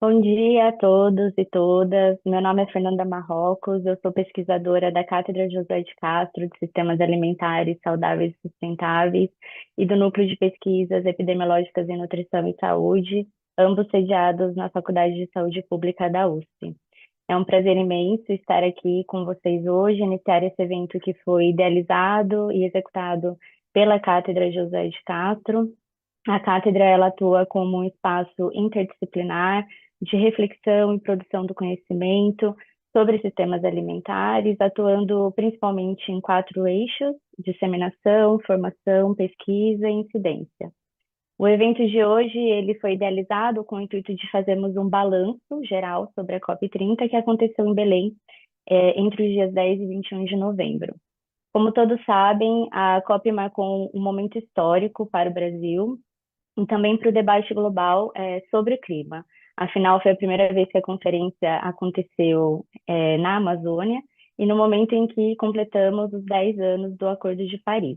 Bom dia a todos e todas. Meu nome é Fernanda Marrocos, eu sou pesquisadora da Cátedra José de Castro de Sistemas Alimentares Saudáveis e Sustentáveis e do Núcleo de Pesquisas Epidemiológicas em Nutrição e Saúde, ambos sediados na Faculdade de Saúde Pública da USP. É um prazer imenso estar aqui com vocês hoje, iniciar esse evento que foi idealizado e executado pela Cátedra José de Castro. A cátedra ela atua como um espaço interdisciplinar de reflexão e produção do conhecimento sobre sistemas alimentares, atuando principalmente em quatro eixos: disseminação, formação, pesquisa e incidência. O evento de hoje ele foi idealizado com o intuito de fazermos um balanço geral sobre a COP30 que aconteceu em Belém entre os dias 10 e 21 de novembro. Como todos sabem, a COP marcou um momento histórico para o Brasil e também para o debate global sobre o clima. Afinal, foi a primeira vez que a conferência aconteceu na Amazônia e no momento em que completamos os 10 anos do Acordo de Paris.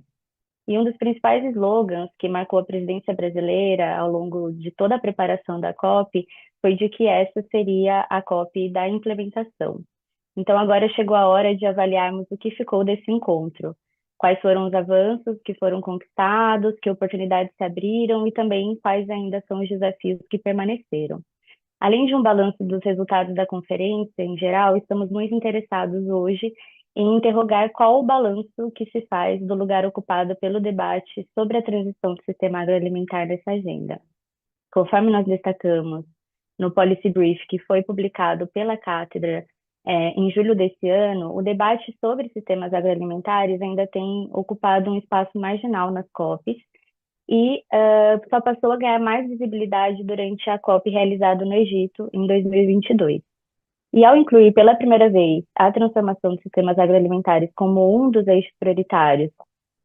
E um dos principais slogans que marcou a presidência brasileira ao longo de toda a preparação da COP foi de que essa seria a COP da implementação. Então, agora chegou a hora de avaliarmos o que ficou desse encontro, quais foram os avanços que foram conquistados, que oportunidades se abriram e também quais ainda são os desafios que permaneceram. Além de um balanço dos resultados da conferência, em geral, estamos muito interessados hoje em interrogar qual o balanço que se faz do lugar ocupado pelo debate sobre a transição do sistema agroalimentar nessa agenda. Conforme nós destacamos no Policy Brief, que foi publicado pela Cátedra em julho desse ano, o debate sobre sistemas agroalimentares ainda tem ocupado um espaço marginal nas COPs e só passou a ganhar mais visibilidade durante a COP realizada no Egito em 2022. E ao incluir pela primeira vez a transformação dos sistemas agroalimentares como um dos eixos prioritários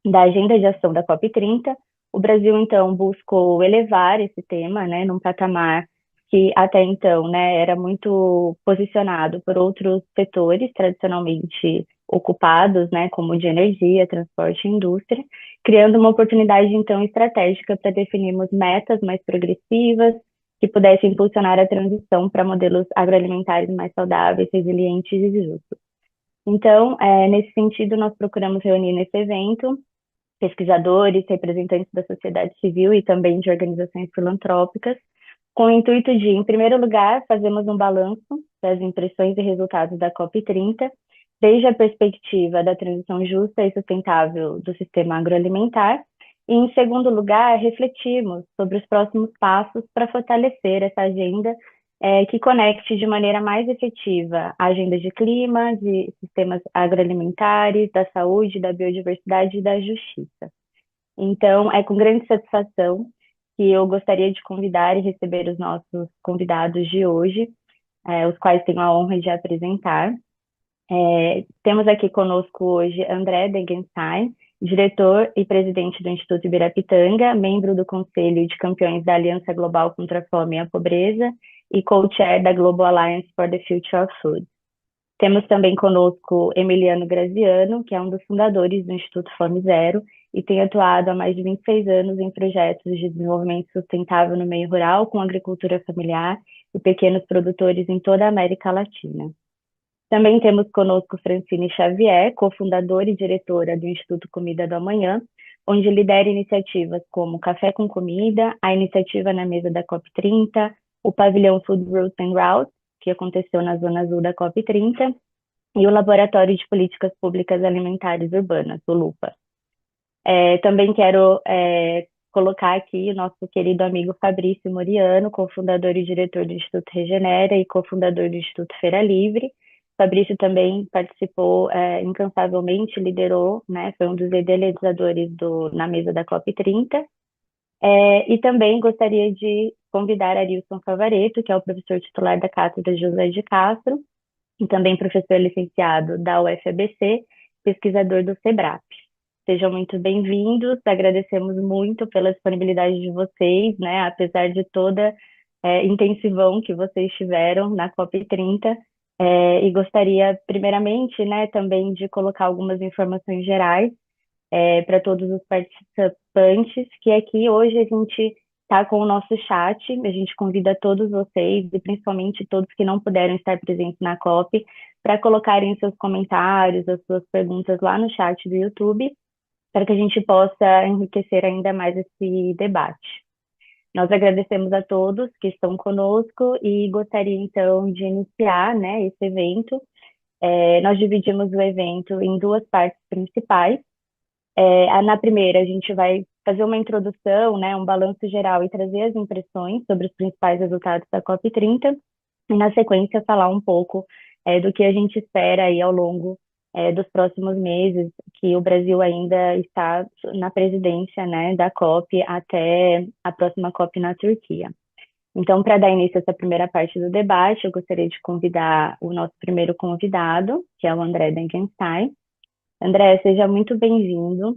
da agenda de ação da COP30, o Brasil, então, buscou elevar esse tema, né, num patamar que até então, né, era muito posicionado por outros setores tradicionalmente ocupados, né, como de energia, transporte e indústria, criando uma oportunidade, então, estratégica para definirmos metas mais progressivas que pudessem impulsionar a transição para modelos agroalimentares mais saudáveis, resilientes e justos. Então, nesse sentido, nós procuramos reunir nesse evento pesquisadores, representantes da sociedade civil e também de organizações filantrópicas, com o intuito de, em primeiro lugar, fazermos um balanço das impressões e resultados da COP30, desde a perspectiva da transição justa e sustentável do sistema agroalimentar, e, em segundo lugar, refletirmos sobre os próximos passos para fortalecer essa agenda que conecte de maneira mais efetiva a agenda de clima, de sistemas agroalimentares, da saúde, da biodiversidade e da justiça. Então, é com grande satisfação que eu gostaria de convidar e receber os nossos convidados de hoje, os quais tenho a honra de apresentar. Temos aqui conosco hoje André Degenstein, diretor e presidente do Instituto Ibirapitanga, membro do Conselho de Campeões da Aliança Global contra a Fome e a Pobreza e co-chair da Global Alliance for the Future of Food. Temos também conosco Emiliano Graziano, que é um dos fundadores do Instituto Fome Zero e tem atuado há mais de 26 anos em projetos de desenvolvimento sustentável no meio rural, com agricultura familiar e pequenos produtores em toda a América Latina. Também temos conosco Francine Xavier, cofundadora e diretora do Instituto Comida do Amanhã, onde lidera iniciativas como Café com Comida, a iniciativa na mesa da COP30, o pavilhão Food Routes and Routes, que aconteceu na Zona Azul da COP30, e o Laboratório de Políticas Públicas Alimentares Urbanas, o LUPA. Também quero colocar aqui o nosso querido amigo Fabrício Moriano, cofundador e diretor do Instituto Regenera e cofundador do Instituto Feira Livre. Fabrício também participou incansavelmente, liderou, né, foi um dos idealizadores na mesa da COP30. E também gostaria de convidar Arilson Favaretto, que é o professor titular da Cátedra José de Castro, e também professor licenciado da UFABC, pesquisador do SEBRAP. Sejam muito bem-vindos, agradecemos muito pela disponibilidade de vocês, né, apesar de toda intensivão que vocês tiveram na COP30, e gostaria, primeiramente, né, também de colocar algumas informações gerais para todos os participantes, que aqui hoje a gente tá com o nosso chat. A gente convida todos vocês, e principalmente todos que não puderam estar presentes na COP, para colocarem seus comentários, as suas perguntas lá no chat do YouTube, para que a gente possa enriquecer ainda mais esse debate. Nós agradecemos a todos que estão conosco e gostaria então de iniciar, né, esse evento. Nós dividimos o evento em duas partes principais. Na primeira, a gente vai fazer uma introdução, né, um balanço geral e trazer as impressões sobre os principais resultados da COP30, e na sequência falar um pouco do que a gente espera aí ao longo dos próximos meses, que o Brasil ainda está na presidência, né, da COP até a próxima COP na Turquia. Então, para dar início a essa primeira parte do debate, eu gostaria de convidar o nosso primeiro convidado, que é o André Dengenstein. André, seja muito bem-vindo.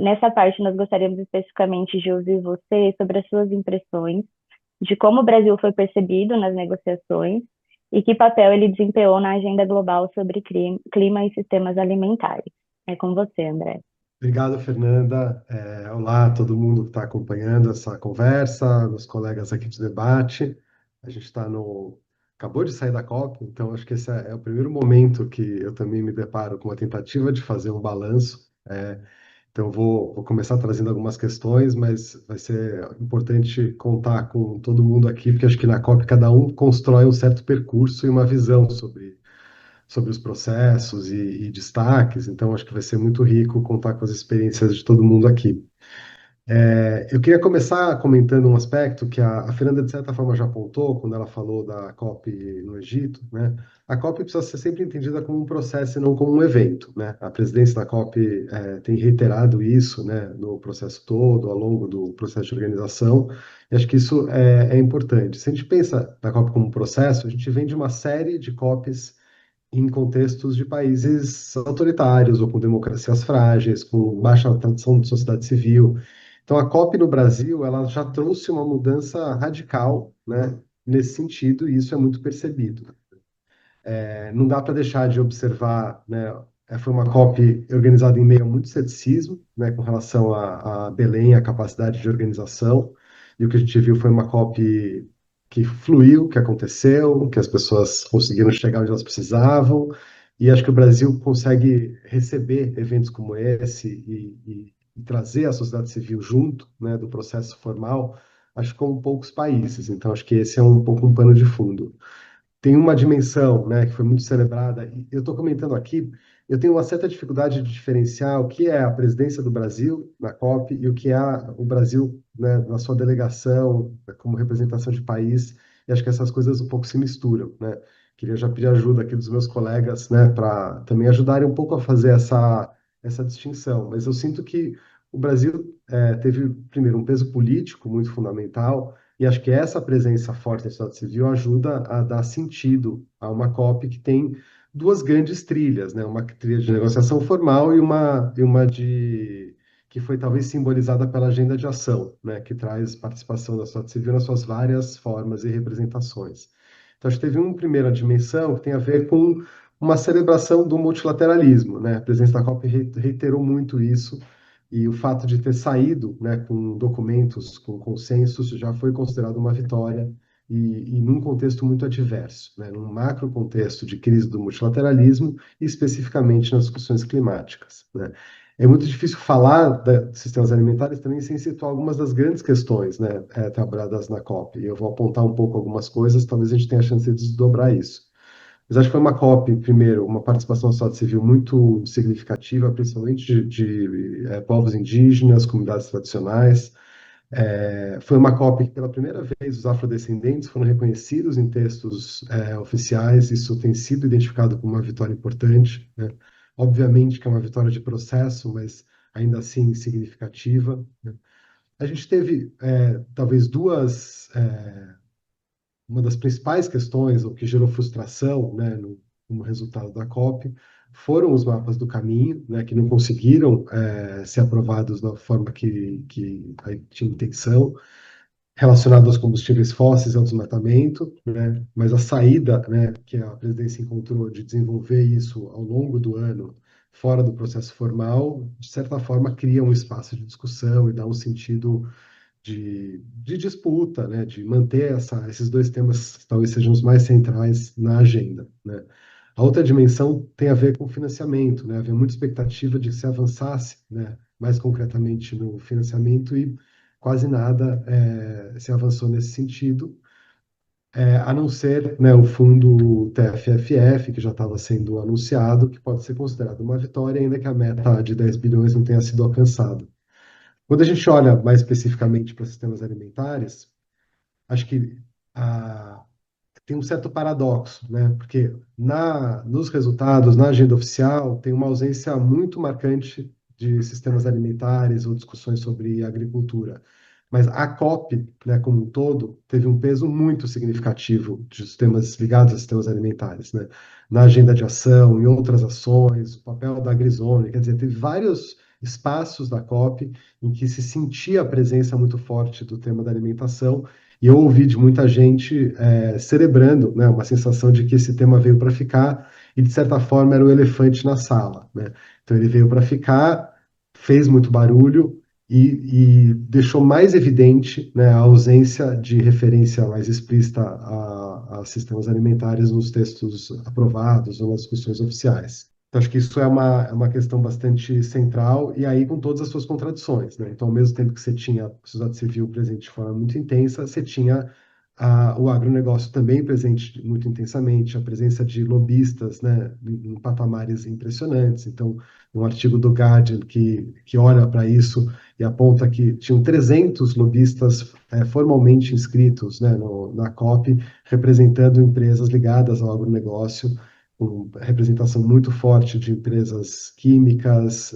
Nessa parte, nós gostaríamos especificamente de ouvir você sobre as suas impressões de como o Brasil foi percebido nas negociações e que papel ele desempenhou na agenda global sobre clima e sistemas alimentares. É com você, André. Obrigado, Fernanda. Olá, todo mundo que está acompanhando essa conversa, meus colegas aqui de debate. A gente está no. Acabou de sair da COP, então acho que esse é o primeiro momento que eu também me deparo com uma tentativa de fazer um balanço. Então, vou começar trazendo algumas questões, mas vai ser importante contar com todo mundo aqui, porque acho que na COP cada um constrói um certo percurso e uma visão sobre os processos e destaques, então acho que vai ser muito rico contar com as experiências de todo mundo aqui. Eu queria começar comentando um aspecto que a Fernanda, de certa forma, já apontou quando ela falou da COP no Egito, né? A COP precisa ser sempre entendida como um processo e não como um evento, né? A presidência da COP tem reiterado isso, né, no processo todo, ao longo do processo de organização, e acho que isso é importante. Se a gente pensa na COP como um processo, a gente vem de uma série de COPs em contextos de países autoritários ou com democracias frágeis, com baixa tradição de sociedade civil. Então, a COP no Brasil, ela já trouxe uma mudança radical, né, nesse sentido, e isso é muito percebido. Não dá para deixar de observar, né, foi uma COP organizada em meio a muito ceticismo, né, com relação a Belém, a capacidade de organização, e o que a gente viu foi uma COP que fluiu, que aconteceu, que as pessoas conseguiram chegar onde elas precisavam, e acho que o Brasil consegue receber eventos como esse e trazer a sociedade civil junto, né, do processo formal, acho que como poucos países. Então, acho que esse é um pouco um pano de fundo. Tem uma dimensão, né, que foi muito celebrada. E eu estou comentando aqui, eu tenho uma certa dificuldade de diferenciar o que é a presidência do Brasil na COP e o que é o Brasil, né, na sua delegação, como representação de país. E acho que essas coisas um pouco se misturam, né? Queria já pedir ajuda aqui dos meus colegas, né, para também ajudarem um pouco a fazer essa distinção. Mas eu sinto que o Brasil teve, primeiro, um peso político muito fundamental, e acho que essa presença forte da sociedade civil ajuda a dar sentido a uma COP que tem duas grandes trilhas, né? Uma trilha de negociação formal e uma que foi talvez simbolizada pela agenda de ação, né? Que traz participação da sociedade civil nas suas várias formas e representações. Então, acho que teve uma primeira dimensão que tem a ver com uma celebração do multilateralismo, né? A presença da COP reiterou muito isso, e o fato de ter saído, né, com documentos, com consensos, já foi considerado uma vitória, e num contexto muito adverso, né, num macro contexto de crise do multilateralismo, e especificamente nas discussões climáticas, né. É muito difícil falar de sistemas alimentares também sem situar algumas das grandes questões, né, trabalhadas na COP. E eu vou apontar um pouco algumas coisas, talvez a gente tenha a chance de desdobrar isso. Mas acho que foi uma COP, primeiro, uma participação da sociedade civil muito significativa, principalmente de povos indígenas, comunidades tradicionais. Foi uma COP que, pela primeira vez, os afrodescendentes foram reconhecidos em textos oficiais. Isso tem sido identificado como uma vitória importante, né? Obviamente que é uma vitória de processo, mas ainda assim significativa, né? A gente teve, talvez, uma das principais questões, o que gerou frustração, né, no resultado da COP, foram os mapas do caminho, né, que não conseguiram ser aprovados da forma que tinha intenção, relacionado aos combustíveis fósseis e ao desmatamento, né, mas a saída, né, que a presidência encontrou de desenvolver isso ao longo do ano, fora do processo formal, de certa forma cria um espaço de discussão e dá um sentido de disputa, né, de manter esses dois temas que talvez sejam os mais centrais na agenda, né. A outra dimensão tem a ver com o financiamento, né, havia muita expectativa de que se avançasse, né, mais concretamente no financiamento e quase nada se avançou nesse sentido, a não ser, né, o fundo TFFF, que já estava sendo anunciado, que pode ser considerado uma vitória, ainda que a meta de 10 bilhões não tenha sido alcançada. Quando a gente olha mais especificamente para sistemas alimentares, acho que ah, tem um certo paradoxo, né? Porque nos resultados, na agenda oficial, tem uma ausência muito marcante de sistemas alimentares ou discussões sobre agricultura. Mas a COP, né, como um todo, teve um peso muito significativo de sistemas ligados a sistemas alimentares, né? Na agenda de ação, em outras ações, o papel da AgriZone, quer dizer, teve vários espaços da COP em que se sentia a presença muito forte do tema da alimentação, e eu ouvi de muita gente celebrando, né, uma sensação de que esse tema veio para ficar e, de certa forma, era o elefante na sala, né? Então, ele veio para ficar, fez muito barulho e deixou mais evidente, né, a ausência de referência mais explícita a sistemas alimentares nos textos aprovados ou nas discussões oficiais. Então, acho que isso é uma questão bastante central, e aí com todas as suas contradições, né? Então, ao mesmo tempo que você tinha a sociedade civil presente de forma muito intensa, você tinha o agronegócio também presente muito intensamente, a presença de lobistas, né, em patamares impressionantes. Então, um artigo do Guardian que olha para isso e aponta que tinham 300 lobistas formalmente inscritos, né, na COP, representando empresas ligadas ao agronegócio, com representação muito forte de empresas químicas,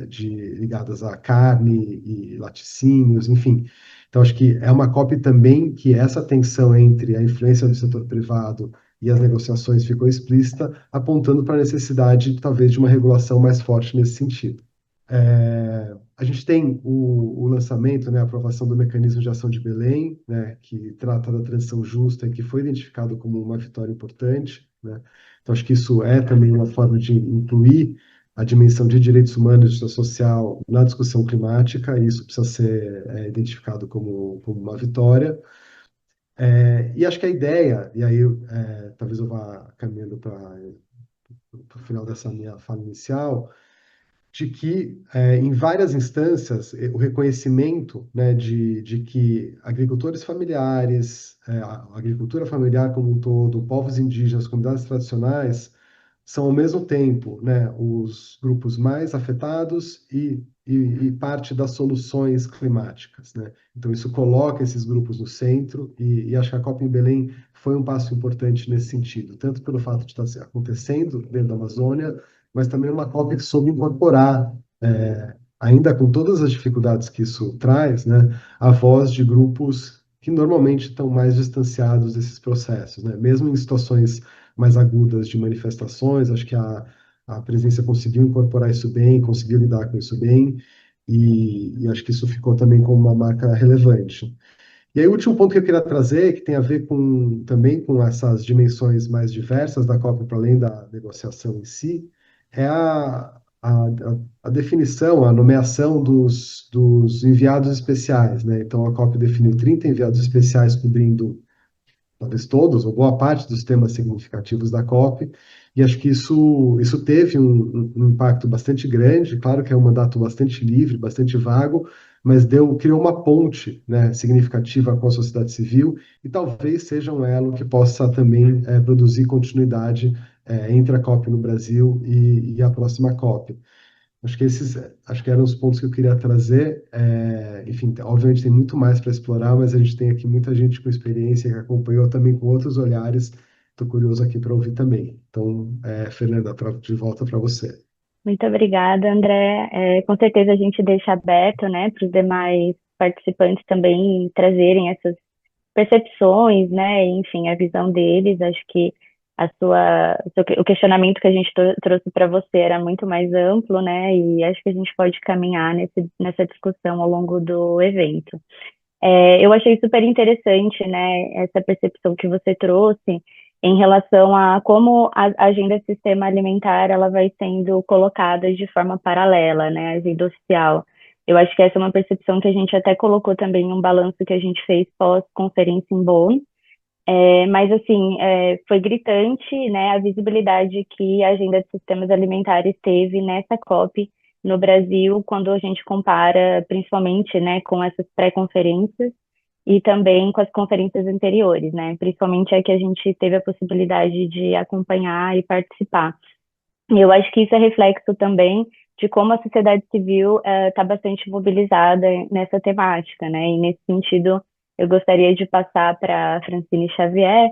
ligadas à carne e laticínios, enfim. Então, acho que é uma COP também que essa tensão entre a influência do setor privado e as negociações ficou explícita, apontando para a necessidade, talvez, de uma regulação mais forte nesse sentido. A gente tem o lançamento, né, a aprovação do mecanismo de ação de Belém, né, que trata da transição justa e que foi identificado como uma vitória importante, né? Então, acho que isso é também uma forma de incluir a dimensão de direitos humanos e justiça social na discussão climática, e isso precisa ser identificado como uma vitória. E acho que a ideia, e aí talvez eu vá caminhando para o final dessa minha fala inicial, de que, em várias instâncias, o reconhecimento, né, de que agricultores familiares, a agricultura familiar como um todo, povos indígenas, comunidades tradicionais, são ao mesmo tempo, né, os grupos mais afetados e parte das soluções climáticas, né? Então, isso coloca esses grupos no centro e acho que a COP em Belém foi um passo importante nesse sentido, tanto pelo fato de estar acontecendo dentro da Amazônia, mas também uma COP que soube incorporar, ainda com todas as dificuldades que isso traz, né, a voz de grupos que normalmente estão mais distanciados desses processos, né? Mesmo em situações mais agudas de manifestações, acho que a presidência conseguiu incorporar isso bem, conseguiu lidar com isso bem, e acho que isso ficou também como uma marca relevante. E aí, o último ponto que eu queria trazer, que tem a ver também com essas dimensões mais diversas da COP, para além da negociação em si, é a definição, a nomeação dos enviados especiais, né? Então, a COP definiu 30 enviados especiais cobrindo talvez todos, ou boa parte dos temas significativos da COP, e acho que isso teve um impacto bastante grande. Claro que é um mandato bastante livre, bastante vago, mas criou uma ponte, né, significativa com a sociedade civil, e talvez seja um elo que possa também produzir continuidade entre a COP no Brasil e a próxima COP. Acho que eram os pontos que eu queria trazer. Enfim, obviamente tem muito mais para explorar, mas a gente tem aqui muita gente com experiência que acompanhou também com outros olhares. Estou curioso aqui para ouvir também. Então, Fernanda, de volta para você. Muito obrigada, André. Com certeza a gente deixa aberto, né, para os demais participantes também trazerem essas percepções, né, enfim, a visão deles. Acho que o questionamento que a gente trouxe para você era muito mais amplo, né, e acho que a gente pode caminhar nessa discussão ao longo do evento. Eu achei super interessante, né, essa percepção que você trouxe em relação a como a agenda de sistema alimentar ela vai sendo colocada de forma paralela, né, à agenda oficial. Eu acho que essa é uma percepção que a gente até colocou também em um balanço que a gente fez pós-conferência em Bonn. Mas, assim, foi gritante, né, a visibilidade que a agenda de sistemas alimentares teve nessa COP no Brasil, quando a gente compara, principalmente, né, com essas pré-conferências e também com as conferências anteriores, né, principalmente a que a gente teve a possibilidade de acompanhar e participar. E eu acho que isso é reflexo também de como a sociedade civil está bastante mobilizada nessa temática, né? E nesse sentido, eu gostaria de passar para a Francine Xavier,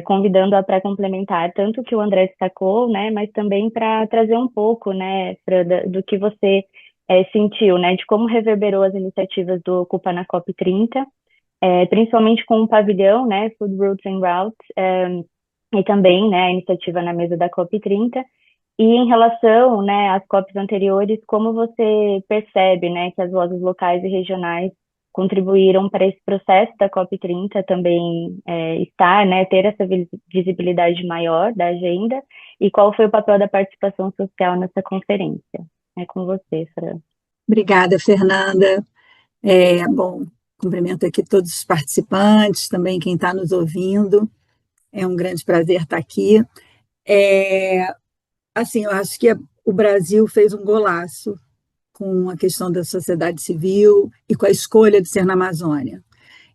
convidando-a para complementar tanto o que o André destacou, né? Mas também para trazer um pouco, né, do que você sentiu, né? De como reverberou as iniciativas do Ocupa na COP30, principalmente com o pavilhão, né? Food Routes and Routes, e também, né, a iniciativa na mesa da COP30. E em relação, né, às COPs anteriores, como você percebe, né, que as vozes locais e regionais contribuíram para esse processo da COP30 também estar, né, ter essa visibilidade maior da agenda, e qual foi o papel da participação social nessa conferência? É com você, Fran. Obrigada, Fernanda. Bom, cumprimento aqui todos os participantes, também quem está nos ouvindo. É um grande prazer estar aqui. Assim, eu acho que o Brasil fez um golaço com a questão da sociedade civil e com a escolha de ser na Amazônia.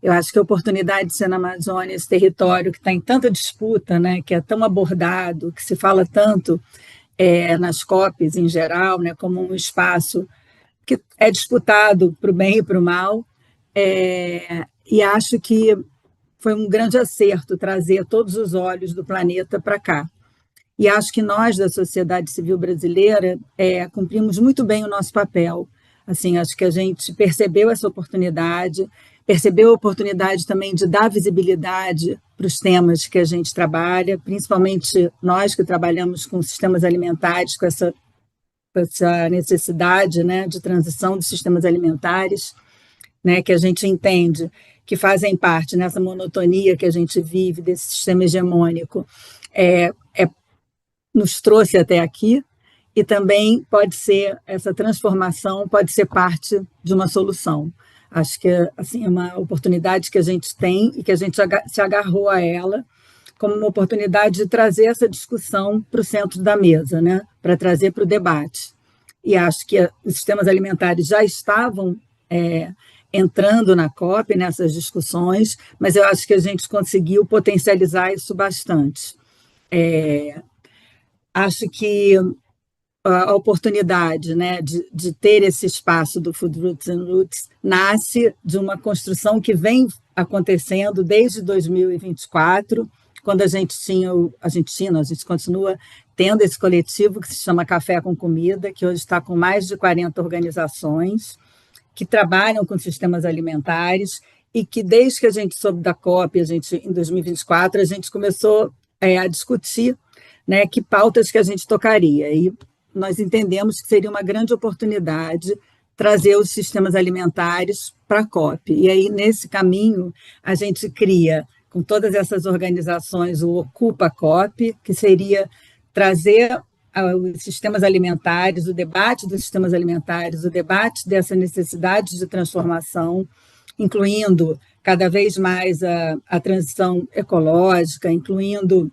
Eu acho que a oportunidade de ser na Amazônia, esse território que está em tanta disputa, né, que é tão abordado, que se fala tanto nas COPs em geral, né, como um espaço que é disputado para o bem e para o mal, e acho que foi um grande acerto trazer todos os olhos do planeta para cá. E acho que nós, da sociedade civil brasileira, cumprimos muito bem o nosso papel. Assim, acho que a gente percebeu essa oportunidade, percebeu a oportunidade também de dar visibilidade para os temas que a gente trabalha, principalmente nós que trabalhamos com sistemas alimentares, com essa necessidade, né, de transição dos sistemas alimentares, né, que a gente entende que fazem parte nessa monotonia que a gente vive desse sistema hegemônico, nos trouxe até aqui, e também pode ser, essa transformação pode ser parte de uma solução. Acho que assim, é uma oportunidade que a gente tem e que a gente se agarrou a ela como uma oportunidade de trazer essa discussão para o centro da mesa, né? Para trazer para o debate. E acho que os sistemas alimentares já estavam entrando na COP, nessas discussões, mas eu acho que a gente conseguiu potencializar isso bastante. Acho que a oportunidade, né, de ter esse espaço do Food Routes and Roots nasce de uma construção que vem acontecendo desde 2024, quando a gente continua tendo esse coletivo que se chama Café com Comida, que hoje está com mais de 40 organizações que trabalham com sistemas alimentares e que, desde que a gente soube da COP, em 2024, a gente começou a discutir, né, que pautas que a gente tocaria. E nós entendemos que seria uma grande oportunidade trazer os sistemas alimentares para a COP. E aí, nesse caminho, a gente cria, com todas essas organizações, o Ocupa COP, que seria trazer os sistemas alimentares, o debate dos sistemas alimentares, o debate dessa necessidade de transformação, incluindo cada vez mais a transição ecológica, incluindo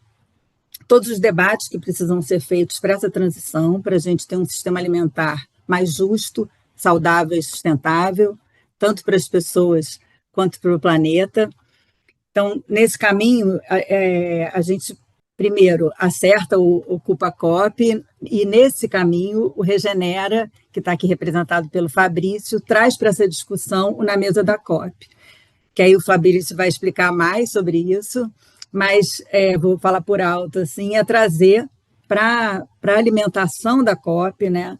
todos os debates que precisam ser feitos para essa transição, para a gente ter um sistema alimentar mais justo, saudável e sustentável, tanto para as pessoas quanto para o planeta. Então, nesse caminho, a gente, primeiro, acerta o Ocupa COP, e nesse caminho, o Regenera, que está aqui representado pelo Fabrício, traz para essa discussão o Na Mesa da COP, que aí o Fabrício vai explicar mais sobre isso, mas vou falar por alto, assim, é trazer para a alimentação da COP, né,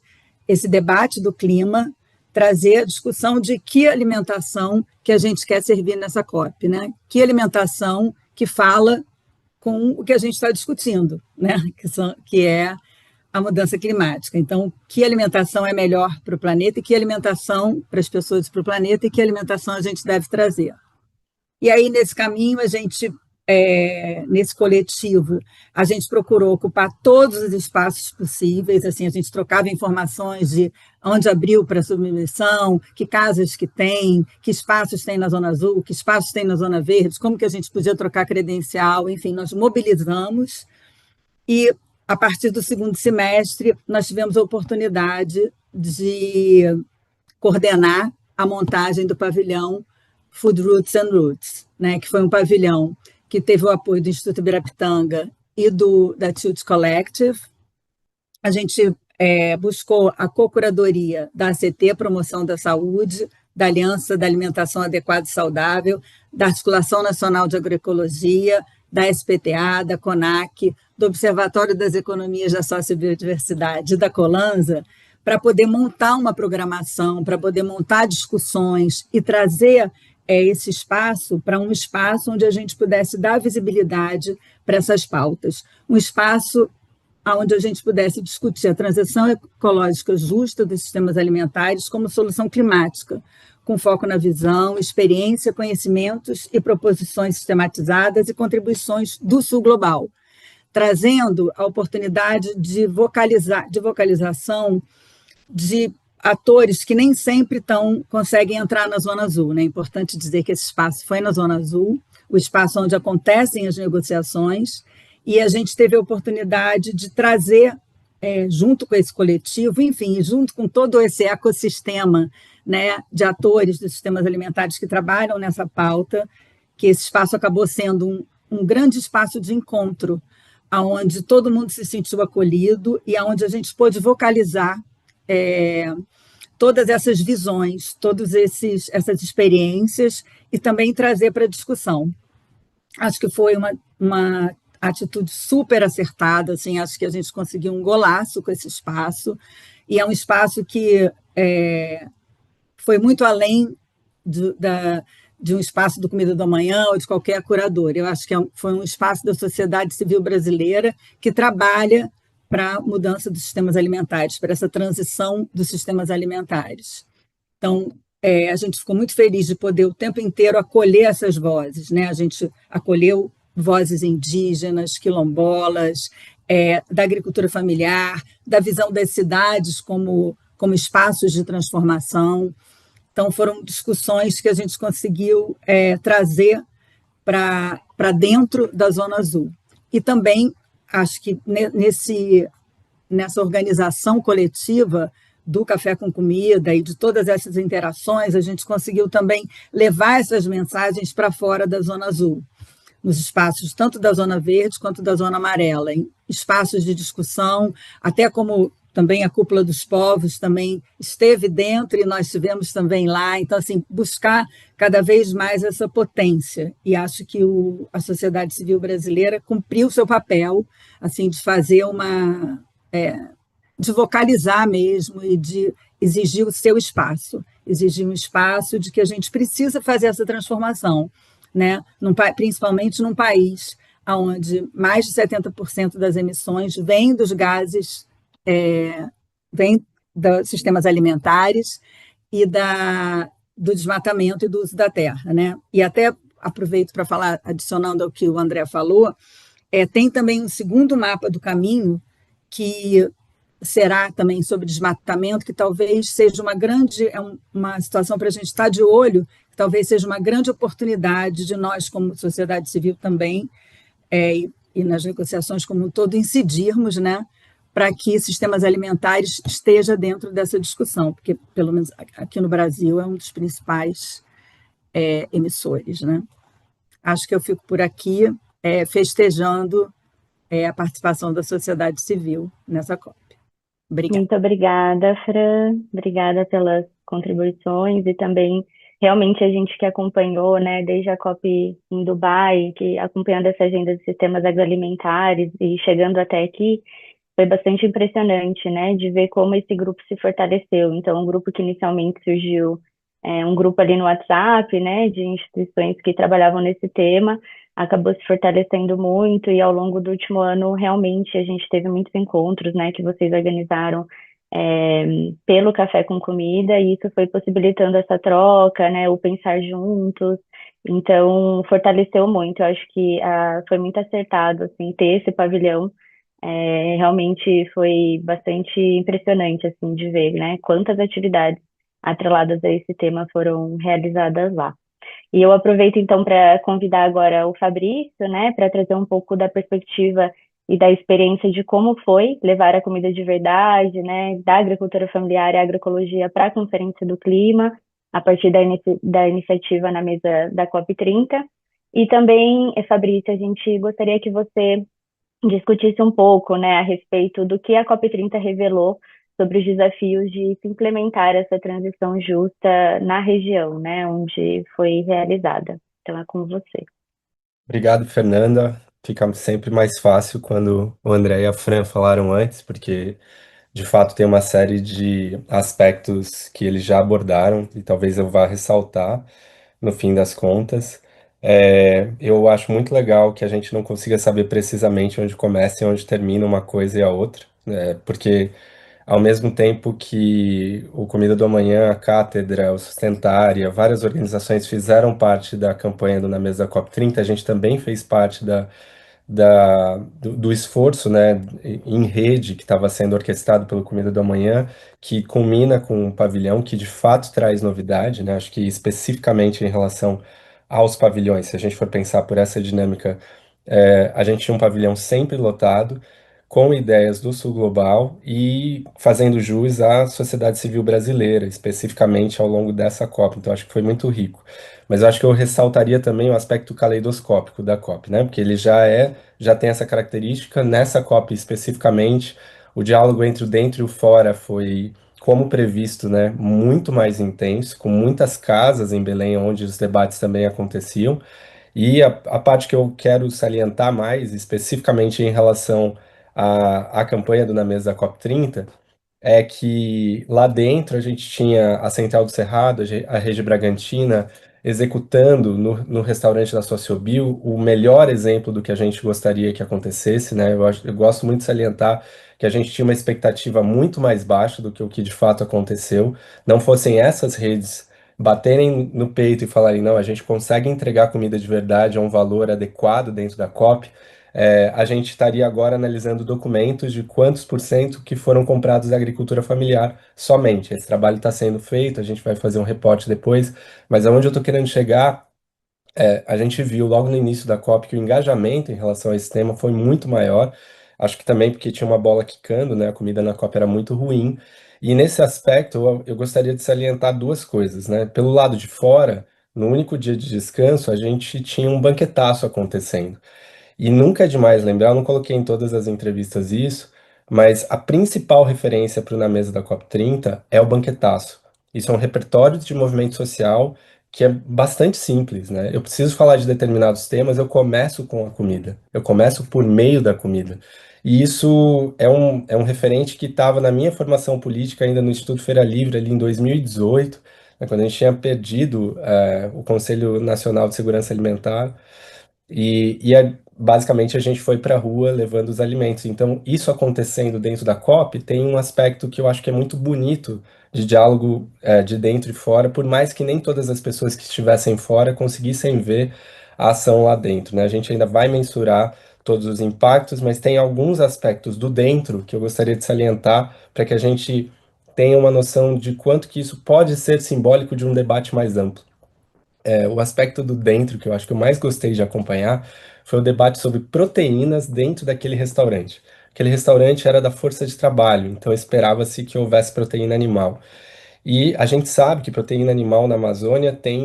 esse debate do clima, trazer a discussão de que alimentação que a gente quer servir nessa COP, né? Que alimentação que fala com o que a gente está discutindo, né? Que é a mudança climática. Então, que alimentação é melhor para o planeta e que alimentação para as pessoas e para o planeta e que alimentação a gente deve trazer. E aí, nesse caminho, a gente nesse coletivo, a gente procurou ocupar todos os espaços possíveis, assim, a gente trocava informações de onde abriu para submissão, que casas que tem, que espaços tem na Zona Azul, que espaços tem na Zona Verde, como que a gente podia trocar credencial, enfim, nós mobilizamos e, a partir do segundo semestre, nós tivemos a oportunidade de coordenar a montagem do pavilhão Food Roots and Roots, né, que foi um pavilhão que teve o apoio do Instituto Ibirapitanga e da Tilt Collective. A gente buscou a co-curadoria da ACT, Promoção da Saúde, da Aliança da Alimentação Adequada e Saudável, da Articulação Nacional de Agroecologia, da SPTA, da CONAC, do Observatório das Economias da Sociobiodiversidade e da Colanza, para poder montar uma programação, para poder montar discussões e trazer esse espaço para um espaço onde a gente pudesse dar visibilidade para essas pautas. Um espaço onde a gente pudesse discutir a transição ecológica justa dos sistemas alimentares como solução climática, com foco na visão, experiência, conhecimentos e proposições sistematizadas e contribuições do Sul Global, trazendo a oportunidade de vocalização de atores que nem sempre conseguem entrar na Zona Azul, né? É importante dizer que esse espaço foi na Zona Azul, o espaço onde acontecem as negociações, e a gente teve a oportunidade de trazer, junto com esse coletivo, enfim, junto com todo esse ecossistema, né, de atores dos sistemas alimentares que trabalham nessa pauta, que esse espaço acabou sendo um grande espaço de encontro, onde todo mundo se sentiu acolhido e onde a gente pôde vocalizar todas essas visões, todas essas experiências e também trazer para a discussão. Acho que foi uma atitude super acertada, assim, acho que a gente conseguiu um golaço com esse espaço, e é um espaço que foi muito além de um espaço do Comida do Amanhã ou de qualquer curador. Eu acho que foi um espaço da sociedade civil brasileira que trabalha para a mudança dos sistemas alimentares, para essa transição dos sistemas alimentares. Então, a gente ficou muito feliz de poder o tempo inteiro acolher essas vozes, né? A gente acolheu vozes indígenas, quilombolas, da agricultura familiar, da visão das cidades como espaços de transformação. Então, foram discussões que a gente conseguiu trazer para dentro da Zona Azul. E também, acho que nessa organização coletiva do Café com Comida e de todas essas interações, a gente conseguiu também levar essas mensagens para fora da Zona Azul, nos espaços tanto da Zona Verde quanto da Zona Amarela, em espaços de discussão, até como também a Cúpula dos Povos também esteve dentro e nós estivemos também lá. Então, assim, buscar cada vez mais essa potência. E acho que a sociedade civil brasileira cumpriu o seu papel, assim, de fazer de vocalizar mesmo e de exigir o seu espaço, exigir um espaço de que a gente precisa fazer essa transformação, né? Principalmente num país onde mais de 70% das emissões vêm dos gases, vem dos sistemas alimentares e do desmatamento e do uso da terra, né? E até aproveito para falar, adicionando ao que o André falou, tem também um segundo mapa do caminho que será também sobre desmatamento, que talvez seja uma situação para a gente estar de olho, que talvez seja uma grande oportunidade de nós, como sociedade civil também, e nas negociações como um todo, incidirmos, né, para que sistemas alimentares esteja dentro dessa discussão, porque, pelo menos aqui no Brasil, é um dos principais emissores, né? Acho que eu fico por aqui festejando a participação da sociedade civil nessa COP. Obrigada. Muito obrigada, Fran. Obrigada pelas contribuições e também, realmente, a gente que acompanhou, né, desde a COP em Dubai, que acompanhando essa agenda de sistemas agroalimentares e chegando até aqui, foi bastante impressionante, né, de ver como esse grupo se fortaleceu. Então, um grupo que inicialmente surgiu, um grupo ali no WhatsApp, né, de instituições que trabalhavam nesse tema, acabou se fortalecendo muito e ao longo do último ano, realmente, a gente teve muitos encontros, né, que vocês organizaram pelo café com comida, e isso foi possibilitando essa troca, né, o pensar juntos. Então, fortaleceu muito. Eu acho que foi muito acertado, assim, ter esse pavilhão. Realmente foi bastante impressionante, assim, de ver, né, quantas atividades atreladas a esse tema foram realizadas lá. E eu aproveito então para convidar agora o Fabrício, né, para trazer um pouco da perspectiva e da experiência de como foi levar a comida de verdade, né, da agricultura familiar e agroecologia para a Conferência do Clima, a partir da iniciativa na mesa da COP30. E também, Fabrício, a gente gostaria que você discutisse um pouco, né, a respeito do que a COP30 revelou sobre os desafios de se implementar essa transição justa na região, né, onde foi realizada. Então é com você. Obrigado, Fernanda. Fica sempre mais fácil quando o André e a Fran falaram antes, porque de fato tem uma série de aspectos que eles já abordaram e talvez eu vá ressaltar no fim das contas. Eu acho muito legal que a gente não consiga saber precisamente onde começa e onde termina uma coisa e a outra, né? Porque ao mesmo tempo que o Comida do Amanhã, a Cátedra, o Sustentária, várias organizações fizeram parte da campanha do Na Mesa da COP30, a gente também fez parte do esforço, né, em rede que estava sendo orquestrado pelo Comida do Amanhã, que culmina com um pavilhão que de fato traz novidade, né? Acho que especificamente em relação aos pavilhões, se a gente for pensar por essa dinâmica, a gente tinha um pavilhão sempre lotado, com ideias do Sul Global e fazendo jus à sociedade civil brasileira, especificamente ao longo dessa COP. Então, acho que foi muito rico. Mas eu acho que eu ressaltaria também o aspecto caleidoscópico da COP, né? Porque ele já tem essa característica. Nessa COP especificamente, o diálogo entre o dentro e o fora foi, como previsto, né, muito mais intenso, com muitas casas em Belém onde os debates também aconteciam. E a parte que eu quero salientar mais, especificamente em relação à campanha do Na Mesa da COP30, é que lá dentro a gente tinha a Central do Cerrado, a Rede Bragantina, executando no restaurante da Sociobio o melhor exemplo do que a gente gostaria que acontecesse, né? Eu gosto muito de salientar que a gente tinha uma expectativa muito mais baixa do que o que de fato aconteceu. Não fossem essas redes baterem no peito e falarem, não, a gente consegue entregar comida de verdade a um valor adequado dentro da COP, a gente estaria agora analisando documentos de quantos por cento que foram comprados da agricultura familiar somente. Esse trabalho está sendo feito, a gente vai fazer um reporte depois, mas aonde eu estou querendo chegar, a gente viu logo no início da COP que o engajamento em relação a esse tema foi muito maior. Acho que também porque tinha uma bola quicando, né? A comida na COP era muito ruim. E nesse aspecto, eu gostaria de salientar duas coisas, né? Pelo lado de fora, no único dia de descanso, a gente tinha um banquetaço acontecendo. E nunca é demais lembrar, eu não coloquei em todas as entrevistas isso, mas a principal referência para o Na Mesa da COP30 é o banquetaço. Isso é um repertório de movimento social que é bastante simples, né? Eu preciso falar de determinados temas, eu começo com a comida, eu começo por meio da comida. E isso é um referente que estava na minha formação política ainda no Instituto Feira Livre, ali em 2018, né, quando a gente tinha perdido o Conselho Nacional de Segurança Alimentar. Basicamente a gente foi para a rua levando os alimentos. Então, isso acontecendo dentro da COP tem um aspecto que eu acho que é muito bonito de diálogo de dentro e fora, por mais que nem todas as pessoas que estivessem fora conseguissem ver a ação lá dentro, né? A gente ainda vai mensurar todos os impactos, mas tem alguns aspectos do dentro que eu gostaria de salientar para que a gente tenha uma noção de quanto que isso pode ser simbólico de um debate mais amplo. O aspecto do dentro que eu acho que eu mais gostei de acompanhar foi o debate sobre proteínas dentro daquele restaurante. Aquele restaurante era da força de trabalho, então esperava-se que houvesse proteína animal. E a gente sabe que proteína animal na Amazônia tem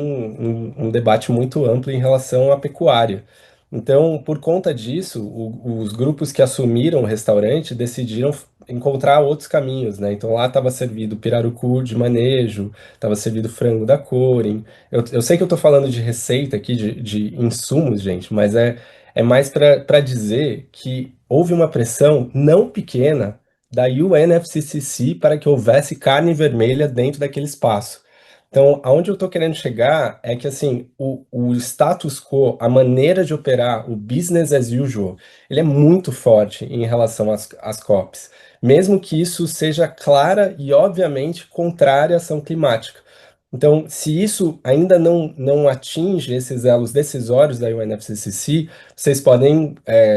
um debate muito amplo em relação à pecuária. Então, por conta disso, os grupos que assumiram o restaurante decidiram encontrar outros caminhos, né? Então lá estava servido pirarucu de manejo, estava servido frango da Coren. Eu sei que eu estou falando de receita aqui, de insumos, gente, mas é mais para dizer que houve uma pressão não pequena da UNFCCC para que houvesse carne vermelha dentro daquele espaço. Então, aonde eu estou querendo chegar é que, assim, o status quo, a maneira de operar, o business as usual, ele é muito forte em relação às COPs, mesmo que isso seja clara e, obviamente, contrária à ação climática. Então, se isso ainda não atinge esses elos decisórios da UNFCCC, vocês podem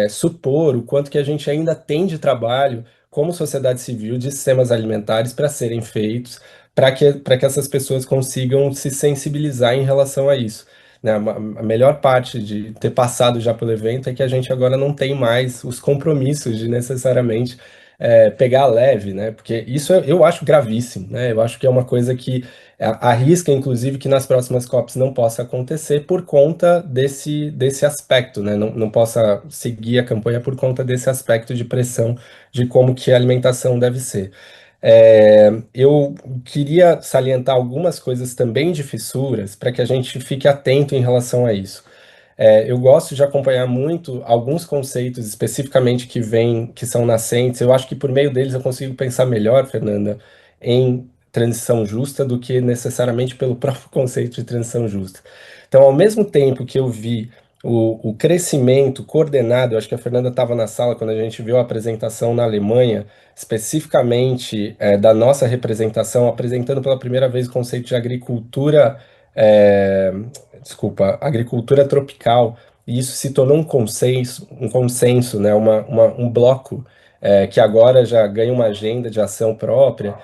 supor o quanto que a gente ainda tem de trabalho como sociedade civil de sistemas alimentares para serem feitos, para que essas pessoas consigam se sensibilizar em relação a isso. Né? A melhor parte de ter passado já pelo evento é que a gente agora não tem mais os compromissos de necessariamente pegar leve, né? Porque isso eu acho gravíssimo, né? Eu acho que é uma coisa que arrisca, inclusive, que nas próximas COPs não possa acontecer por conta desse aspecto, né? Não possa seguir a campanha por conta desse aspecto de pressão de como que a alimentação deve ser. Eu queria salientar algumas coisas também de fissuras para que a gente fique atento em relação a isso. Eu gosto de acompanhar muito alguns conceitos especificamente que são nascentes. Eu acho que por meio deles eu consigo pensar melhor, Fernanda, em transição justa do que necessariamente pelo próprio conceito de transição justa. Então, ao mesmo tempo que eu vi o crescimento coordenado, eu acho que a Fernanda estava na sala quando a gente viu a apresentação na Alemanha, especificamente da nossa representação, apresentando pela primeira vez o conceito de agricultura. é, agricultura tropical, e isso se tornou um consenso, né, um bloco que agora já ganha uma agenda de ação própria.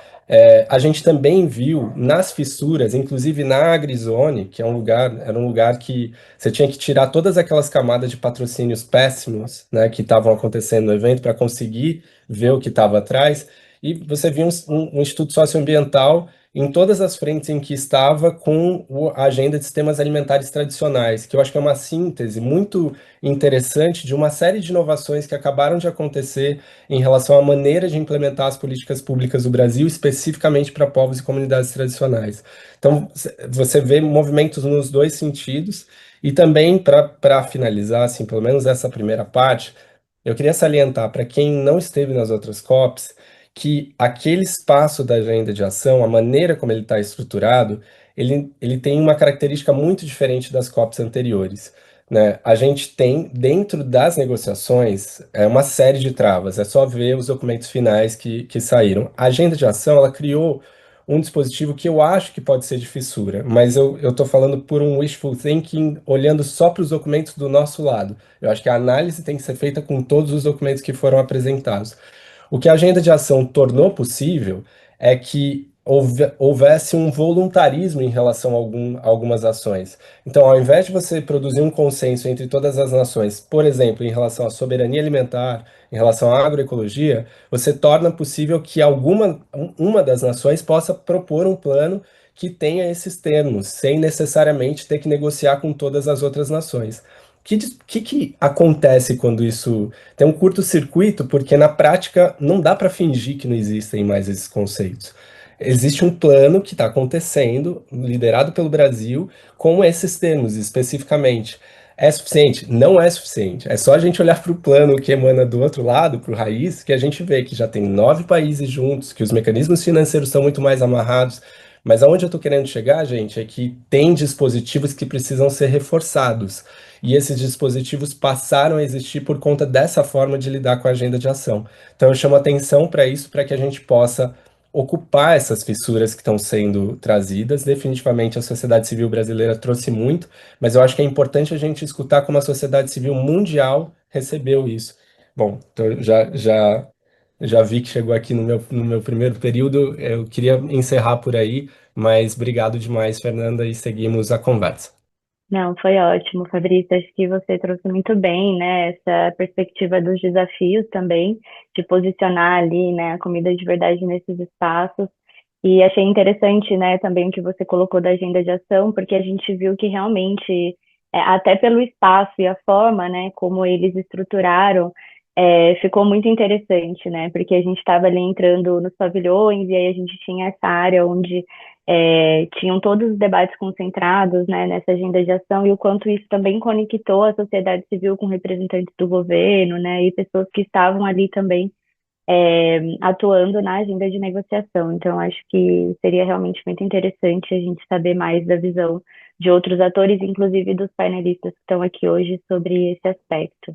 A gente também viu nas fissuras, inclusive na AgriZone, que era um lugar que você tinha que tirar todas aquelas camadas de patrocínios péssimos, né, que estavam acontecendo no evento para conseguir ver o que estava atrás, e você viu um instituto socioambiental em todas as frentes em que estava com a agenda de sistemas alimentares tradicionais, que eu acho que é uma síntese muito interessante de uma série de inovações que acabaram de acontecer em relação à maneira de implementar as políticas públicas do Brasil, especificamente para povos e comunidades tradicionais. Então, você vê movimentos nos dois sentidos, e também, para finalizar, assim, pelo menos essa primeira parte, eu queria salientar para quem não esteve nas outras COPs, que aquele espaço da agenda de ação, a maneira como ele está estruturado, ele tem uma característica muito diferente das COPs anteriores. Né? A gente tem, dentro das negociações, uma série de travas, é só ver os documentos finais que saíram. A agenda de ação, ela criou um dispositivo que eu acho que pode ser de fissura, mas eu estou falando por um wishful thinking, olhando só para os documentos do nosso lado. Eu acho que a análise tem que ser feita com todos os documentos que foram apresentados. O que a agenda de ação tornou possível é que houvesse um voluntarismo em relação a algumas ações. Então, ao invés de você produzir um consenso entre todas as nações, por exemplo, em relação à soberania alimentar, em relação à agroecologia, você torna possível que uma das nações possa propor um plano que tenha esses termos, sem necessariamente ter que negociar com todas as outras nações. O que acontece quando isso tem um curto-circuito? Porque na prática não dá para fingir que não existem mais esses conceitos. Existe um plano que está acontecendo, liderado pelo Brasil, com esses termos especificamente. É suficiente? Não é suficiente. É só a gente olhar para o plano que emana do outro lado, para o raiz, que a gente vê que já tem 9 países juntos, que os mecanismos financeiros são muito mais amarrados. Mas aonde eu estou querendo chegar, gente, é que tem dispositivos que precisam ser reforçados. E esses dispositivos passaram a existir por conta dessa forma de lidar com a agenda de ação. Então, eu chamo atenção para isso, para que a gente possa ocupar essas fissuras que estão sendo trazidas. Definitivamente, a sociedade civil brasileira trouxe muito, mas eu acho que é importante a gente escutar como a sociedade civil mundial recebeu isso. Bom, então já vi que chegou aqui no meu primeiro período. Eu queria encerrar por aí, mas obrigado demais, Fernanda, e seguimos a conversa. Não, foi ótimo, Fabrício. Acho que você trouxe muito bem, né, essa perspectiva dos desafios também, de posicionar ali, né, a comida de verdade nesses espaços. E achei interessante, né, também o que você colocou da agenda de ação, porque a gente viu que realmente, até pelo espaço e a forma, né, como eles estruturaram, ficou muito interessante, né, porque a gente estava ali entrando nos pavilhões e aí a gente tinha essa área onde tinham todos os debates concentrados, né, nessa agenda de ação e o quanto isso também conectou a sociedade civil com representantes do governo, né, e pessoas que estavam ali também atuando na agenda de negociação. Então, acho que seria realmente muito interessante a gente saber mais da visão de outros atores, inclusive dos painelistas que estão aqui hoje, sobre esse aspecto.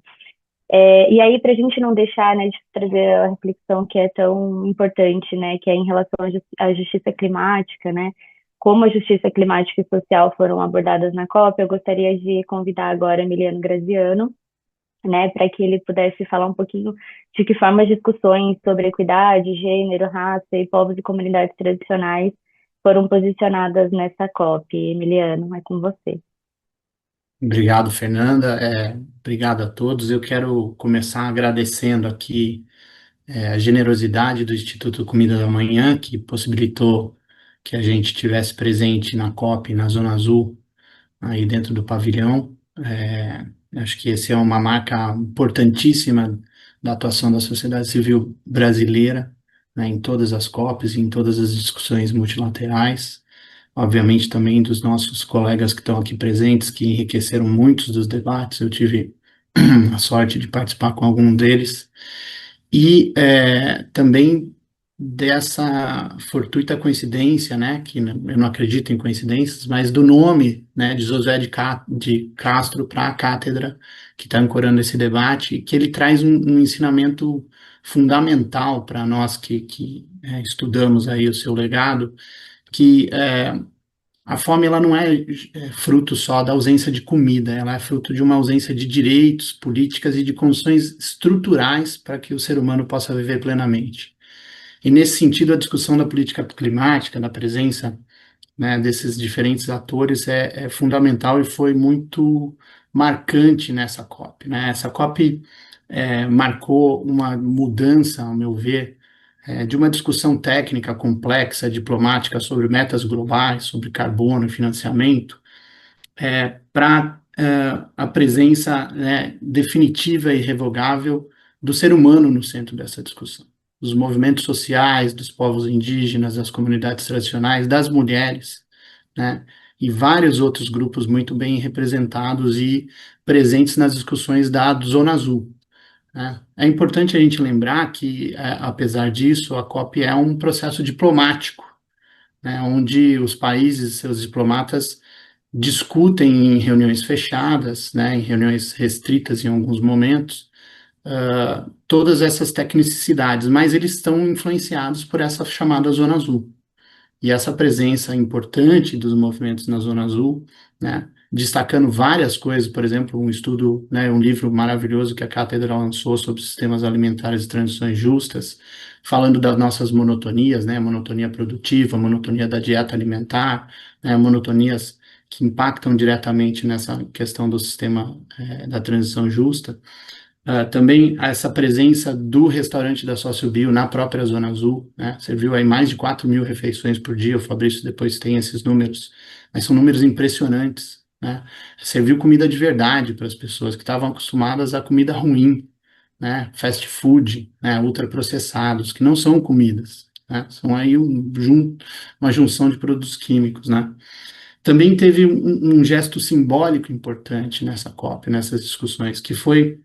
E aí, para a gente não deixar, né, de trazer a reflexão que é tão importante, né, que é em relação à justiça climática, né, como a justiça climática e social foram abordadas na COP, eu gostaria de convidar agora Emiliano Graziano, né, para que ele pudesse falar um pouquinho de que forma as discussões sobre equidade, gênero, raça e povos e comunidades tradicionais foram posicionadas nessa COP. Emiliano, é com você. Obrigado, Fernanda. Obrigado a todos. Eu quero começar agradecendo aqui a generosidade do Instituto Comida da Manhã, que possibilitou que a gente tivesse presente na COP, na Zona Azul, aí dentro do pavilhão. Acho que essa é uma marca importantíssima da atuação da sociedade civil brasileira, né, em todas as COPs, em todas as discussões multilaterais. Obviamente também dos nossos colegas que estão aqui presentes, que enriqueceram muitos dos debates. Eu tive a sorte de participar com algum deles. E também dessa fortuita coincidência, né, que eu não acredito em coincidências, mas do nome, né, de Josué de Castro para a cátedra que está ancorando esse debate, que ele traz um ensinamento fundamental para nós que estudamos aí o seu legado, que a fome ela não é fruto só da ausência de comida, ela é fruto de uma ausência de direitos, políticas e de condições estruturais para que o ser humano possa viver plenamente. E nesse sentido, a discussão da política climática, da presença, né, desses diferentes atores é fundamental e foi muito marcante nessa COP, né? Essa COP marcou uma mudança, ao meu ver, de uma discussão técnica complexa, diplomática sobre metas globais, sobre carbono e financiamento, para a presença, né, definitiva e irrevogável do ser humano no centro dessa discussão. Dos movimentos sociais, dos povos indígenas, das comunidades tradicionais, das mulheres, né, e vários outros grupos muito bem representados e presentes nas discussões da Zona Azul. Né? É importante a gente lembrar que, apesar disso, a COP é um processo diplomático, né, onde os países e seus diplomatas discutem em reuniões fechadas, né, em reuniões restritas em alguns momentos, todas essas tecnicidades, mas eles estão influenciados por essa chamada Zona Azul. E essa presença importante dos movimentos na Zona Azul, né, destacando várias coisas, por exemplo, um estudo, né, um livro maravilhoso que a Cátedra lançou sobre sistemas alimentares e transições justas, falando das nossas monotonias, né, monotonia produtiva, monotonia da dieta alimentar, né, monotonias que impactam diretamente nessa questão do sistema da transição justa. Também essa presença do restaurante da Sociobio na própria Zona Azul, né? Serviu aí mais de 4.000 refeições por dia, o Fabrício depois tem esses números, mas são números impressionantes, né? Serviu comida de verdade para as pessoas que estavam acostumadas a comida ruim, né? Fast food, né? Ultraprocessados, que não são comidas, né? São aí uma junção de produtos químicos, né? Também teve um gesto simbólico importante nessa COP, nessas discussões, que foi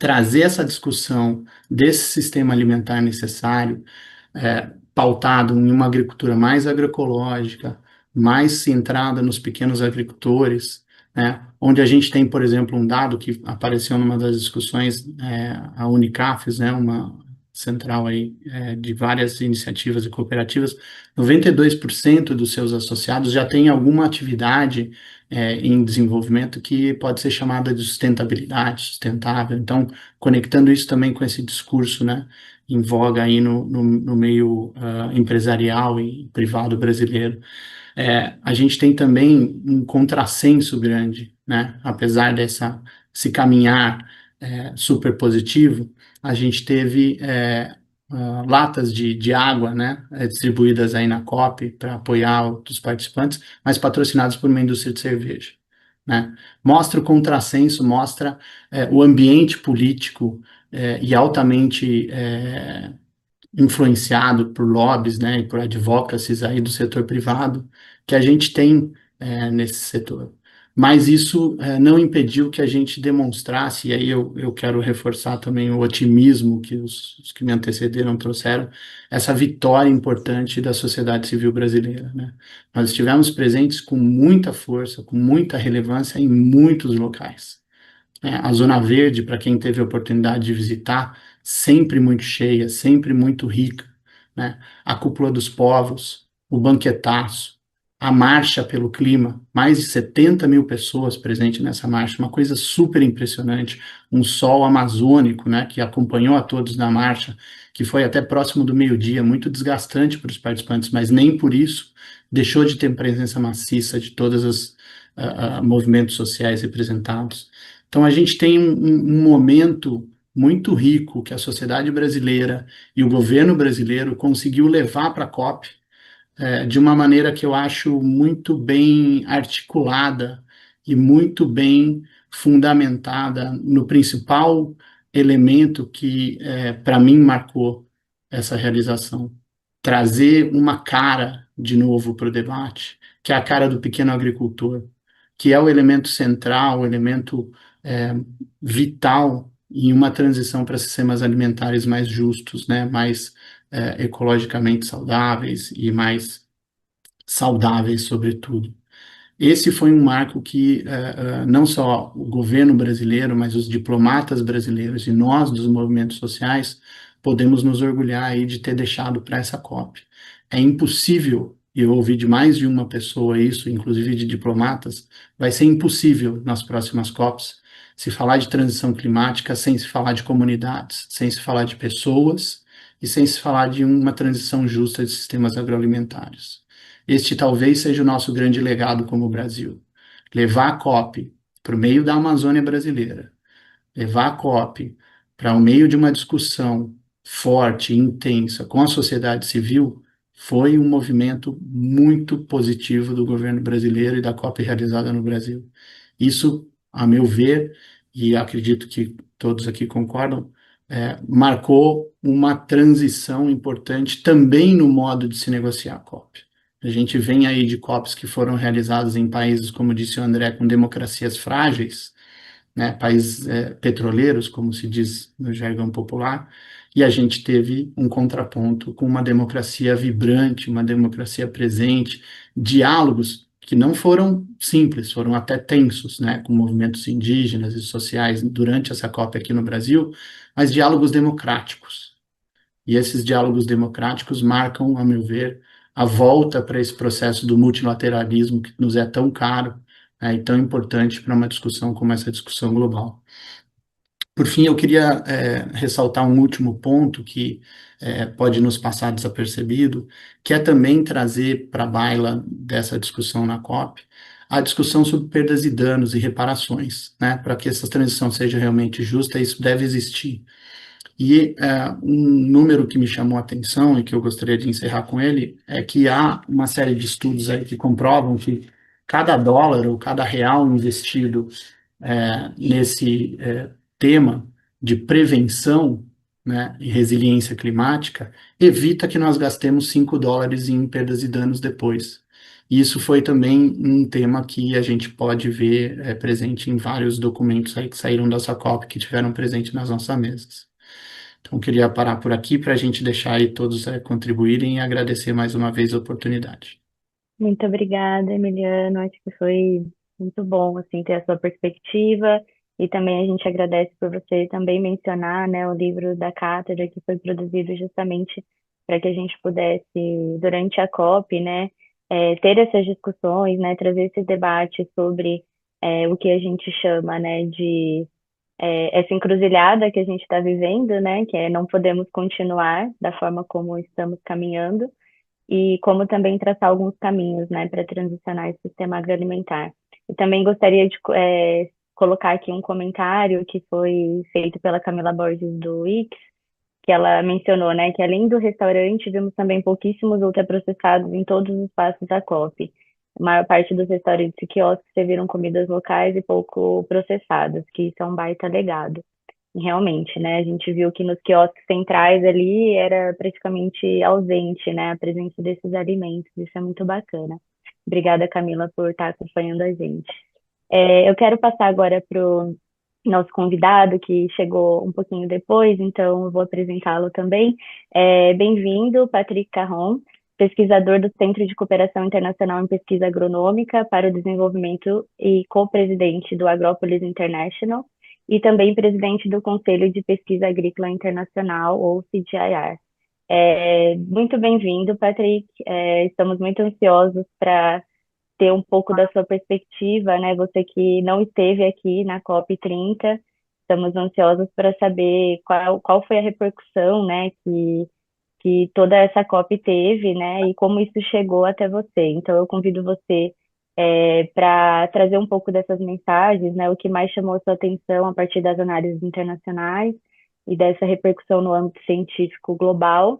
trazer essa discussão desse sistema alimentar necessário, pautado em uma agricultura mais agroecológica, mais centrada nos pequenos agricultores, né, onde a gente tem, por exemplo, um dado que apareceu numa das discussões, a Unicafes, né, uma central aí, de várias iniciativas e cooperativas, 92% dos seus associados já têm alguma atividade em desenvolvimento que pode ser chamada de sustentabilidade, sustentável. Então, conectando isso também com esse discurso, né, em voga aí no meio empresarial e privado brasileiro. A gente tem também um contrassenso grande, né, apesar desse caminhar super positivo, a gente teve latas de água, né, distribuídas aí na COP para apoiar os participantes, mas patrocinadas por uma indústria de cerveja, né? Mostra o contrassenso, mostra o ambiente político e altamente influenciado por lobbies, né, e por advocacies aí do setor privado que a gente tem nesse setor. mas isso não impediu que a gente demonstrasse, e aí eu quero reforçar também o otimismo que os que me antecederam trouxeram, essa vitória importante da sociedade civil brasileira, né? Nós estivemos presentes com muita força, com muita relevância em muitos locais. A Zona Verde, para quem teve a oportunidade de visitar, sempre muito cheia, sempre muito rica, né? A Cúpula dos Povos, o Banquetaço, a Marcha pelo Clima, mais de 70 mil pessoas presentes nessa marcha, uma coisa super impressionante, um sol amazônico, né, que acompanhou a todos na marcha, que foi até próximo do meio-dia, muito desgastante para os participantes, mas nem por isso deixou de ter presença maciça de todos os movimentos sociais representados. Então, a gente tem um momento muito rico que a sociedade brasileira e o governo brasileiro conseguiu levar para a COP, de uma maneira que eu acho muito bem articulada e muito bem fundamentada no principal elemento que, para mim, marcou essa realização. Trazer uma cara de novo para o debate, que é a cara do pequeno agricultor, que é o elemento central, o elemento é, vital em uma transição para sistemas alimentares mais justos, né, mais ecologicamente saudáveis e mais saudáveis, sobretudo. Esse foi um marco que não só o governo brasileiro, mas os diplomatas brasileiros e nós dos movimentos sociais podemos nos orgulhar aí de ter deixado para essa COP. É impossível, e eu ouvi de mais de uma pessoa isso, inclusive de diplomatas, vai ser impossível nas próximas COPs se falar de transição climática sem se falar de comunidades, sem se falar de pessoas e sem se falar de uma transição justa de sistemas agroalimentares. Este talvez seja o nosso grande legado como Brasil. Levar a COP para o meio da Amazônia brasileira, levar a COP para o meio de uma discussão forte e intensa com a sociedade civil, foi um movimento muito positivo do governo brasileiro e da COP realizada no Brasil. Isso, a meu ver, e acredito que todos aqui concordam, marcou uma transição importante também no modo de se negociar a COP. A gente vem aí de COPs que foram realizadas em países, como disse o André, com democracias frágeis, né, países petroleiros, como se diz no jargão popular, e a gente teve um contraponto com uma democracia vibrante, uma democracia presente, diálogos que não foram simples, foram até tensos, né, com movimentos indígenas e sociais durante essa COP aqui no Brasil, mas diálogos democráticos. E esses diálogos democráticos marcam, a meu ver, a volta para esse processo do multilateralismo que nos é tão caro, né, e tão importante para uma discussão como essa discussão global. Por fim, eu queria ressaltar um último ponto que pode nos passar desapercebido, que é também trazer para a baila dessa discussão na COP a discussão sobre perdas e danos e reparações, né? Para que essa transição seja realmente justa, isso deve existir. E um número que me chamou a atenção e que eu gostaria de encerrar com ele é que há uma série de estudos aí que comprovam que cada dólar ou cada real investido nesse tema de prevenção, né, e resiliência climática evita que nós gastemos $5 em perdas e danos depois. E isso foi também um tema que a gente pode ver presente em vários documentos aí que saíram dessa COP, que tiveram presente nas nossas mesas. Então, queria parar por aqui para a gente deixar aí todos contribuírem e agradecer mais uma vez a oportunidade. Muito obrigada, Emiliano. Acho que foi muito bom, assim, ter a sua perspectiva. E também a gente agradece por você também mencionar, né, o livro da cátedra que foi produzido justamente para que a gente pudesse, durante a COP, né, ter essas discussões, né, trazer esse debate sobre o que a gente chama, né, de essa encruzilhada que a gente está vivendo, né, que é não podemos continuar da forma como estamos caminhando e como também traçar alguns caminhos, né, para transicionar esse sistema agroalimentar. E também gostaria de colocar aqui um comentário que foi feito pela Camila Borges do Wix, que ela mencionou, né, que além do restaurante, vimos também pouquíssimos ultraprocessados em todos os passos da COP. A maior parte dos restaurantes e quiosques serviram comidas locais e pouco processadas, que isso é um baita legado. E realmente, né, a gente viu que nos quiosques centrais ali era praticamente ausente, né, a presença desses alimentos. Isso é muito bacana. Obrigada, Camila, por estar acompanhando a gente. Eu quero passar agora para o nosso convidado, que chegou um pouquinho depois, então eu vou apresentá-lo também. Bem-vindo, Patrick Carron, pesquisador do Centro de Cooperação Internacional em Pesquisa Agronômica para o Desenvolvimento e co-presidente do Agrópolis International, e também presidente do Conselho de Pesquisa Agrícola Internacional, ou CGIAR. Muito bem-vindo, Patrick. Estamos muito ansiosos para ter um pouco da sua perspectiva, né? Você que não esteve aqui na COP30, estamos ansiosos para saber qual foi a repercussão, né, que toda essa COP teve, né, e como isso chegou até você. Então, eu convido você para trazer um pouco dessas mensagens, né, o que mais chamou a sua atenção a partir das análises internacionais e dessa repercussão no âmbito científico global.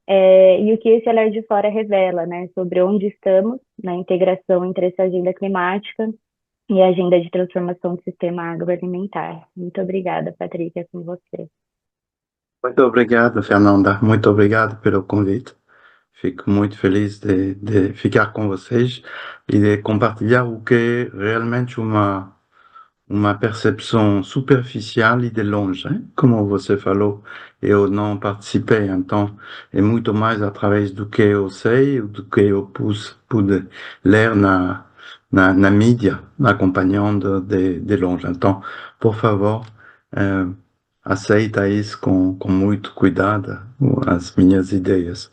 E o que esse olhar de fora revela, né, sobre onde estamos na integração entre essa agenda climática e a agenda de transformação do sistema agroalimentar. Muito obrigada, Patrick, é com você. Muito obrigado, Fernanda. Muito obrigado pelo convite. Fico muito feliz de ficar com vocês e de compartilhar o que é realmente uma percepção superficial e de longe, hein? Como você falou, eu não participei, então é muito mais através do que eu sei, do que eu pude ler na mídia, acompanhando de longe. Então, por favor, aceita isso com muito cuidado, as minhas ideias.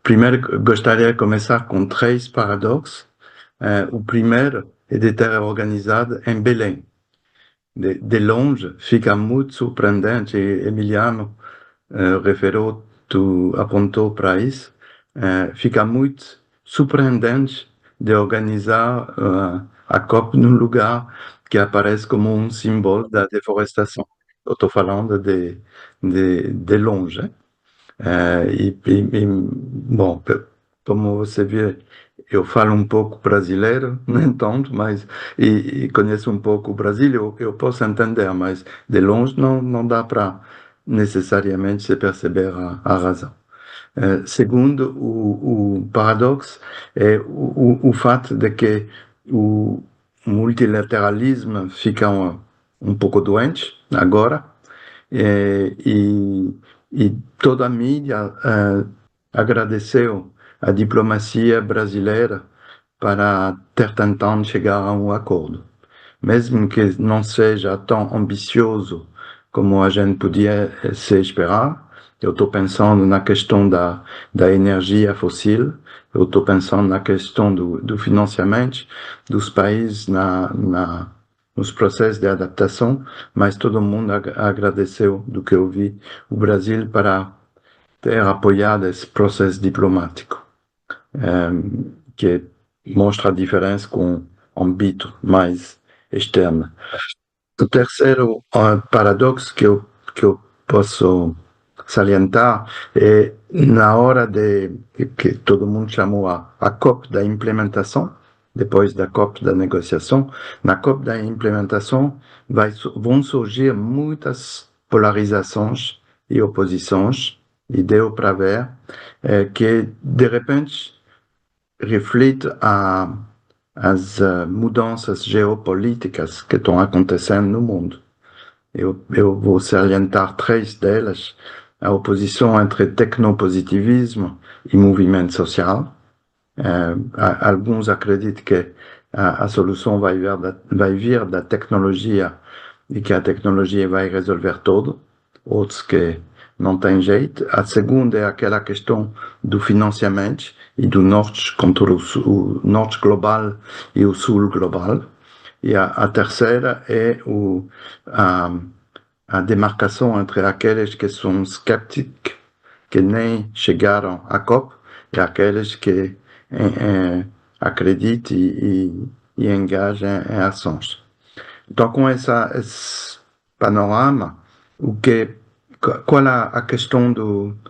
Primeiro, gostaria de começar com 3 paradoxos. O primeiro é de ter organizado em Belém. De longe, fica muito surpreendente, e Emiliano apontou para isso, fica muito surpreendente de organizar a COP num lugar que aparece como um símbolo da deforestação. Eu estou falando de longe. Bom, como você vê, eu falo um pouco brasileiro, nem tanto, mas e conheço um pouco o Brasil, eu posso entender, mas de longe não dá para necessariamente se perceber a razão. Segundo, o paradoxo é o fato de que o multilateralismo fica um pouco doente agora, e toda a mídia agradeceu a diplomacia brasileira para ter tentado chegar a um acordo. Mesmo que não seja tão ambicioso como a gente podia se esperar, eu estou pensando na questão da energia fóssil, eu estou pensando na questão do financiamento dos países nos processos de adaptação, mas todo mundo agradeceu, do que eu vi, o Brasil para ter apoiado esse processo diplomático, que mostra a diferença com um âmbito mais externo. O terceiro paradoxo que eu posso salientar é na hora que todo mundo chamou a COP da implementação, depois da COP da negociação, na COP da implementação vão surgir muitas polarizações e oposições, e deu para ver que, de repente, reflete as mudanças geopolíticas que estão acontecendo no mundo. Eu vou salientar 3 delas: a oposição entre tecnopositivismo e movimento social. Alguns acreditam que a solução vai vir da tecnologia e que a tecnologia vai resolver tudo. Outros que não tem jeito. A segunda é aquela questão do financiamento e do norte contra o norte global e o sul global. E a terceira é a demarcação entre aqueles que são escépticos, que nem chegaram à COP, e aqueles que acreditam e engajam em ações. Então, com esse panorama, qual é a questão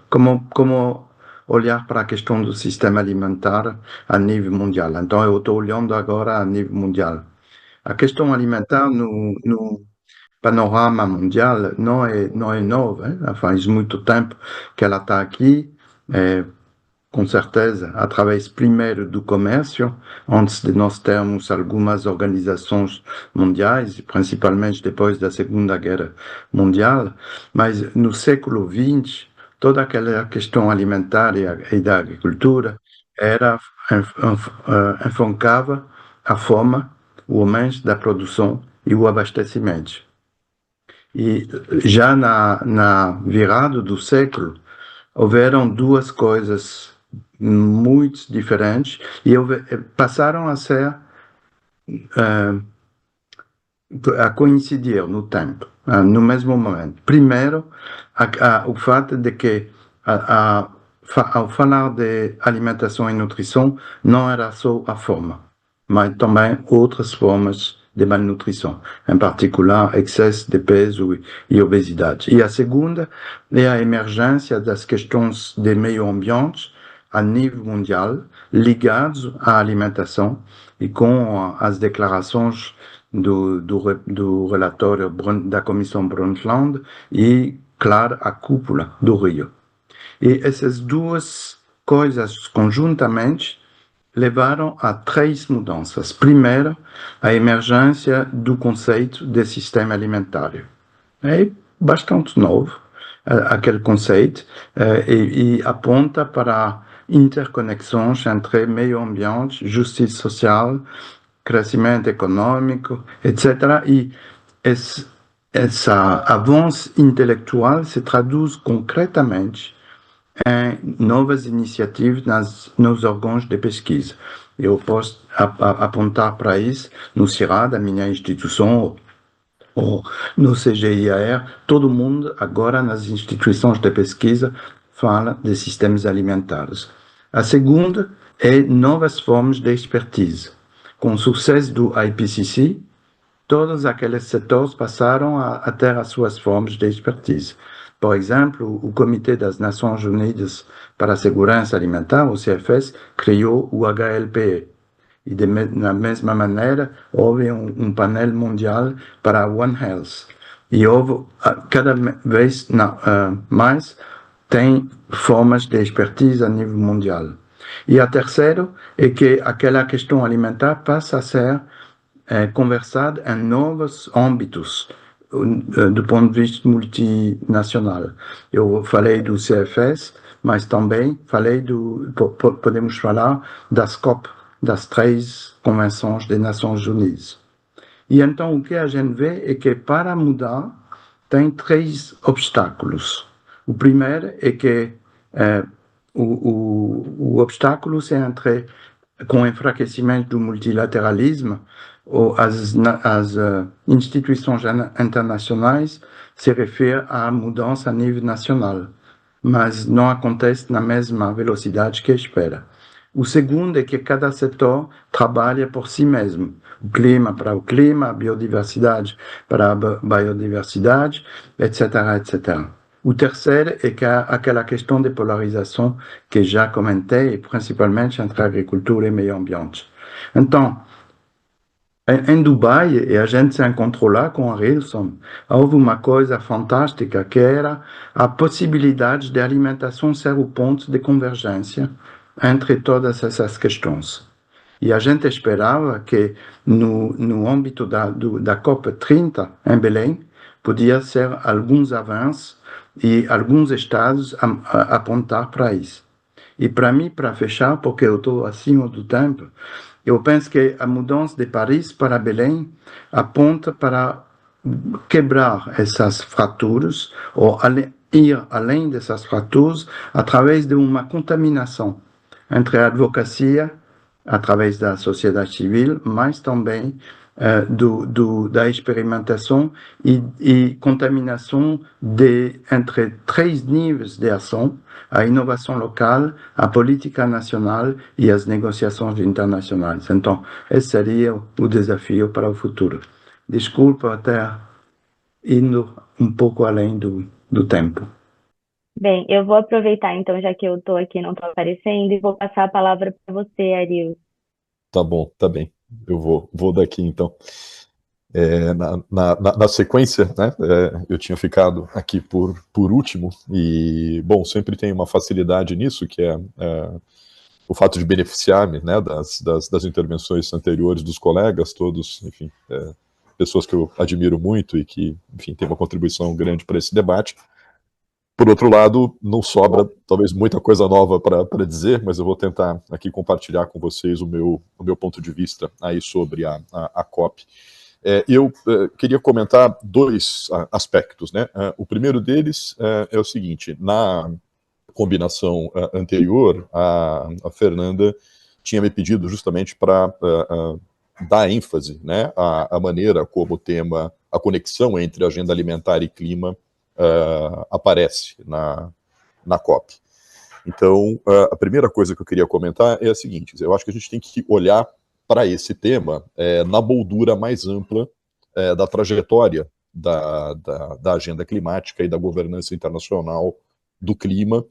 como olhar para a questão do sistema alimentar a nível mundial? Então, eu estou olhando agora a nível mundial. A questão alimentar no panorama mundial não é nova, hein? Faz muito tempo que ela está aqui. com certeza, através primeiro do comércio, antes de nós termos algumas organizações mundiais, principalmente depois da Segunda Guerra Mundial, mas no século XX, toda aquela questão alimentar e da agricultura era enfoncava a fome, o aumento da produção e o abastecimento. E já na virada do século, houveram duas coisas muito diferentes e passaram a ser a coincidir no tempo, no mesmo momento. Primeiro, o fato de que ao falar de alimentação e nutrição, não era só a fome, mas também outras formas de malnutrição, em particular excesso de peso e obesidade. E a segunda é a emergência das questões de meio ambiente a nível mundial, ligados à alimentação, e com as declarações do relatório da Comissão Brundtland e, claro, a cúpula do Rio. E essas duas coisas conjuntamente levaram a três mudanças. Primeiro, a emergência do conceito de sistema alimentar. É bastante novo, aquele conceito, e aponta para interconexões entre meio ambiente, justiça social, crescimento econômico, etc. E esse avanço intelectual se traduz concretamente em novas iniciativas nos órgãos de pesquisa. Eu posso apontar para isso no CIRA, da minha instituição, ou no CGIAR. Todo mundo agora nas instituições de pesquisa fala de sistemas alimentares. A segunda é novas formas de expertise. Com o sucesso do IPCC, todos aqueles setores passaram a ter as suas formas de expertise. Por exemplo, o Comitê das Nações Unidas para a Segurança Alimentar, o CFS, criou o HLPE. E da mesma maneira, houve um painel mundial para One Health. E houve, cada vez mais, tem formas de expertise a nível mundial. E a terceira é que aquela questão alimentar passa a ser conversada em novos âmbitos, do ponto de vista multinacional. Eu falei do CFS, mas também podemos falar das COP, das 3 convenções das Nações Unidas. E então o que a gente vê é que para mudar tem 3 obstáculos. O primeiro é que o obstáculo é com o enfraquecimento do multilateralismo, as instituições internacionais se referem à mudança a nível nacional, mas não acontece na mesma velocidade que espera. O segundo é que cada setor trabalha por si mesmo. O clima para o clima, a biodiversidade para a biodiversidade, etc., etc. O terceiro é que há aquela questão de polarização que já comentei, principalmente entre agricultura e meio ambiente. Então, em Dubai, e a gente se encontrou lá com a Rilson, houve uma coisa fantástica que era a possibilidade de alimentação ser o ponto de convergência entre todas essas questões. E a gente esperava que no âmbito da COP30 em Belém, podia ser alguns avanços e alguns estados apontar para isso. E para mim, para fechar, porque eu estou acima do tempo, eu penso que a mudança de Paris para Belém aponta para quebrar essas fraturas ou ir além dessas fraturas através de uma contaminação entre a advocacia, através da sociedade civil, mas também da experimentação e contaminação entre 3 níveis de ação: a inovação local, a política nacional e as negociações internacionais. Então, esse seria o desafio para o futuro. Desculpa até indo um pouco além do tempo. Bem, eu vou aproveitar então, já que eu estou aqui e não estou aparecendo, e vou passar a palavra para você, Ariel. Tá bom, tá bem. Eu vou daqui então. Na sequência, né, eu tinha ficado aqui por último, e, bom, sempre tem uma facilidade nisso, que é o fato de beneficiar-me, né, das intervenções anteriores dos colegas, todos, enfim, pessoas que eu admiro muito e que, enfim, têm uma contribuição grande para esse debate. Por outro lado, não sobra talvez muita coisa nova para dizer, mas eu vou tentar aqui compartilhar com vocês o meu ponto de vista aí sobre a COP. Eu queria comentar dois aspectos, né? O primeiro deles é o seguinte: na combinação anterior, a Fernanda tinha me pedido justamente para dar ênfase, né, à maneira como o tema, a conexão entre agenda alimentar e clima aparece na COP. Então, a primeira coisa que eu queria comentar é a seguinte: eu acho que a gente tem que olhar para esse tema na moldura mais ampla da trajetória da agenda climática e da governança internacional do clima,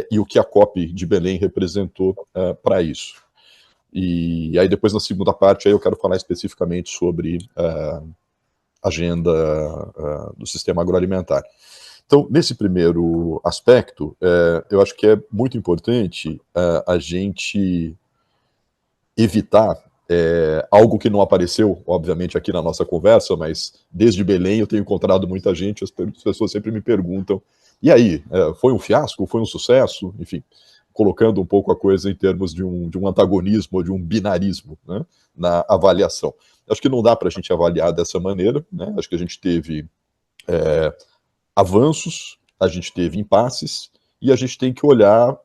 e o que a COP de Belém representou para isso. E aí depois, na segunda parte, aí eu quero falar especificamente sobre a agenda do sistema agroalimentar. Então, nesse primeiro aspecto, eu acho que é muito importante a gente evitar algo que não apareceu, obviamente, aqui na nossa conversa, mas desde Belém eu tenho encontrado muita gente, as pessoas sempre me perguntam, e aí, foi um fiasco, foi um sucesso? Enfim, colocando um pouco a coisa em termos de um antagonismo, ou de um binarismo, né, na avaliação. Acho que não dá para a gente avaliar dessa maneira, né? Acho que a gente teve avanços, a gente teve impasses, e a gente tem que olhar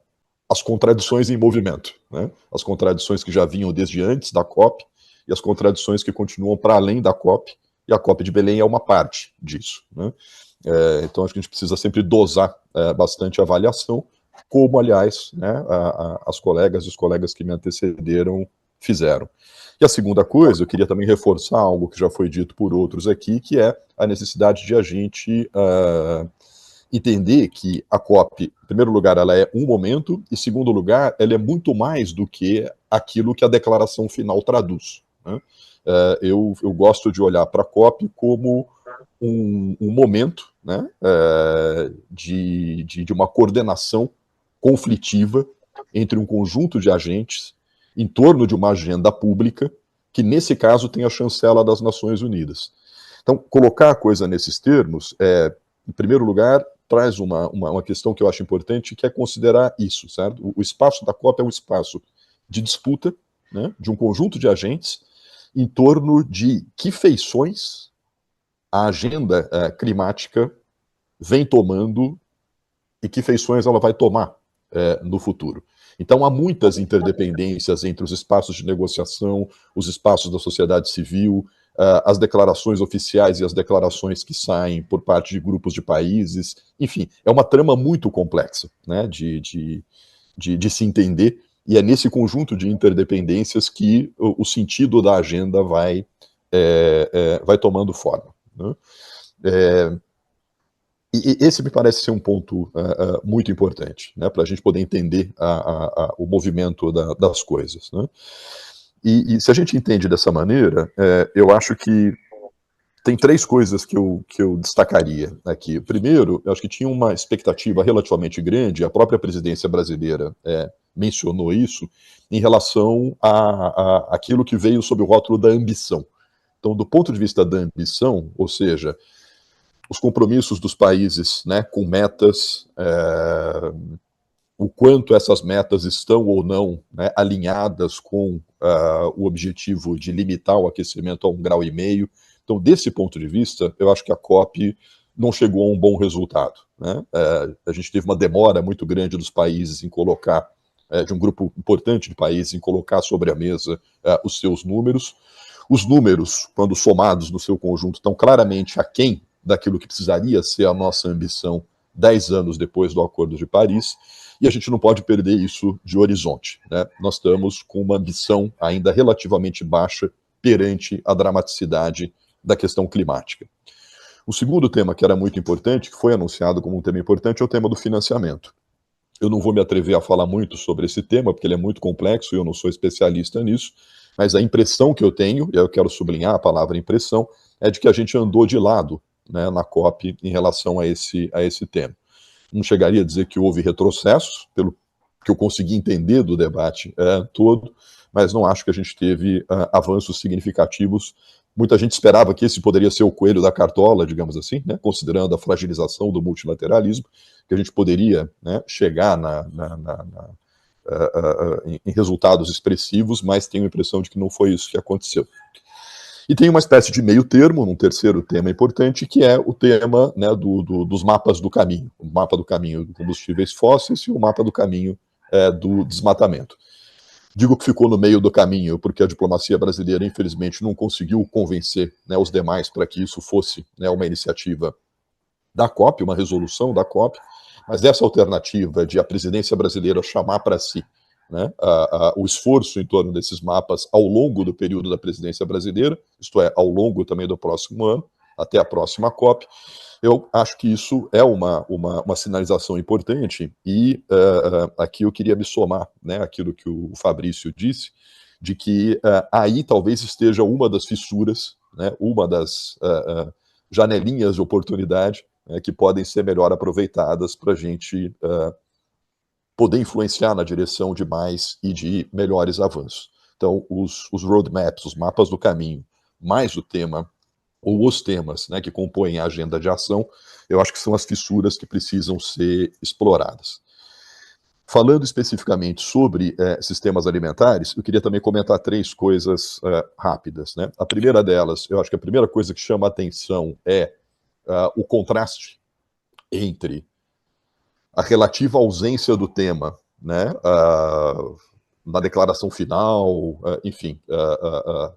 as contradições em movimento, né? As contradições que já vinham desde antes da COP e as contradições que continuam para além da COP, e a COP de Belém é uma parte disso, né? Então acho que a gente precisa sempre dosar bastante a avaliação, como, aliás, né, as colegas e os colegas que me antecederam fizeram. E a segunda coisa, eu queria também reforçar algo que já foi dito por outros aqui, que é a necessidade de a gente entender que a COP, em primeiro lugar, ela é um momento, e em segundo lugar, ela é muito mais do que aquilo que a declaração final traduz, né? Eu gosto de olhar para a COP como um momento, né, de uma coordenação conflitiva entre um conjunto de agentes em torno de uma agenda pública, que nesse caso tem a chancela das Nações Unidas. Então, colocar a coisa nesses termos, em primeiro lugar, traz uma questão que eu acho importante, que é considerar isso, certo? O espaço da COP é um espaço de disputa, né, de um conjunto de agentes em torno de que feições a agenda climática vem tomando e que feições ela vai tomar no futuro. Então, há muitas interdependências entre os espaços de negociação, os espaços da sociedade civil, as declarações oficiais e as declarações que saem por parte de grupos de países. Enfim, é uma trama muito complexa, né, de se entender, e é nesse conjunto de interdependências que o sentido da agenda vai tomando forma, né? E esse me parece ser um ponto muito importante, né, para a gente poder entender o movimento das coisas, né? E se a gente entende dessa maneira, eu acho que tem três coisas que eu destacaria aqui. Primeiro, eu acho que tinha uma expectativa relativamente grande, a própria presidência brasileira mencionou isso, em relação àquilo que veio sob o rótulo da ambição. Então, do ponto de vista da ambição, ou seja, os compromissos dos países, né, com metas, o quanto essas metas estão ou não, né, alinhadas com o objetivo de limitar o aquecimento a 1,5 graus. Então, desse ponto de vista, eu acho que a COP não chegou a um bom resultado, né? A gente teve uma demora muito grande dos países em colocar, de um grupo importante de países, em colocar sobre a mesa os seus números. Os números, quando somados no seu conjunto, estão claramente aquém daquilo que precisaria ser a nossa ambição 10 anos depois do Acordo de Paris, e a gente não pode perder isso de horizonte, né? Nós estamos com uma ambição ainda relativamente baixa perante a dramaticidade da questão climática. O segundo tema que era muito importante, que foi anunciado como um tema importante, é o tema do financiamento. Eu não vou me atrever a falar muito sobre esse tema, porque ele é muito complexo e eu não sou especialista nisso, Mas a impressão que eu tenho, e eu quero sublinhar a palavra impressão, é de que a gente andou de lado, né, na COP em relação a esse tema. Não chegaria a dizer que houve retrocessos, pelo que eu consegui entender do debate todo, mas não acho que a gente teve avanços significativos. Muita gente esperava que esse poderia ser o coelho da cartola, digamos assim, né, considerando a fragilização do multilateralismo, que a gente poderia, né, chegar em resultados expressivos, mas tenho a impressão de que não foi isso que aconteceu. E tem uma espécie de meio termo, um terceiro tema importante, que é o tema, né, dos mapas do caminho. O mapa do caminho de combustíveis fósseis e o mapa do caminho do desmatamento. Digo que ficou no meio do caminho porque a diplomacia brasileira, infelizmente, não conseguiu convencer, né, os demais para que isso fosse, né, uma iniciativa da COP, uma resolução da COP, mas essa alternativa de a presidência brasileira chamar para si, né, o esforço em torno desses mapas ao longo do período da presidência brasileira, isto é, ao longo também do próximo ano, até a próxima COP, eu acho que isso é uma sinalização importante e aqui eu queria me somar, né, aquilo que o Fabrício disse, de que aí talvez esteja uma das fissuras, né, uma das janelinhas de oportunidade que podem ser melhor aproveitadas para a gente poder influenciar na direção de mais e de melhores avanços. Então, os roadmaps, os mapas do caminho, mais o tema, ou os temas, né, que compõem a agenda de ação, eu acho que são as fissuras que precisam ser exploradas. Falando especificamente sobre sistemas alimentares, eu queria também comentar 3 coisas rápidas, né? A primeira delas, eu acho que a primeira coisa que chama a atenção é o contraste entre a relativa ausência do tema, né, na declaração final, enfim,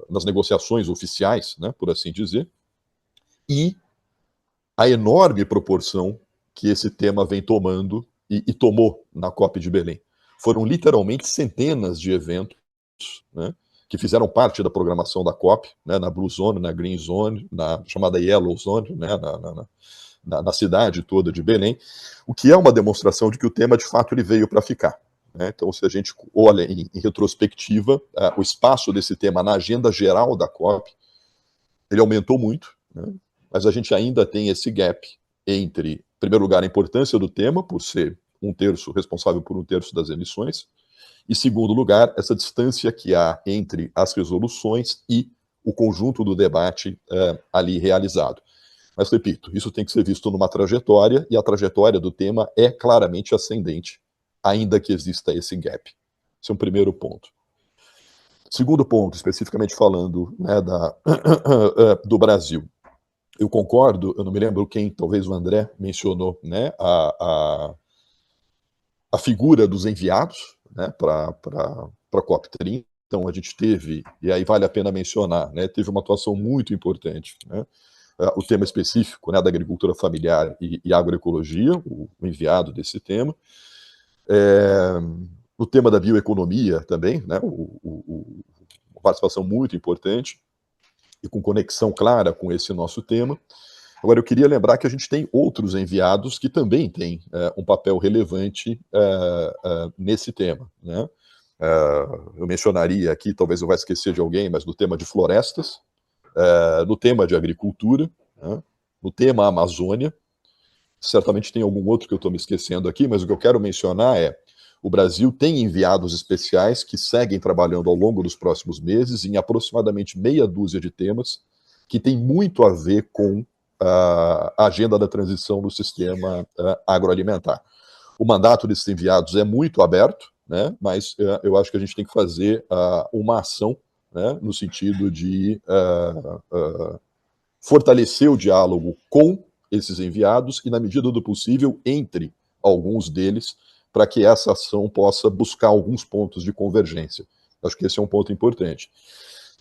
nas negociações oficiais, né, por assim dizer, e a enorme proporção que esse tema vem tomando e tomou na COP de Belém. Foram literalmente centenas de eventos, né, que fizeram parte da programação da COP, né, na Blue Zone, na Green Zone, na chamada Yellow Zone, né, na cidade toda de Belém, o que é uma demonstração de que o tema, de fato, ele veio para ficar. Né? Então, se a gente olha em retrospectiva, o espaço desse tema na agenda geral da COP, ele aumentou muito, né? Mas a gente ainda tem esse gap entre, em primeiro lugar, a importância do tema, por ser responsável por 1/3 das emissões, e, segundo lugar, essa distância que há entre as resoluções e o conjunto do debate ali realizado. Mas, repito, isso tem que ser visto numa trajetória, e a trajetória do tema é claramente ascendente, ainda que exista esse gap. Esse é um primeiro ponto. Segundo ponto, especificamente falando, né, do Brasil. Eu concordo, eu não me lembro quem, talvez o André mencionou, né, a figura dos enviados, né, para a COP30. Então, a gente teve, e aí vale a pena mencionar, né, teve uma atuação muito importante, né, o tema específico, né, da agricultura familiar e agroecologia, o enviado desse tema. O tema da bioeconomia também, né, uma participação muito importante e com conexão clara com esse nosso tema. Agora, eu queria lembrar que a gente tem outros enviados que também têm um papel relevante nesse tema, né? Eu mencionaria aqui, talvez eu vá esquecer de alguém, mas no tema de florestas, no tema de agricultura, né? No tema Amazônia. Certamente tem algum outro que eu estou me esquecendo aqui, mas o que eu quero mencionar é o Brasil tem enviados especiais que seguem trabalhando ao longo dos próximos meses em aproximadamente meia dúzia de temas que tem muito a ver com a agenda da transição do sistema agroalimentar. O mandato desses enviados é muito aberto, né, mas eu acho que a gente tem que fazer uma ação, né, no sentido de fortalecer o diálogo com esses enviados e, na medida do possível, entre alguns deles, para que essa ação possa buscar alguns pontos de convergência. Acho que esse é um ponto importante.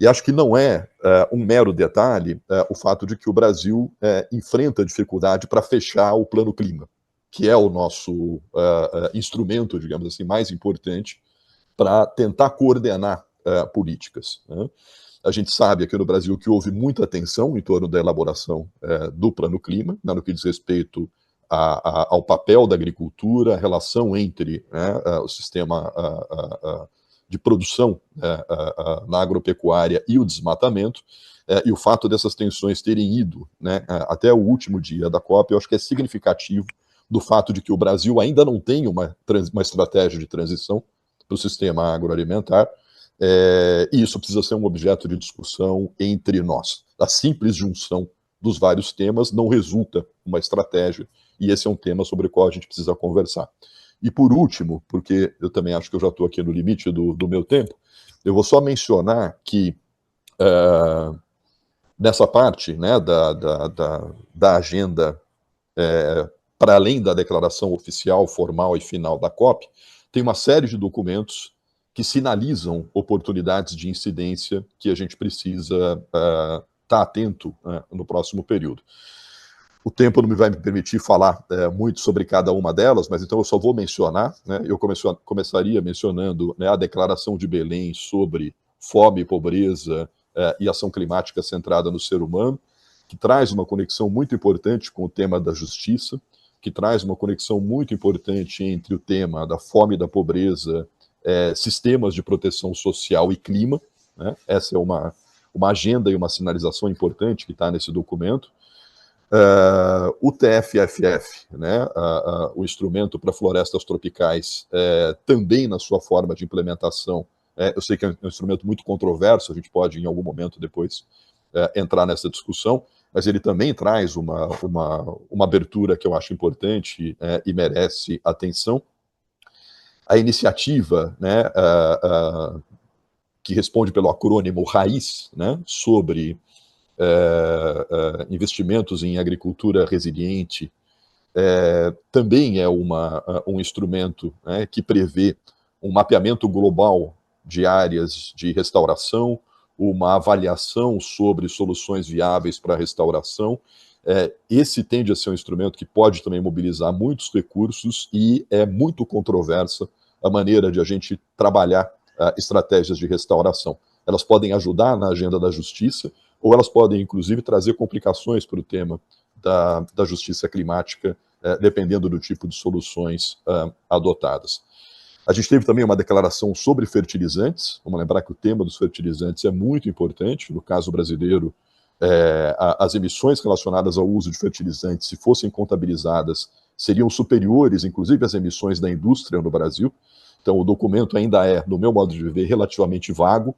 E acho que não é um mero detalhe o fato de que o Brasil enfrenta dificuldade para fechar o Plano Clima, que é o nosso instrumento, digamos assim, mais importante para tentar coordenar políticas, né? A gente sabe aqui no Brasil que houve muita tensão em torno da elaboração do Plano Clima, né, no que diz respeito ao papel da agricultura, a relação entre, né, o sistema de produção na agropecuária e o desmatamento, e o fato dessas tensões terem ido, né, até o último dia da COP, eu acho que é significativo do fato de que o Brasil ainda não tem uma estratégia de transição para o sistema agroalimentar, e isso precisa ser um objeto de discussão entre nós. A simples junção dos vários temas não resulta uma estratégia, e esse é um tema sobre o qual a gente precisa conversar. E por último, porque eu também acho que eu já estou aqui no limite do meu tempo, eu vou só mencionar que nessa parte, né, da agenda, para além da declaração oficial, formal e final da COP, tem uma série de documentos que sinalizam oportunidades de incidência que a gente precisa estar atento no próximo período. O tempo não vai me permitir falar muito sobre cada uma delas, mas então eu só vou mencionar, né, eu começaria mencionando, né, a Declaração de Belém sobre fome, pobreza e ação climática centrada no ser humano, que traz uma conexão muito importante com o tema da justiça, que traz uma conexão muito importante entre o tema da fome e da pobreza, sistemas de proteção social e clima, né? Essa é uma agenda e uma sinalização importante que está nesse documento. O TFFF, né, o instrumento para florestas tropicais, também na sua forma de implementação, eu sei que é um instrumento muito controverso, a gente pode em algum momento depois entrar nessa discussão, mas ele também traz uma abertura que eu acho importante e merece atenção. A iniciativa, né, que responde pelo acrônimo RAIZ, né, sobre investimentos em agricultura resiliente, também é um instrumento, né, que prevê um mapeamento global de áreas de restauração, uma avaliação sobre soluções viáveis para a restauração. Esse tende a ser um instrumento que pode também mobilizar muitos recursos e é muito controversa a maneira de a gente trabalhar estratégias de restauração. Elas podem ajudar na agenda da justiça, ou elas podem, inclusive, trazer complicações para o tema da justiça climática, dependendo do tipo de soluções adotadas. A gente teve também uma declaração sobre fertilizantes. Vamos lembrar que o tema dos fertilizantes é muito importante. No caso brasileiro, as emissões relacionadas ao uso de fertilizantes, se fossem contabilizadas, seriam superiores, inclusive, às emissões da indústria no Brasil. Então, o documento ainda é, no meu modo de ver, relativamente vago,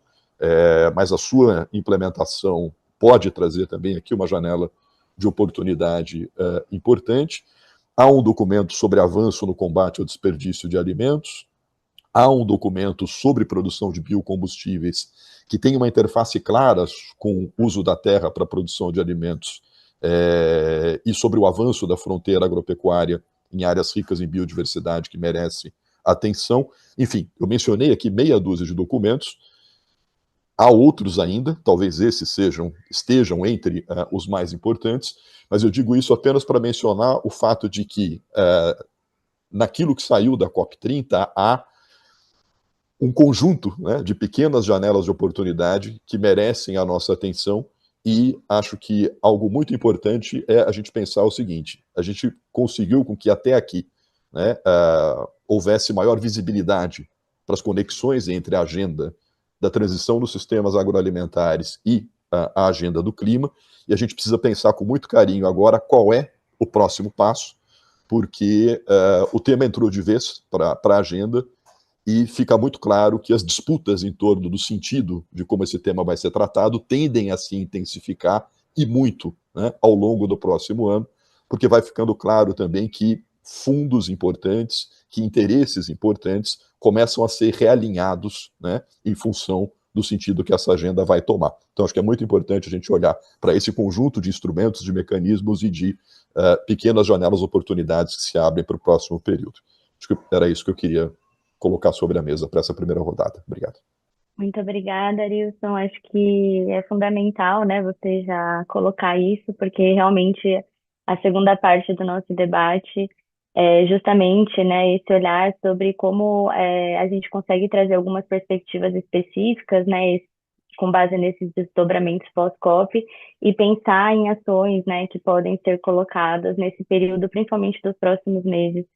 mas a sua implementação pode trazer também aqui uma janela de oportunidade importante. Há um documento sobre avanço no combate ao desperdício de alimentos. Há um documento sobre produção de biocombustíveis que tem uma interface clara com o uso da terra para a produção de alimentos e sobre o avanço da fronteira agropecuária em áreas ricas em biodiversidade que merece atenção. Enfim, eu mencionei aqui meia dúzia de documentos. Há outros ainda, talvez esses estejam entre os mais importantes, mas eu digo isso apenas para mencionar o fato de que naquilo que saiu da COP30 há um conjunto, né, de pequenas janelas de oportunidade que merecem a nossa atenção, e acho que algo muito importante é a gente pensar o seguinte: a gente conseguiu com que até aqui, né, houvesse maior visibilidade para as conexões entre a agenda da transição dos sistemas agroalimentares e a agenda do clima, e a gente precisa pensar com muito carinho agora qual é o próximo passo, porque o tema entrou de vez para a agenda, e fica muito claro que as disputas em torno do sentido de como esse tema vai ser tratado tendem a se intensificar, e muito, né, ao longo do próximo ano, porque vai ficando claro também que fundos importantes, que interesses importantes começam a ser realinhados, né, em função do sentido que essa agenda vai tomar. Então, acho que é muito importante a gente olhar para esse conjunto de instrumentos, de mecanismos e de pequenas janelas, oportunidades que se abrem para o próximo período. Acho que era isso que eu queria colocar sobre a mesa para essa primeira rodada. Obrigado. Muito obrigada, Arilson. Acho que é fundamental, né, você já colocar isso, porque realmente a segunda parte do nosso debate é justamente, né, esse olhar sobre como a gente consegue trazer algumas perspectivas específicas, né, com base nesses desdobramentos pós-COP, e pensar em ações, né, que podem ser colocadas nesse período, principalmente dos próximos meses,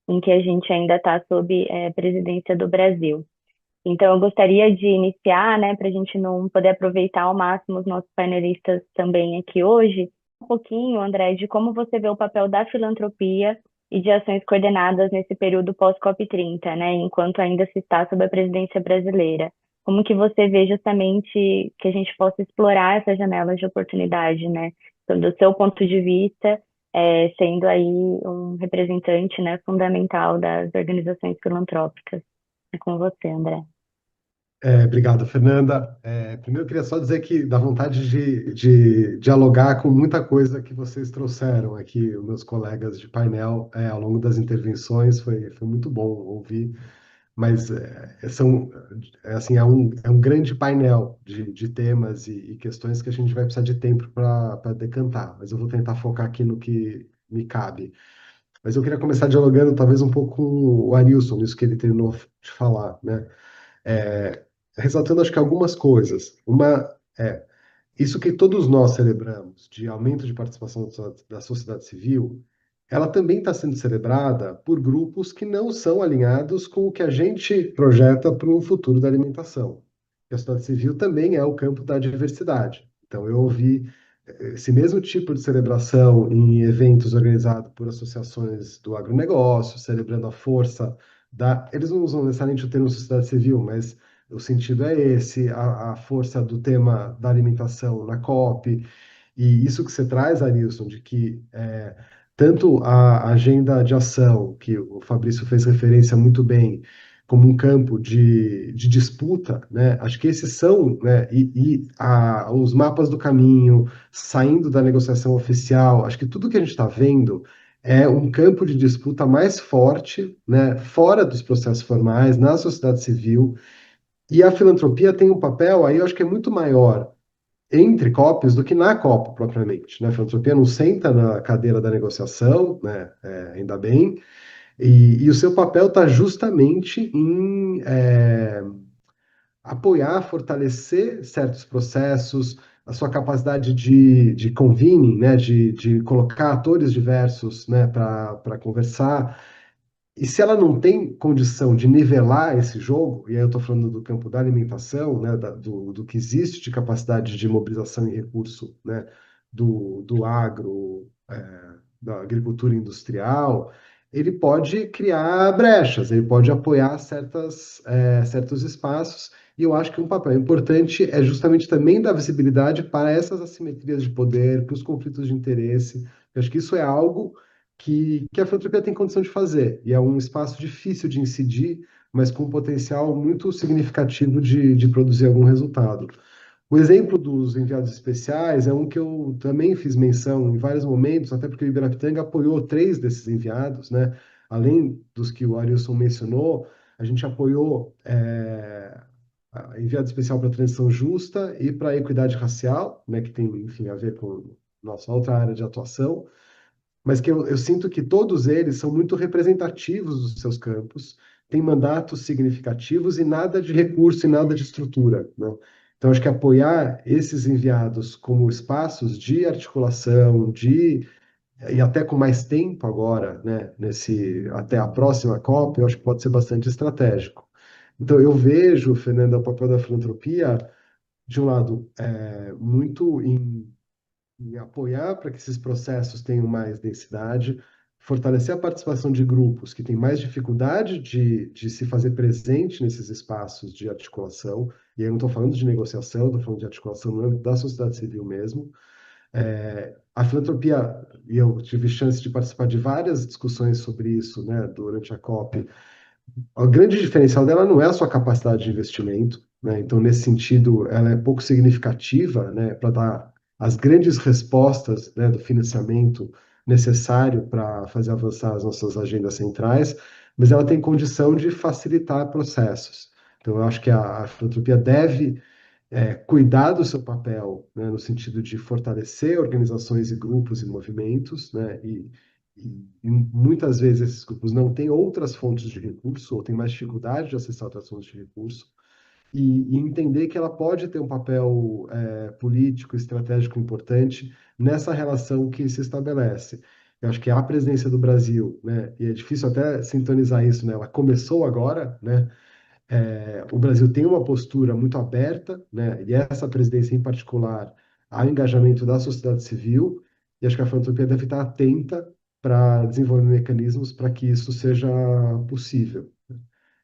em que a gente ainda está sob presidência do Brasil. Então, eu gostaria de iniciar, né, para a gente não poder aproveitar ao máximo os nossos painelistas também aqui hoje, um pouquinho, André, de como você vê o papel da filantropia e de ações coordenadas nesse período pós-COP30, né, enquanto ainda se está sob a presidência brasileira. Como que você vê justamente que a gente possa explorar essas janelas de oportunidade, né, então, do seu ponto de vista, sendo aí um representante, né, fundamental das organizações filantrópicas. É com você, André. Obrigado, Fernanda. Primeiro, eu queria só dizer que dá vontade de dialogar com muita coisa que vocês trouxeram aqui, os meus colegas de painel, ao longo das intervenções. Foi muito bom ouvir, mas assim, é um grande painel de temas e questões que a gente vai precisar de tempo para decantar, mas eu vou tentar focar aqui no que me cabe. Mas eu queria começar dialogando talvez um pouco com o Arilson, isso que ele terminou de falar, né? É, Ressaltando, acho que algumas coisas. Uma é isso que todos nós celebramos, de aumento de participação da sociedade civil, ela também está sendo celebrada por grupos que não são alinhados com o que a gente projeta para o futuro da alimentação. E a sociedade civil também é o campo da diversidade. Então, eu ouvi esse mesmo tipo de celebração em eventos organizados por associações do agronegócio, celebrando a força da. Eles não usam necessariamente o termo sociedade civil, mas o sentido é esse, a força do tema da alimentação na COP, e isso que você traz, Arilson, de que tanto a agenda de ação, que o Fabrício fez referência muito bem, como um campo de disputa, né? Acho que esses são, né? Os mapas do caminho, saindo da negociação oficial, acho que tudo que a gente está vendo é um campo de disputa mais forte, né? Fora dos processos formais, na sociedade civil, e a filantropia tem um papel aí, eu acho que é muito maior entre COPs do que na COP propriamente, né? A filantropia não senta na cadeira da negociação, né? Ainda bem, e o seu papel está justamente em apoiar, fortalecer certos processos, a sua capacidade de convening, né? De colocar atores diversos, né? Para conversar. E se ela não tem condição de nivelar esse jogo, e aí eu estou falando do campo da alimentação, né, do que existe de capacidade de mobilização e recurso, né, do agro, da agricultura industrial, ele pode criar brechas, ele pode apoiar certos espaços, e eu acho que um papel importante é justamente também dar visibilidade para essas assimetrias de poder, para os conflitos de interesse. Eu acho que isso é algo que a filantropia tem condição de fazer, e é um espaço difícil de incidir, mas com um potencial muito significativo de produzir algum resultado. O exemplo dos enviados especiais é um que eu também fiz menção em vários momentos, até porque o Ibirapitanga apoiou 3 desses enviados, né? Além dos que o Arilson mencionou, a gente apoiou enviado especial para a transição justa e para a equidade racial, né? Que tem, enfim, a ver com nossa outra área de atuação, mas que eu sinto que todos eles são muito representativos dos seus campos, têm mandatos significativos e nada de recurso e nada de estrutura, né? Então, acho que apoiar esses enviados como espaços de articulação, e até com mais tempo agora, né, até a próxima COP, eu acho que pode ser bastante estratégico. Então, eu vejo, Fernanda, o papel da filantropia, de um lado, muito em apoiar para que esses processos tenham mais densidade, fortalecer a participação de grupos que têm mais dificuldade de se fazer presente nesses espaços de articulação, e aí eu não estou falando de negociação, estou falando de articulação no âmbito da sociedade civil mesmo. A filantropia, e eu tive chance de participar de várias discussões sobre isso, né, durante a COP. O grande diferencial dela não é a sua capacidade de investimento, né? Então, nesse sentido, ela é pouco significativa, né, para dar as grandes respostas, né, do financiamento necessário para fazer avançar as nossas agendas centrais, mas ela tem condição de facilitar processos. Então, eu acho que a filantropia deve cuidar do seu papel, né, no sentido de fortalecer organizações e grupos e movimentos, né, e muitas vezes esses grupos não têm outras fontes de recurso ou têm mais dificuldade de acessar outras fontes de recurso, e entender que ela pode ter um papel político, estratégico importante nessa relação que se estabelece. Eu acho que a presidência do Brasil, né, e é difícil até sintonizar isso, né, ela começou agora, né, O Brasil tem uma postura muito aberta, né? E essa presidência em particular, ao engajamento da sociedade civil, e acho que a filantropia deve estar atenta para desenvolver mecanismos para que isso seja possível.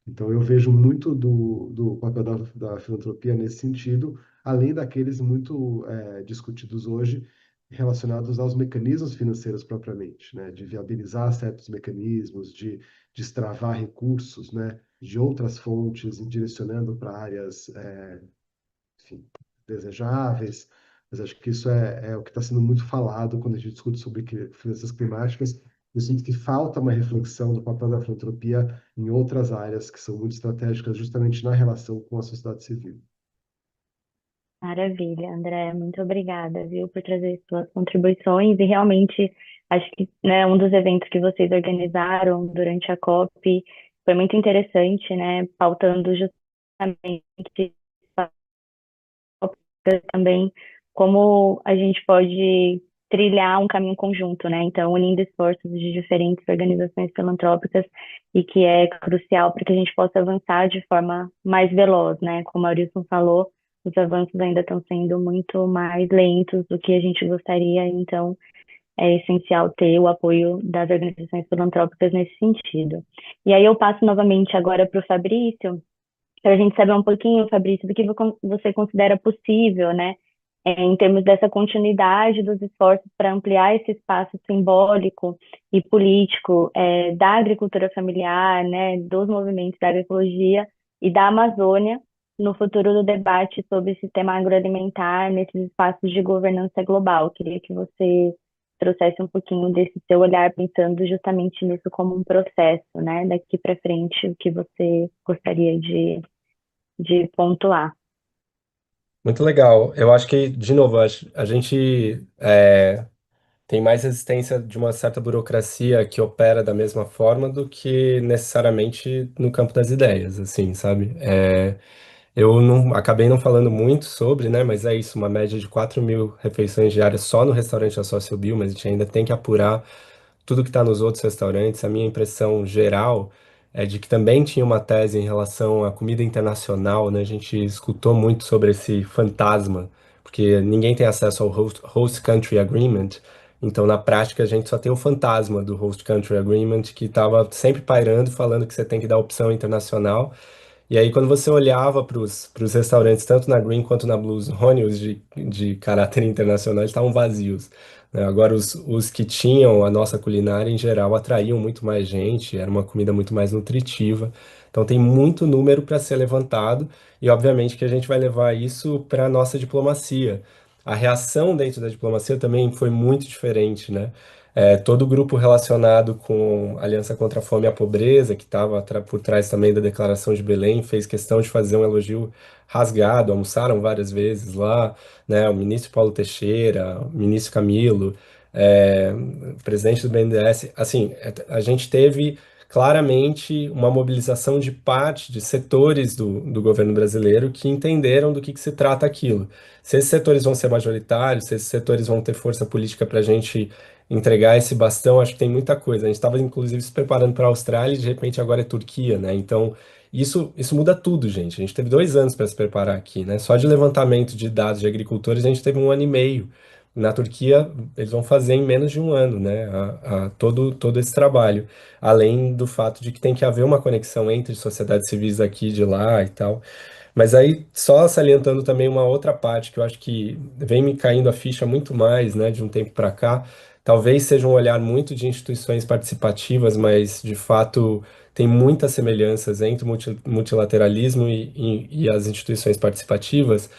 Então, eu vejo muito do papel da filantropia nesse sentido, além daqueles muito discutidos hoje, relacionados aos mecanismos financeiros propriamente, né? De viabilizar certos mecanismos, de destravar recursos, né? De outras fontes, direcionando para áreas, enfim, desejáveis. Mas acho que isso é o que está sendo muito falado quando a gente discute sobre finanças climáticas. Eu sinto que falta uma reflexão do papel da filantropia em outras áreas que são muito estratégicas, justamente na relação com a sociedade civil. Maravilha, André, muito obrigada, viu, por trazer suas contribuições e realmente acho que, né, um dos eventos que vocês organizaram durante a COP foi muito interessante, né, pautando justamente também como a gente pode trilhar um caminho conjunto, né? Então, unindo esforços de diferentes organizações filantrópicas e que é crucial para que a gente possa avançar de forma mais veloz, né? Como a Maurício falou, os avanços ainda estão sendo muito mais lentos do que a gente gostaria, então é essencial ter o apoio das organizações filantrópicas nesse sentido. E aí eu passo novamente agora para o Fabrício, para a gente saber um pouquinho, Fabrício, do que você considera possível, né, em termos dessa continuidade dos esforços para ampliar esse espaço simbólico e político da agricultura familiar, né, dos movimentos da agroecologia e da Amazônia no futuro do debate sobre o sistema agroalimentar nesses espaços de governança global. Queria que você trouxesse um pouquinho desse seu olhar, pensando justamente nisso como um processo, né, daqui para frente, o que você gostaria de pontuar. Muito legal. Eu acho que, de novo, a gente tem mais resistência de uma certa burocracia que opera da mesma forma do que necessariamente no campo das ideias, assim, sabe? Eu não, acabei não falando muito sobre, né? Mas é isso, uma média de 4.000 refeições diárias só no restaurante da Sociobil, mas a gente ainda tem que apurar tudo que está nos outros restaurantes. A minha impressão geral é de que também tinha uma tese em relação à comida internacional, né? A gente escutou muito sobre esse fantasma, porque ninguém tem acesso ao Host Country Agreement. Então, na prática, a gente só tem o fantasma do Host Country Agreement, que estava sempre pairando, falando que você tem que dar opção internacional. E aí, quando você olhava para os restaurantes, tanto na Green quanto na Blues Rony, os de caráter internacional, eles estavam vazios, né? Agora, os que tinham a nossa culinária, em geral, atraíam muito mais gente, era uma comida muito mais nutritiva. Então, tem muito número para ser levantado, e obviamente que a gente vai levar isso para a nossa diplomacia. A reação dentro da diplomacia também foi muito diferente, né? Todo o grupo relacionado com a Aliança contra a Fome e a Pobreza, que estava por trás também da Declaração de Belém, fez questão de fazer um elogio rasgado, almoçaram várias vezes lá, né? O ministro Paulo Teixeira, o ministro Camilo, o presidente do BNDES. Assim, a gente teve claramente uma mobilização de parte de setores do governo brasileiro que entenderam do que se trata aquilo. Se esses setores vão ser majoritários, se esses setores vão ter força política para a gente entregar esse bastão, acho que tem muita coisa. A gente estava, inclusive, se preparando para a Austrália e, de repente, agora é Turquia, né? Então, isso muda tudo, gente. A gente teve 2 anos para se preparar aqui, né? Só de levantamento de dados de agricultores, a gente teve 1 ano e meio. Na Turquia, eles vão fazer em menos de 1 ano, né? Todo esse trabalho. Além do fato de que tem que haver uma conexão entre sociedades civis aqui e de lá e tal. Mas aí, só salientando também uma outra parte que eu acho que vem me caindo a ficha muito mais, né, de um tempo para cá, talvez seja um olhar muito de instituições participativas, mas de fato tem muitas semelhanças entre o multilateralismo e as instituições participativas.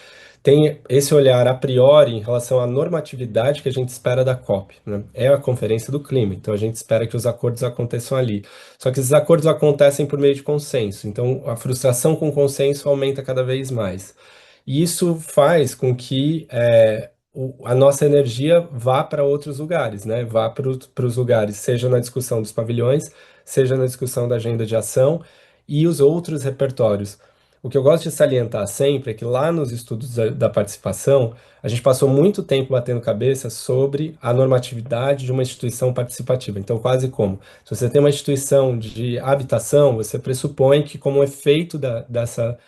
Tem esse olhar a priori em relação à normatividade que a gente espera da COP, né? É a Conferência do Clima, então a gente espera que os acordos aconteçam ali. Só que esses acordos acontecem por meio de consenso, então a frustração com o consenso aumenta cada vez mais. E isso faz com que a nossa energia vá para outros lugares, né? Vá para os lugares, seja na discussão dos pavilhões, seja na discussão da agenda de ação e os outros repertórios. O que eu gosto de salientar sempre é que lá nos estudos da participação, a gente passou muito tempo batendo cabeça sobre a normatividade de uma instituição participativa. Então, quase como, se você tem uma instituição de habitação, você pressupõe que, como efeito dessa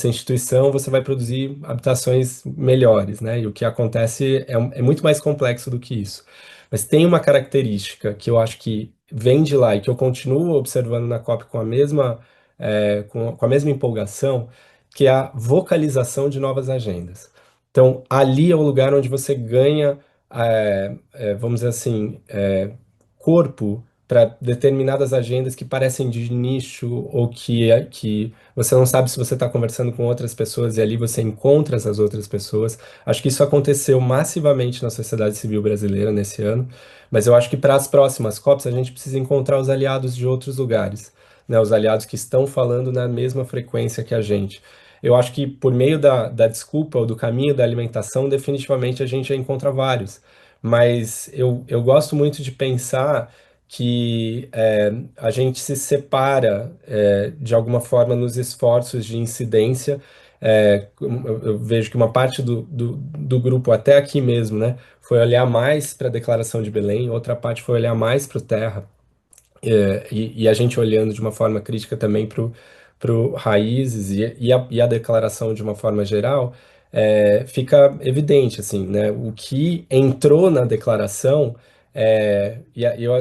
instituição, você vai produzir habitações melhores, né? E o que acontece é muito mais complexo do que isso. Mas tem uma característica que eu acho que vem de lá e que eu continuo observando na COP com a mesma, com a mesma empolgação, que é a vocalização de novas agendas. Então, ali é o lugar onde você ganha, vamos dizer assim, corpo para determinadas agendas que parecem de nicho ou que você não sabe se você está conversando com outras pessoas e ali você encontra essas outras pessoas. Acho que isso aconteceu massivamente na sociedade civil brasileira nesse ano, mas eu acho que para as próximas COPs a gente precisa encontrar os aliados de outros lugares, né? Os aliados que estão falando na mesma frequência que a gente. Eu acho que por meio da desculpa ou do caminho da alimentação, definitivamente a gente já encontra vários. Mas eu gosto muito de pensar que a gente se separa de alguma forma nos esforços de incidência. Eu vejo que uma parte do grupo, até aqui mesmo, né, foi olhar mais para a Declaração de Belém, outra parte foi olhar mais para o Terra, e a gente olhando de uma forma crítica também para o Raízes e a declaração de uma forma geral, fica evidente, assim, né? O que entrou na declaração,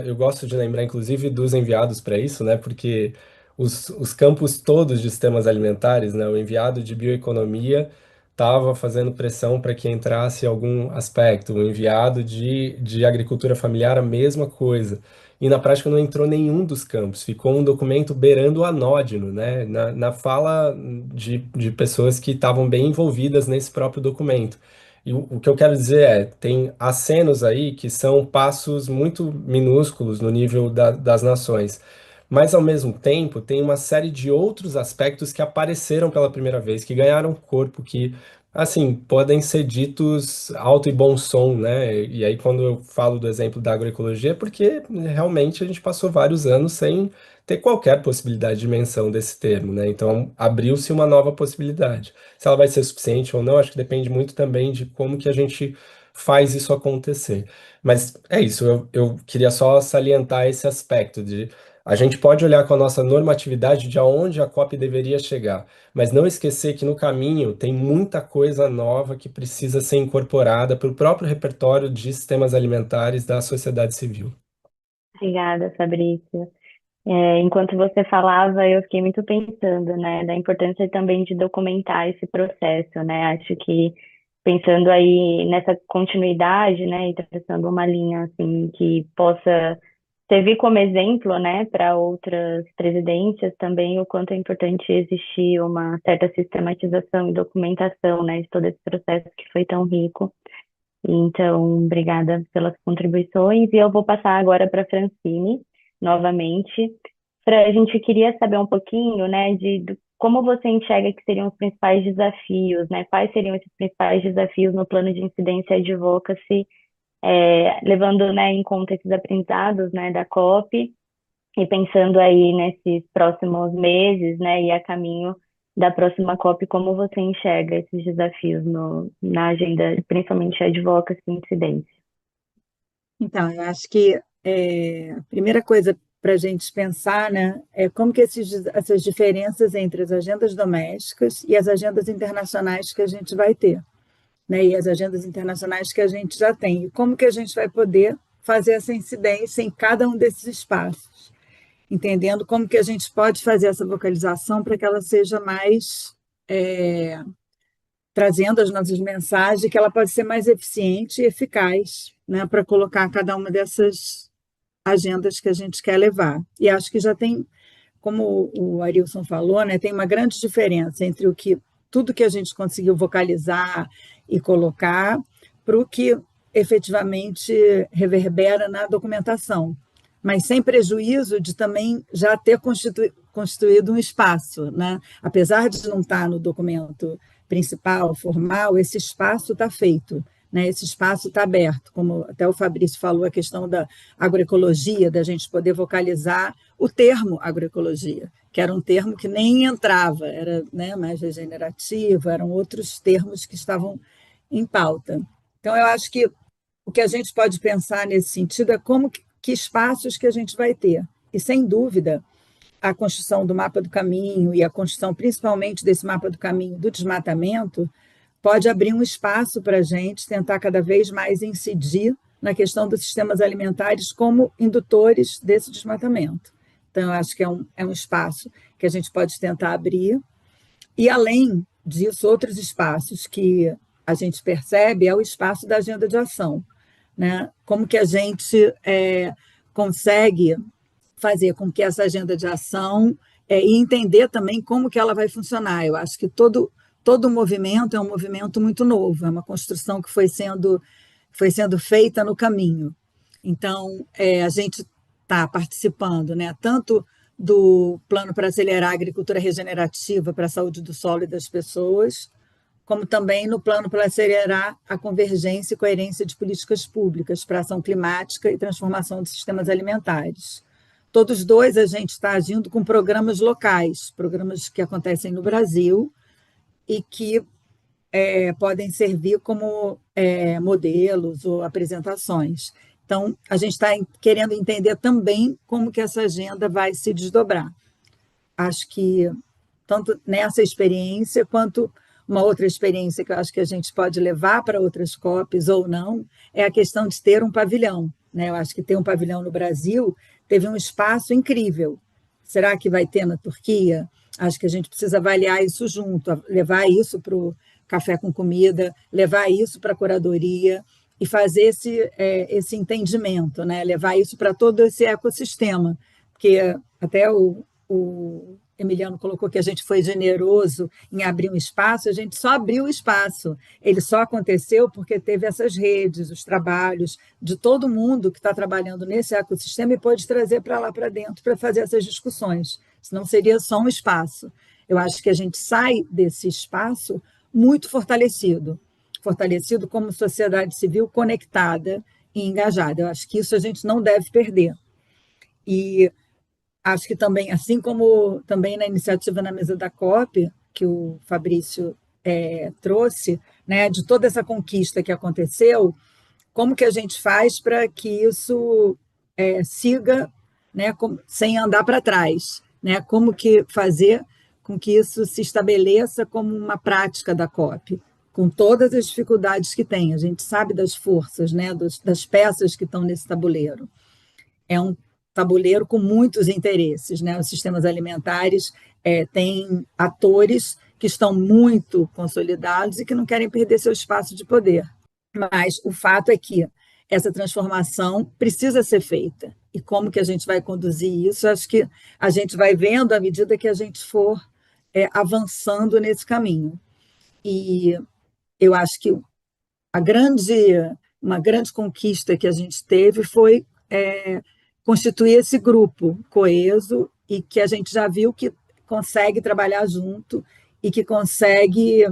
eu gosto de lembrar, inclusive, dos enviados para isso, né? Porque os campos todos de sistemas alimentares, né? O enviado de bioeconomia estava fazendo pressão para que entrasse algum aspecto, o enviado de agricultura familiar, a mesma coisa. E na prática não entrou nenhum dos campos, ficou um documento beirando o anódino, né? Na fala de pessoas que estavam bem envolvidas nesse próprio documento. E o que eu quero dizer tem acenos aí que são passos muito minúsculos no nível das nações, mas ao mesmo tempo tem uma série de outros aspectos que apareceram pela primeira vez, que ganharam corpo, que assim, podem ser ditos alto e bom som, né? E aí, quando eu falo do exemplo da agroecologia, é porque realmente a gente passou vários anos sem ter qualquer possibilidade de menção desse termo, né? Então, abriu-se uma nova possibilidade. Se ela vai ser suficiente ou não, acho que depende muito também de como que a gente faz isso acontecer. Mas é isso, eu queria só salientar esse aspecto de a gente pode olhar com a nossa normatividade de aonde a COP deveria chegar, mas não esquecer que no caminho tem muita coisa nova que precisa ser incorporada para o próprio repertório de sistemas alimentares da sociedade civil. Obrigada, Fabrício. Enquanto você falava, eu fiquei muito pensando, né, da importância também de documentar esse processo, né? Acho que pensando aí nessa continuidade, né, e traçando uma linha assim que possa servir como exemplo, né, para outras presidências também, o quanto é importante existir uma certa sistematização e documentação, né, de todo esse processo que foi tão rico. Então, obrigada pelas contribuições. E eu vou passar agora para a Francine, novamente. A gente queria saber um pouquinho, né, de como você enxerga que seriam os principais desafios, né? Quais seriam esses principais desafios no plano de incidência e advocacy, levando, né, em conta esses aprendizados, né, da COP e pensando aí nesses próximos meses, né, e a caminho da próxima COP, como você enxerga esses desafios na agenda, principalmente advocacy e incidência? Então, eu acho que a primeira coisa para a gente pensar, né, é como que essas diferenças entre as agendas domésticas e as agendas internacionais que a gente vai ter, né, e as agendas internacionais que a gente já tem, e como que a gente vai poder fazer essa incidência em cada um desses espaços, entendendo como que a gente pode fazer essa vocalização para que ela seja mais trazendo as nossas mensagens, que ela pode ser mais eficiente e eficaz, né, para colocar cada uma dessas agendas que a gente quer levar. E acho que já tem, como o Arilson falou, né, tem uma grande diferença entre tudo que a gente conseguiu vocalizar e colocar para o que efetivamente reverbera na documentação, mas sem prejuízo de também já ter constituído um espaço, né? Apesar de não estar no documento principal, formal, esse espaço está feito, né? Esse espaço está aberto, como até o Fabrício falou, a questão da agroecologia, da gente poder vocalizar o termo agroecologia, que era um termo que nem entrava, era, né, mais regenerativo, eram outros termos que estavam em pauta. Então, eu acho que o que a gente pode pensar nesse sentido é que espaços que a gente vai ter. E, sem dúvida, a construção do mapa do caminho e a construção principalmente desse mapa do caminho do desmatamento pode abrir um espaço para a gente tentar cada vez mais incidir na questão dos sistemas alimentares como indutores desse desmatamento. Então, eu acho que é um espaço que a gente pode tentar abrir. E, além disso, outros espaços que a gente percebe é o espaço da agenda de ação, né? Como que a gente consegue fazer com que essa agenda de ação e entender também como que ela vai funcionar. Eu acho que todo movimento é um movimento muito novo, é uma construção que foi sendo feita no caminho. Então, a gente está participando, né, tanto do plano para acelerar a agricultura regenerativa para a saúde do solo e das pessoas, como também no plano para acelerar a convergência e coerência de políticas públicas para ação climática e transformação de sistemas alimentares. Todos dois a gente está agindo com programas locais, programas que acontecem no Brasil e que podem servir como modelos ou apresentações. Então, a gente está querendo entender também como que essa agenda vai se desdobrar. Acho que tanto nessa experiência quanto uma outra experiência que eu acho que a gente pode levar para outras COPs ou não, é a questão de ter um pavilhão, né? Eu acho que ter um pavilhão no Brasil teve um espaço incrível. Será que vai ter na Turquia? Acho que a gente precisa avaliar isso junto, levar isso para o Café com Comida, levar isso para a curadoria e fazer esse entendimento, né? Levar isso para todo esse ecossistema, porque até o Emiliano colocou que a gente foi generoso em abrir um espaço, a gente só abriu o espaço. Ele só aconteceu porque teve essas redes, os trabalhos de todo mundo que está trabalhando nesse ecossistema e pode trazer para lá para dentro para fazer essas discussões. Senão seria só um espaço. Eu acho que a gente sai desse espaço muito fortalecido como sociedade civil conectada e engajada. Eu acho que isso a gente não deve perder. E acho que também, assim como também na iniciativa na mesa da COP, que o Fabrício trouxe, né, de toda essa conquista que aconteceu, como que a gente faz para que isso siga, né, sem andar para trás, né? Como que fazer com que isso se estabeleça como uma prática da COP, com todas as dificuldades que tem. A gente sabe das forças, né, das peças que estão nesse tabuleiro. É um tabuleiro com muitos interesses, né? Os sistemas alimentares têm atores que estão muito consolidados e que não querem perder seu espaço de poder. Mas o fato é que essa transformação precisa ser feita. E como que a gente vai conduzir isso? Acho que a gente vai vendo à medida que a gente for avançando nesse caminho. E eu acho que uma grande conquista que a gente teve foi constituir esse grupo coeso e que a gente já viu que consegue trabalhar junto e que consegue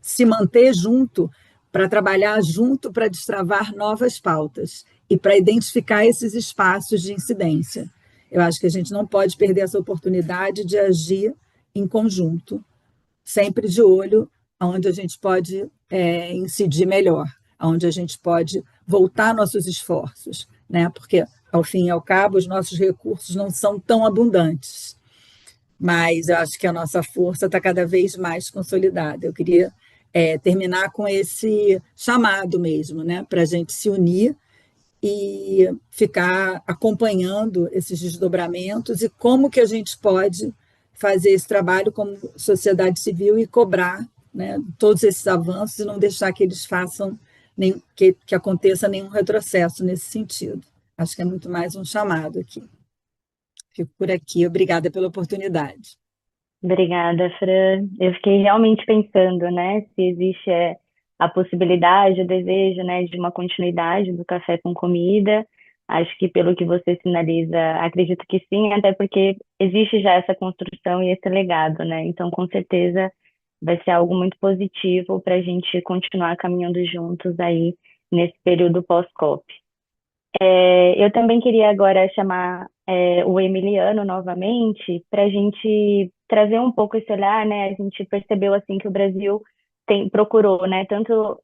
se manter junto para trabalhar junto para destravar novas pautas e para identificar esses espaços de incidência. Eu acho que a gente não pode perder essa oportunidade de agir em conjunto, sempre de olho onde a gente pode incidir melhor, onde a gente pode voltar nossos esforços, né? Porque, ao fim e ao cabo, os nossos recursos não são tão abundantes, mas eu acho que a nossa força está cada vez mais consolidada. Eu queria terminar com esse chamado mesmo, né? Para a gente se unir e ficar acompanhando esses desdobramentos e como que a gente pode fazer esse trabalho como sociedade civil e cobrar, né, todos esses avanços e não deixar que eles façam que aconteça nenhum retrocesso nesse sentido. Acho que é muito mais um chamado aqui. Fico por aqui. Obrigada pela oportunidade. Obrigada, Fran. Eu fiquei realmente pensando, né, se existe a possibilidade, o desejo, né, de uma continuidade do Café com Comida. Acho que pelo que você sinaliza, acredito que sim, até porque existe já essa construção e esse legado, né? Então, com certeza, vai ser algo muito positivo para a gente continuar caminhando juntos aí nesse período pós-COP. Eu também queria agora chamar o Emiliano novamente para a gente trazer um pouco esse olhar, né? A gente percebeu assim que o Brasil procurou, né, tanto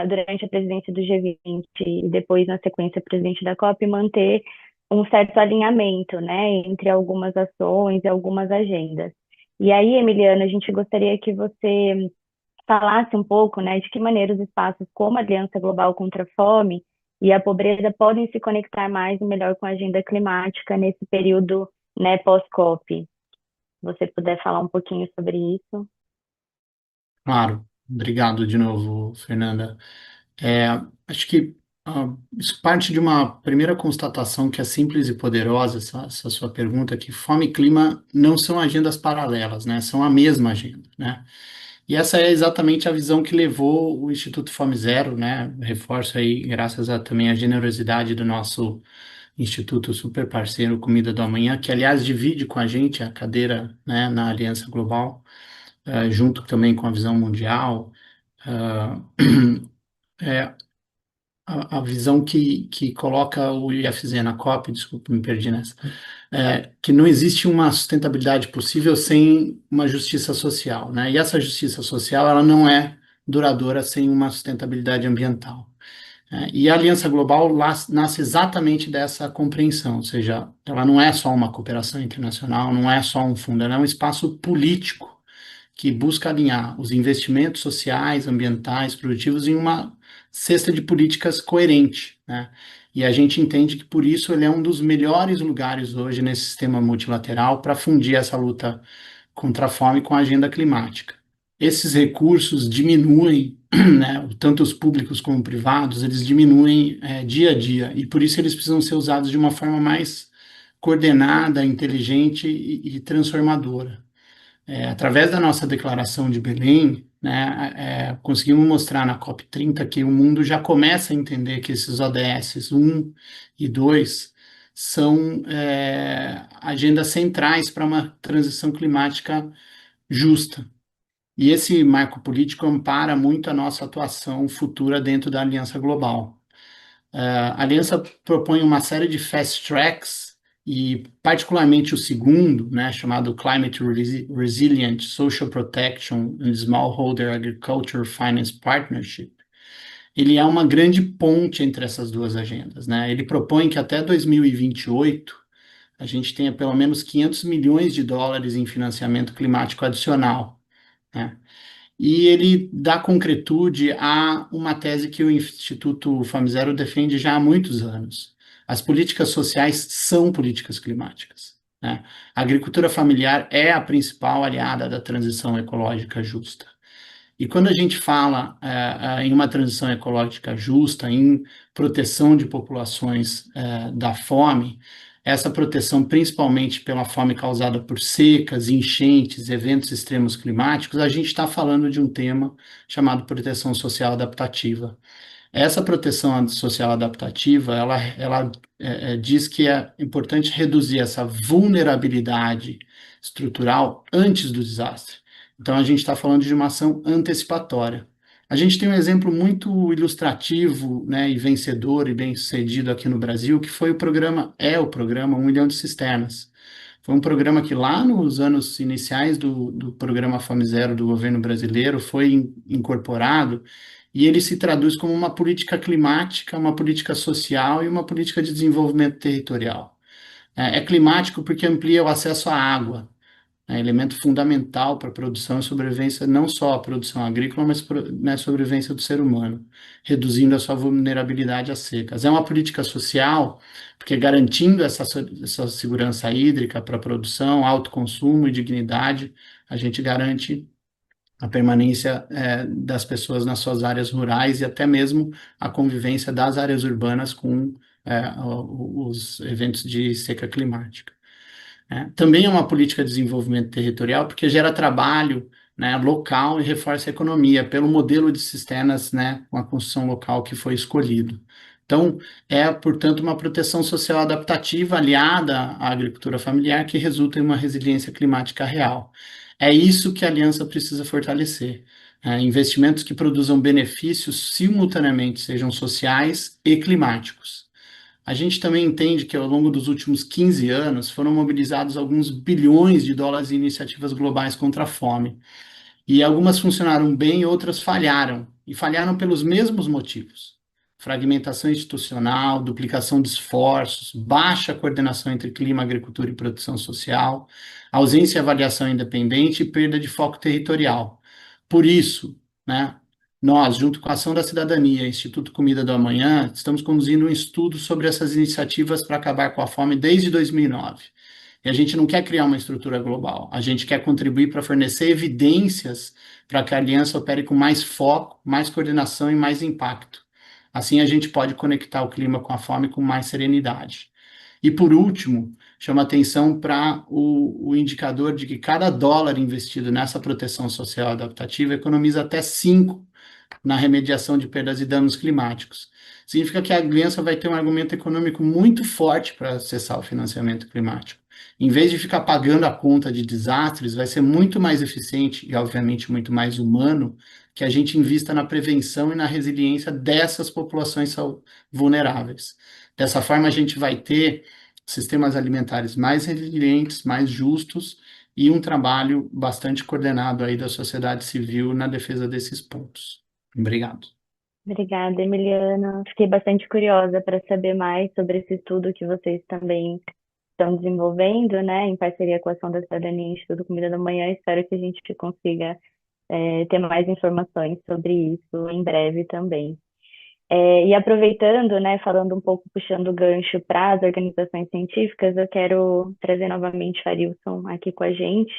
durante a presidência do G20 e depois na sequência presidente da COP, manter um certo alinhamento, né, entre algumas ações e algumas agendas. E aí, Emiliano, a gente gostaria que você falasse um pouco, né, de que maneira os espaços como a Aliança Global contra a Fome e a Pobreza podem se conectar mais e melhor com a agenda climática nesse período, né, pós-COP. Se você puder falar um pouquinho sobre isso. Claro, obrigado de novo, Fernanda. Acho que isso parte de uma primeira constatação que é simples e poderosa, essa sua pergunta, que fome e clima não são agendas paralelas, né? São a mesma agenda, né? E essa é exatamente a visão que levou o Instituto Fome Zero, né? Reforço aí, graças a também a generosidade do nosso Instituto super parceiro Comida do Amanhã, que aliás divide com a gente a cadeira, né, na Aliança Global, junto também com a visão mundial, ah, a visão que coloca o IFZ na COP, desculpa, me perdi nessa, que não existe uma sustentabilidade possível sem uma justiça social, né? E essa justiça social, ela não é duradoura sem uma sustentabilidade ambiental. E a Aliança Global nasce exatamente dessa compreensão, ou seja, ela não é só uma cooperação internacional, não é só um fundo, ela é um espaço político que busca alinhar os investimentos sociais, ambientais, produtivos em uma cesta de políticas coerente, né? E a gente entende que por isso ele é um dos melhores lugares hoje nesse sistema multilateral para fundir essa luta contra a fome com a agenda climática. Esses recursos diminuem, né, tanto os públicos como privados, eles diminuem dia a dia, e por isso eles precisam ser usados de uma forma mais coordenada, inteligente e transformadora. Através da nossa declaração de Belém, né, conseguimos mostrar na COP30 que o mundo já começa a entender que esses ODS 1 e 2 são agendas centrais para uma transição climática justa. E esse marco político ampara muito a nossa atuação futura dentro da Aliança Global. A Aliança propõe uma série de fast tracks, e particularmente o segundo, né, chamado Climate Resilient Social Protection and Smallholder Agriculture Finance Partnership, ele é uma grande ponte entre essas duas agendas, né? Ele propõe que até 2028 a gente tenha pelo menos 500 milhões de dólares em financiamento climático adicional, né? E ele dá concretude a uma tese que o Instituto Fome Zero defende já há muitos anos. As políticas sociais são políticas climáticas, né? A agricultura familiar é a principal aliada da transição ecológica justa. E quando a gente fala em uma transição ecológica justa, em proteção de populações da fome, essa proteção, principalmente pela fome causada por secas, enchentes, eventos extremos climáticos, a gente está falando de um tema chamado proteção social adaptativa. Essa proteção social adaptativa, ela diz que é importante reduzir essa vulnerabilidade estrutural antes do desastre. Então, a gente está falando de uma ação antecipatória. A gente tem um exemplo muito ilustrativo, né, e vencedor e bem-sucedido aqui no Brasil, que foi o programa 1 milhão de cisternas. Foi um programa que lá nos anos iniciais do programa Fome Zero do governo brasileiro foi incorporado, e ele se traduz como uma política climática, uma política social e uma política de desenvolvimento territorial. É climático porque amplia o acesso à água, elemento fundamental para a produção e sobrevivência, não só a produção agrícola, mas a sobrevivência do ser humano, reduzindo a sua vulnerabilidade às secas. É uma política social, porque garantindo essa segurança hídrica para a produção, autoconsumo e dignidade, a gente garante a permanência das pessoas nas suas áreas rurais e até mesmo a convivência das áreas urbanas com os eventos de seca climática. Também é uma política de desenvolvimento territorial, porque gera trabalho, né, local e reforça a economia, pelo modelo de cisternas, né, com a construção local que foi escolhido. Então, portanto, uma proteção social adaptativa aliada à agricultura familiar que resulta em uma resiliência climática real. É isso que a aliança precisa fortalecer. Investimentos que produzam benefícios simultaneamente, sejam sociais e climáticos. A gente também entende que ao longo dos últimos 15 anos foram mobilizados alguns bilhões de dólares em iniciativas globais contra a fome. E algumas funcionaram bem, outras falharam. E falharam pelos mesmos motivos: fragmentação institucional, duplicação de esforços, baixa coordenação entre clima, agricultura e produção social, ausência de avaliação independente e perda de foco territorial. Por isso, né, nós, junto com a Ação da Cidadania e Instituto Comida do Amanhã, estamos conduzindo um estudo sobre essas iniciativas para acabar com a fome desde 2009. E a gente não quer criar uma estrutura global, a gente quer contribuir para fornecer evidências para que a aliança opere com mais foco, mais coordenação e mais impacto. Assim a gente pode conectar o clima com a fome com mais serenidade. E por último, chama atenção para o indicador de que cada dólar investido nessa proteção social adaptativa economiza até 5 na remediação de perdas e danos climáticos. Significa que a aliança vai ter um argumento econômico muito forte para acessar o financiamento climático. Em vez de ficar pagando a conta de desastres, vai ser muito mais eficiente e, obviamente, muito mais humano que a gente invista na prevenção e na resiliência dessas populações vulneráveis. Dessa forma, a gente vai ter sistemas alimentares mais resilientes, mais justos e um trabalho bastante coordenado aí da sociedade civil na defesa desses pontos. Obrigado. Obrigada, Emiliana. Fiquei bastante curiosa para saber mais sobre esse estudo que vocês também estão desenvolvendo, né, em parceria com a Ação da Cidadania e Instituto Comida da Manhã. Espero que a gente consiga ter mais informações sobre isso em breve também. E aproveitando, né, falando um pouco, puxando o gancho para as organizações científicas, eu quero trazer novamente o Arilson aqui com a gente,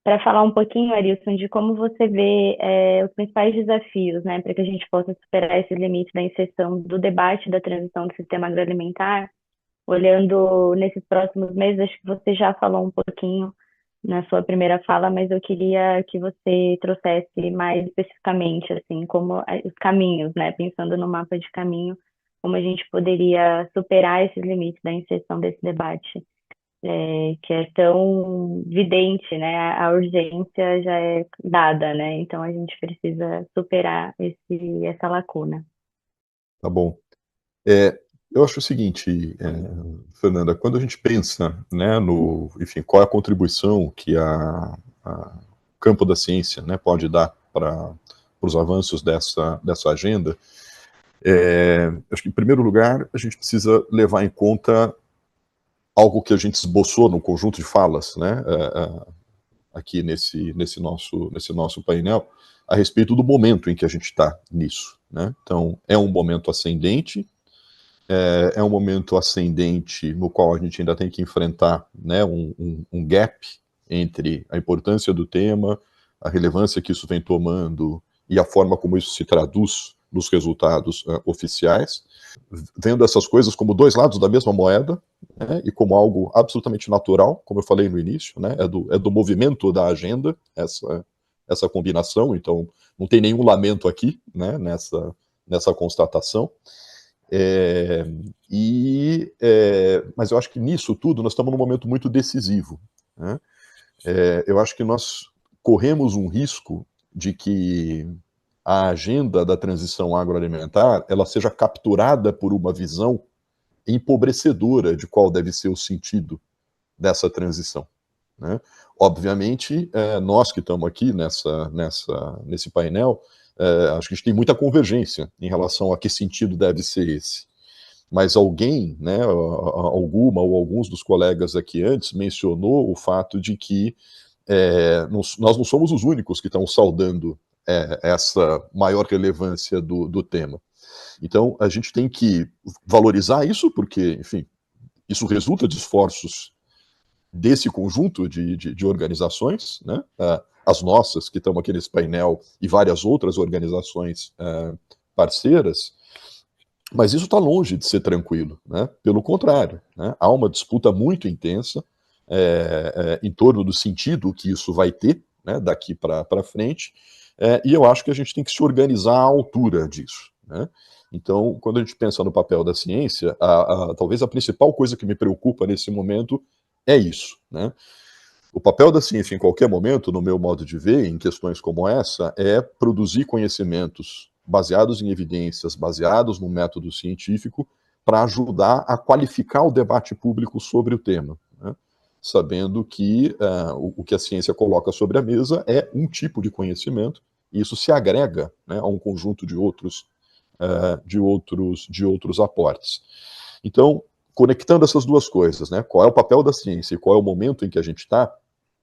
para falar um pouquinho, Arilson, de como você vê os principais desafios, né, para que a gente possa superar esse limite da inserção do debate da transição do sistema agroalimentar, olhando nesses próximos meses. Acho que você já falou um pouquinho na sua primeira fala, mas eu queria que você trouxesse mais especificamente, assim, como os caminhos, né, pensando no mapa de caminho, como a gente poderia superar esses limites da inserção desse debate, que é tão vidente, né, a urgência já é dada, né, então a gente precisa superar essa lacuna. Tá bom. Eu acho o seguinte, Fernanda, quando a gente pensa, né, enfim, qual é a contribuição que o campo da ciência, né, pode dar para os avanços dessa agenda, acho que, em primeiro lugar, a gente precisa levar em conta algo que a gente esboçou no conjunto de falas, né, aqui nesse nosso painel, a respeito do momento em que a gente está nisso, né? Então, é um momento ascendente, é um momento ascendente no qual a gente ainda tem que enfrentar, né, um gap entre a importância do tema, a relevância que isso vem tomando e a forma como isso se traduz nos resultados oficiais, vendo essas coisas como dois lados da mesma moeda, né, e como algo absolutamente natural, como eu falei no início, né, é do movimento da agenda, essa combinação. Então não tem nenhum lamento aqui, né, nessa constatação. Mas eu acho que nisso tudo nós estamos num momento muito decisivo, né? Eu acho que nós corremos um risco de que a agenda da transição agroalimentar ela seja capturada por uma visão empobrecedora de qual deve ser o sentido dessa transição, né? Obviamente, nós que estamos aqui nesse painel, acho que a gente tem muita convergência em relação a que sentido deve ser esse. Mas alguém, né, alguma ou alguns dos colegas aqui antes mencionou o fato de que nós não somos os únicos que estão saudando essa maior relevância do tema. Então, a gente tem que valorizar isso, porque, enfim, isso resulta de esforços desse conjunto de organizações, né? As nossas, que estamos aqui nesse painel, e várias outras organizações parceiras, mas isso está longe de ser tranquilo, né? Pelo contrário, né? Há uma disputa muito intensa em torno do sentido que isso vai ter, né, daqui para frente, e eu acho que a gente tem que se organizar à altura disso, né? Então, quando a gente pensa no papel da ciência, talvez a principal coisa que me preocupa nesse momento é isso, né? O papel da ciência, em qualquer momento, no meu modo de ver, em questões como essa, é produzir conhecimentos baseados em evidências, baseados no método científico, para ajudar a qualificar o debate público sobre o tema, né? Sabendo que o que a ciência coloca sobre a mesa é um tipo de conhecimento, e isso se agrega, né, a um conjunto de outros aportes. Então, conectando essas duas coisas, né, qual é o papel da ciência e qual é o momento em que a gente está,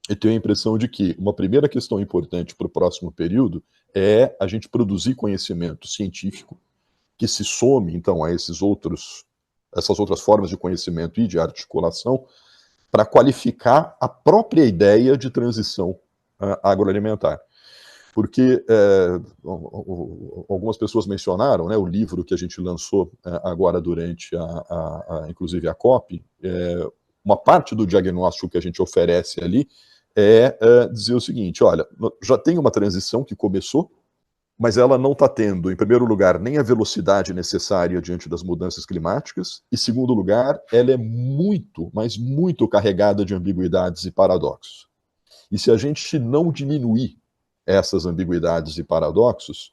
eu tenho a impressão de que uma primeira questão importante para o próximo período é a gente produzir conhecimento científico que se some, então, a essas outras formas de conhecimento e de articulação para qualificar a própria ideia de transição agroalimentar. Porque algumas pessoas mencionaram, né, o livro que a gente lançou agora durante, inclusive, a COP, uma parte do diagnóstico que a gente oferece ali é dizer o seguinte: olha, já tem uma transição que começou, mas ela não está tendo, em primeiro lugar, nem a velocidade necessária diante das mudanças climáticas, e, em segundo lugar, ela é muito, mas muito carregada de ambiguidades e paradoxos. E se a gente não diminuir essas ambiguidades e paradoxos,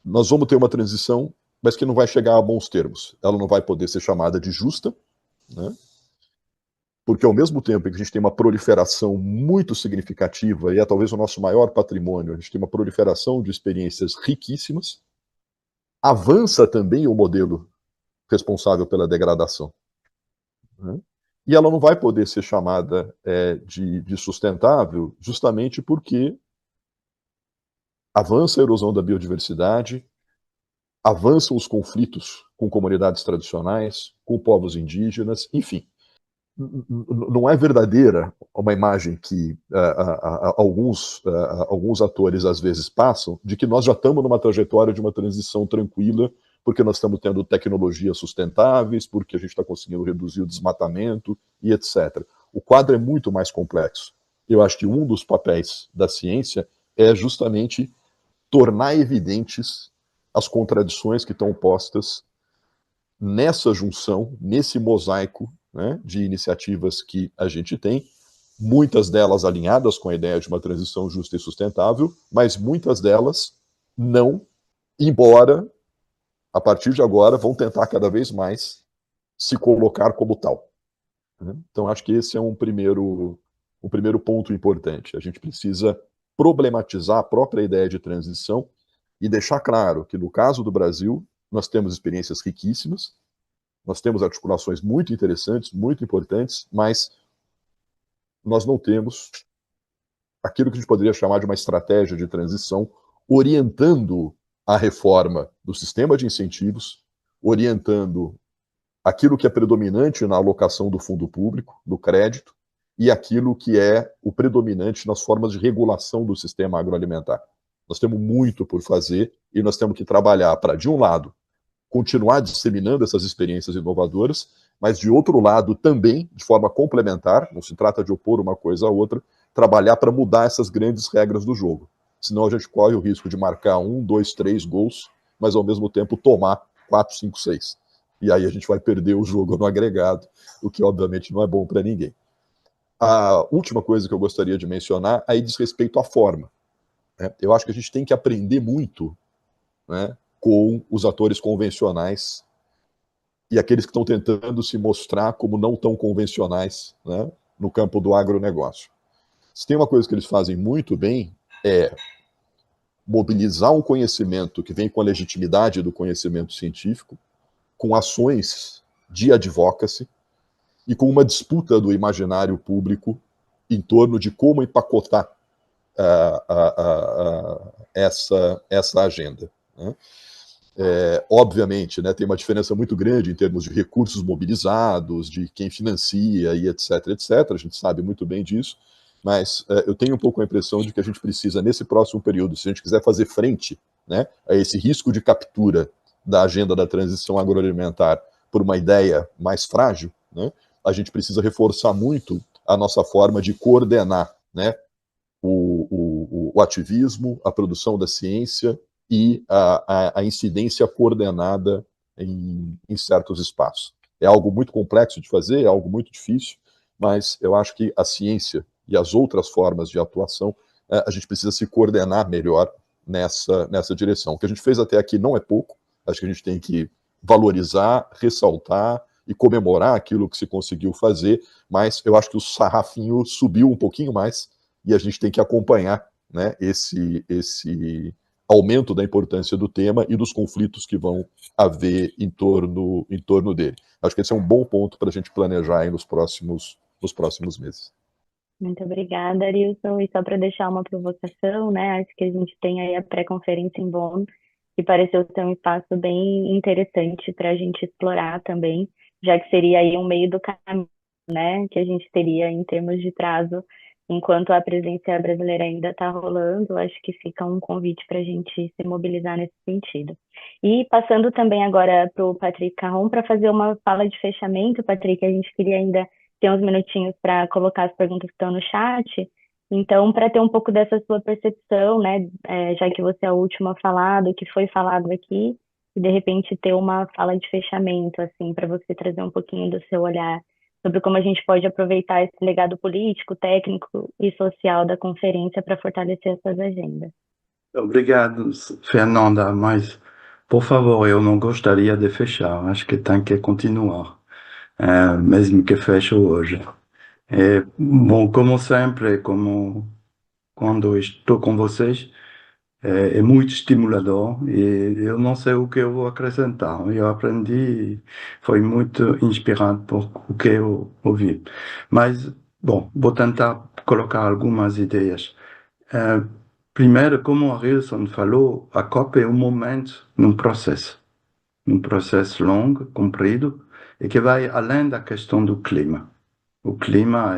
nós vamos ter uma transição, mas que não vai chegar a bons termos. Ela não vai poder ser chamada de justa, né? Porque ao mesmo tempo em que a gente tem uma proliferação muito significativa, e é talvez o nosso maior patrimônio, a gente tem uma proliferação de experiências riquíssimas, avança também o modelo responsável pela degradação, né? E ela não vai poder ser chamada de sustentável justamente porque avança a erosão da biodiversidade, avançam os conflitos com comunidades tradicionais, com povos indígenas, enfim. Não é verdadeira uma imagem que alguns atores às vezes passam de que nós já estamos numa trajetória de uma transição tranquila, porque nós estamos tendo tecnologias sustentáveis, porque a gente está conseguindo reduzir o desmatamento e etc. O quadro é muito mais complexo. Eu acho que um dos papéis da ciência é justamente tornar evidentes as contradições que estão postas nessa junção, nesse mosaico, né, de iniciativas que a gente tem, muitas delas alinhadas com a ideia de uma transição justa e sustentável, mas muitas delas não, embora, a partir de agora, vão tentar cada vez mais se colocar como tal, né? Então, acho que esse é um primeiro ponto importante. A gente precisa problematizar a própria ideia de transição e deixar claro que, no caso do Brasil, nós temos experiências riquíssimas, nós temos articulações muito interessantes, muito importantes, mas nós não temos aquilo que a gente poderia chamar de uma estratégia de transição orientando a reforma do sistema de incentivos, orientando aquilo que é predominante na alocação do fundo público, do crédito, e aquilo que é o predominante nas formas de regulação do sistema agroalimentar. Nós temos muito por fazer e nós temos que trabalhar para, de um lado, continuar disseminando essas experiências inovadoras, mas, de outro lado, também, de forma complementar, não se trata de opor uma coisa à outra, trabalhar para mudar essas grandes regras do jogo. Senão a gente corre o risco de marcar 1, 2, 3 gols, mas, ao mesmo tempo, tomar 4, 5, 6. E aí a gente vai perder o jogo no agregado, o que, obviamente, não é bom para ninguém. A última coisa que eu gostaria de mencionar aí diz respeito à forma, né? Eu acho que a gente tem que aprender muito, né, com os atores convencionais e aqueles que estão tentando se mostrar como não tão convencionais, né, no campo do agronegócio. Se tem uma coisa que eles fazem muito bem, é mobilizar um conhecimento que vem com a legitimidade do conhecimento científico, com ações de advocacy e com uma disputa do imaginário público em torno de como empacotar essa agenda, né? Obviamente, né, tem uma diferença muito grande em termos de recursos mobilizados, de quem financia e etc, etc. A gente sabe muito bem disso, mas eu tenho um pouco a impressão de que a gente precisa, nesse próximo período, se a gente quiser fazer frente, né, a esse risco de captura da agenda da transição agroalimentar por uma ideia mais frágil, né, a gente precisa reforçar muito a nossa forma de coordenar, né, o ativismo, a produção da ciência e a incidência coordenada em certos espaços. É algo muito complexo de fazer, é algo muito difícil, mas eu acho que a ciência e as outras formas de atuação, a gente precisa se coordenar melhor nessa direção. O que a gente fez até aqui não é pouco, acho que a gente tem que valorizar, ressaltar e comemorar aquilo que se conseguiu fazer, mas eu acho que o sarrafinho subiu um pouquinho mais e a gente tem que acompanhar, né, esse aumento da importância do tema e dos conflitos que vão haver em torno dele. Acho que esse é um bom ponto para a gente planejar aí nos próximos meses. Muito obrigada, Arilson. E só para deixar uma provocação, né? Acho que a gente tem aí a pré-conferência em Bonn, que pareceu ser um espaço bem interessante para a gente explorar também, já que seria aí um meio do caminho, né? Que a gente teria em termos de prazo, enquanto a presença brasileira ainda está rolando. Acho que fica um convite para a gente se mobilizar nesse sentido. E passando também agora para o Patrick Caron para fazer uma fala de fechamento, Patrick, a gente queria ainda ter uns minutinhos para colocar as perguntas que estão no chat. Então, para ter um pouco dessa sua percepção, né, já que você é o último a falar do que foi falado aqui, e de repente ter uma fala de fechamento, assim, para você trazer um pouquinho do seu olhar sobre como a gente pode aproveitar esse legado político, técnico e social da conferência para fortalecer essas agendas. Obrigado, Fernanda, mas, por favor, eu não gostaria de fechar, acho que tem que continuar, mesmo que feche hoje. Bom, como sempre, como quando estou com vocês, é muito estimulador e eu não sei o que eu vou acrescentar. Eu aprendi, foi muito inspirado por o que eu ouvi. Mas, bom, vou tentar colocar algumas ideias. Primeiro, como o Arilson falou, a COP é um momento num processo longo, comprido, e que vai além da questão do clima. O clima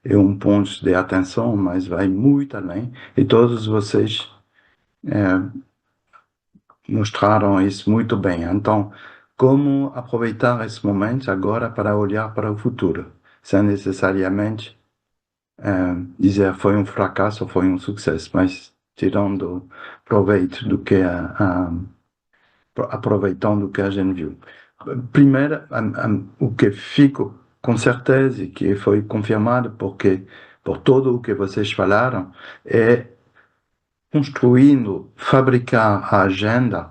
é um ponto de atenção, mas vai muito além, e todos vocês mostraram isso muito bem. Então, como aproveitar esse momento agora para olhar para o futuro, sem necessariamente dizer foi um fracasso ou foi um sucesso, mas tirando proveito do que aproveitando o que a gente viu. Primeiro, o que fico com certeza e que foi confirmado por tudo o que vocês falaram é construindo, fabricar a agenda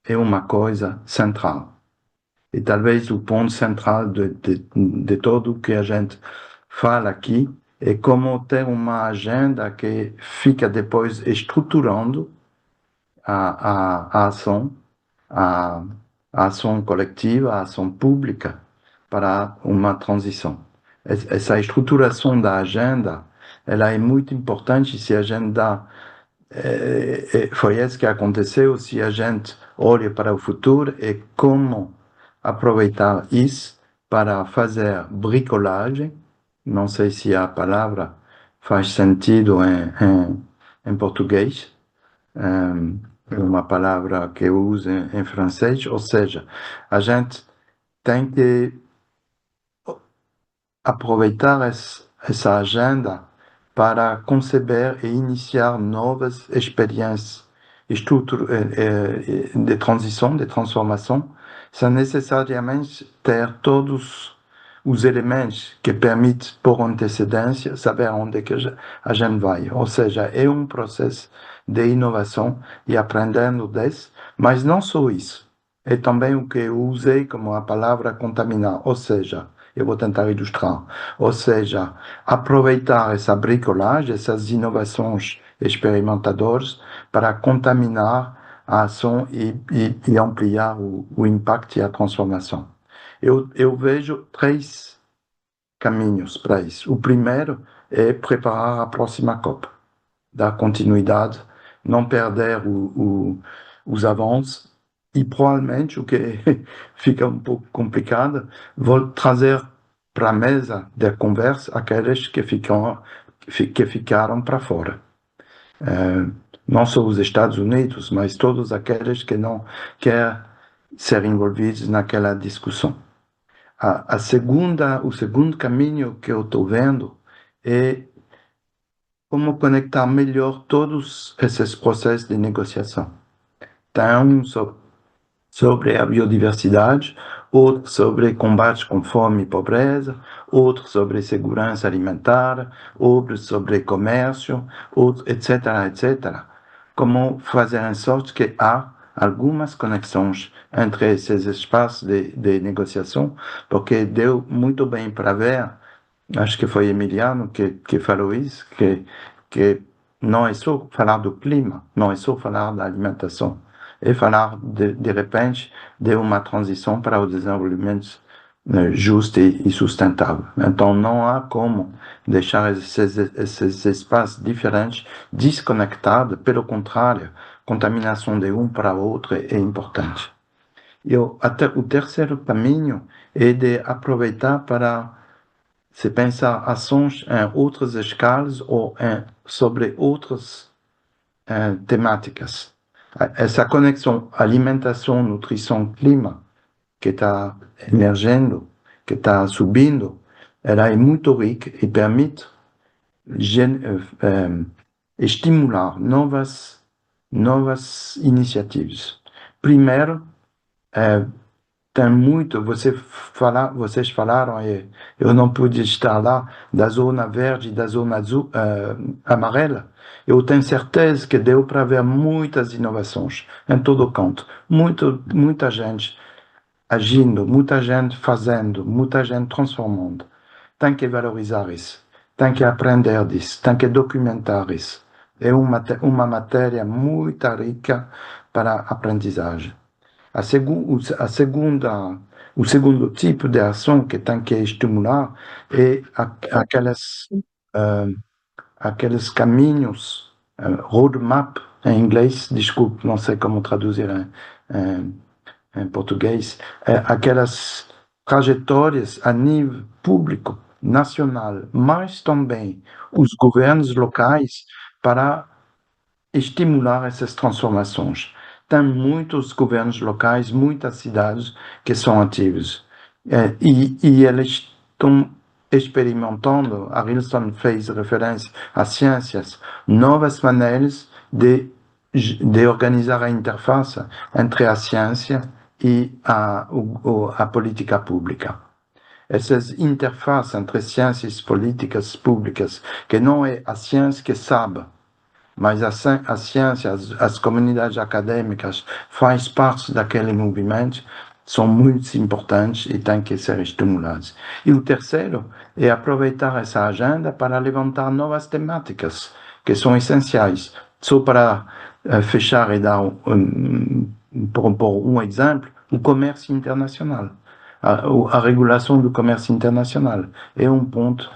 é uma coisa central. E talvez o ponto central de tudo o que a gente fala aqui é como ter uma agenda que fica depois estruturando a ação, a ação coletiva, a ação pública para uma transição. Essa estruturação da agenda, ela é muito importante se a gente dá foi isso que aconteceu. Se a gente olha para o futuro, é como aproveitar isso para fazer bricolagem. Não sei se a palavra faz sentido em português. É uma palavra que eu uso em francês. Ou seja, a gente tem que aproveitar essa agenda para conceber e iniciar novas experiências de transição, de transformação, sem necessariamente ter todos os elementos que permitem, por antecedência, saber onde é que a gente vai. Ou seja, é um processo de inovação e aprendendo disso, mas não só isso. É também o que eu usei como a palavra contaminar, ou seja, eu vou tentar ilustrar. Ou seja, aproveitar essa bricolagem, essas inovações experimentadoras para contaminar a ação e ampliar o impacto e a transformação. Eu vejo 3 caminhos para isso. O primeiro é preparar a próxima COP, dar continuidade, não perder os avanços. E provavelmente, o que fica um pouco complicado, vou trazer para a mesa da conversa aqueles que ficaram para fora. Não só os Estados Unidos, mas todos aqueles que não querem ser envolvidos naquela discussão. O segundo caminho que eu estou vendo é como conectar melhor todos esses processos de negociação. Tem sobre a biodiversidade, outro sobre combate com fome e pobreza, outro sobre segurança alimentar, outro sobre comércio, outro, etc., etc. Como fazer em sorte que há algumas conexões entre esses espaços de negociação, porque deu muito bem para ver, acho que foi Emiliano que falou isso, que não é só falar do clima, não é só falar da alimentação, é falar, de repente, de uma transição para o desenvolvimento justo e sustentável. Então, não há como deixar esses espaços diferentes desconectados, pelo contrário, contaminação de um para o outro é importante. O terceiro caminho é de aproveitar para se pensar ações em outras escalas ou sobre outras temáticas. Essa conexão alimentação, nutrição, clima, que está emergindo, que está subindo, ela é muito rica e permite estimular novas iniciativas. Primeiro, tem muito, vocês falaram, e eu não pude estar lá, da zona verde e da zona azul, amarela. Eu tenho certeza que deu para ver muitas inovações em todo o canto. Muita gente agindo, muita gente fazendo, muita gente transformando. Tem que valorizar isso, tem que aprender disso, tem que documentar isso. É uma matéria muito rica para a aprendizagem. O segundo tipo de ação que tem que estimular é aqueles caminhos, roadmap em inglês, desculpe, não sei como traduzir em português, aquelas trajetórias a nível público, nacional, mas também os governos locais para estimular essas transformações. Tem muitos governos locais, muitas cidades que são ativos. E eles estão experimentando, a Rilson fez referência às ciências, novas maneiras de organizar a interface entre a ciência e a política pública. Essas interfaces entre ciências e políticas públicas, que não é a ciência que sabe, mas a ciência, as comunidades acadêmicas faz parte daquele movimento, são muito importantes e têm que ser estimulados. E o terceiro é aproveitar essa agenda para levantar novas temáticas que são essenciais. Só para fechar e dar propor um exemplo, o comércio internacional. A regulação do comércio internacional é um ponto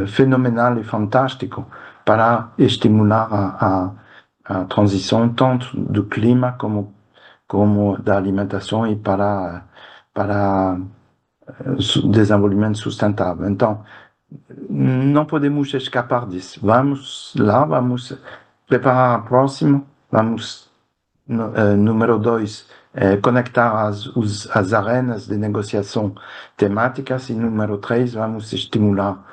fenomenal e fantástico para estimular a transição tanto do clima como da alimentação e para o desenvolvimento sustentável. Então, não podemos escapar disso. Vamos lá, vamos preparar a próxima, vamos, número 2, conectar as arenas de negociação temáticas, e número 3, vamos estimular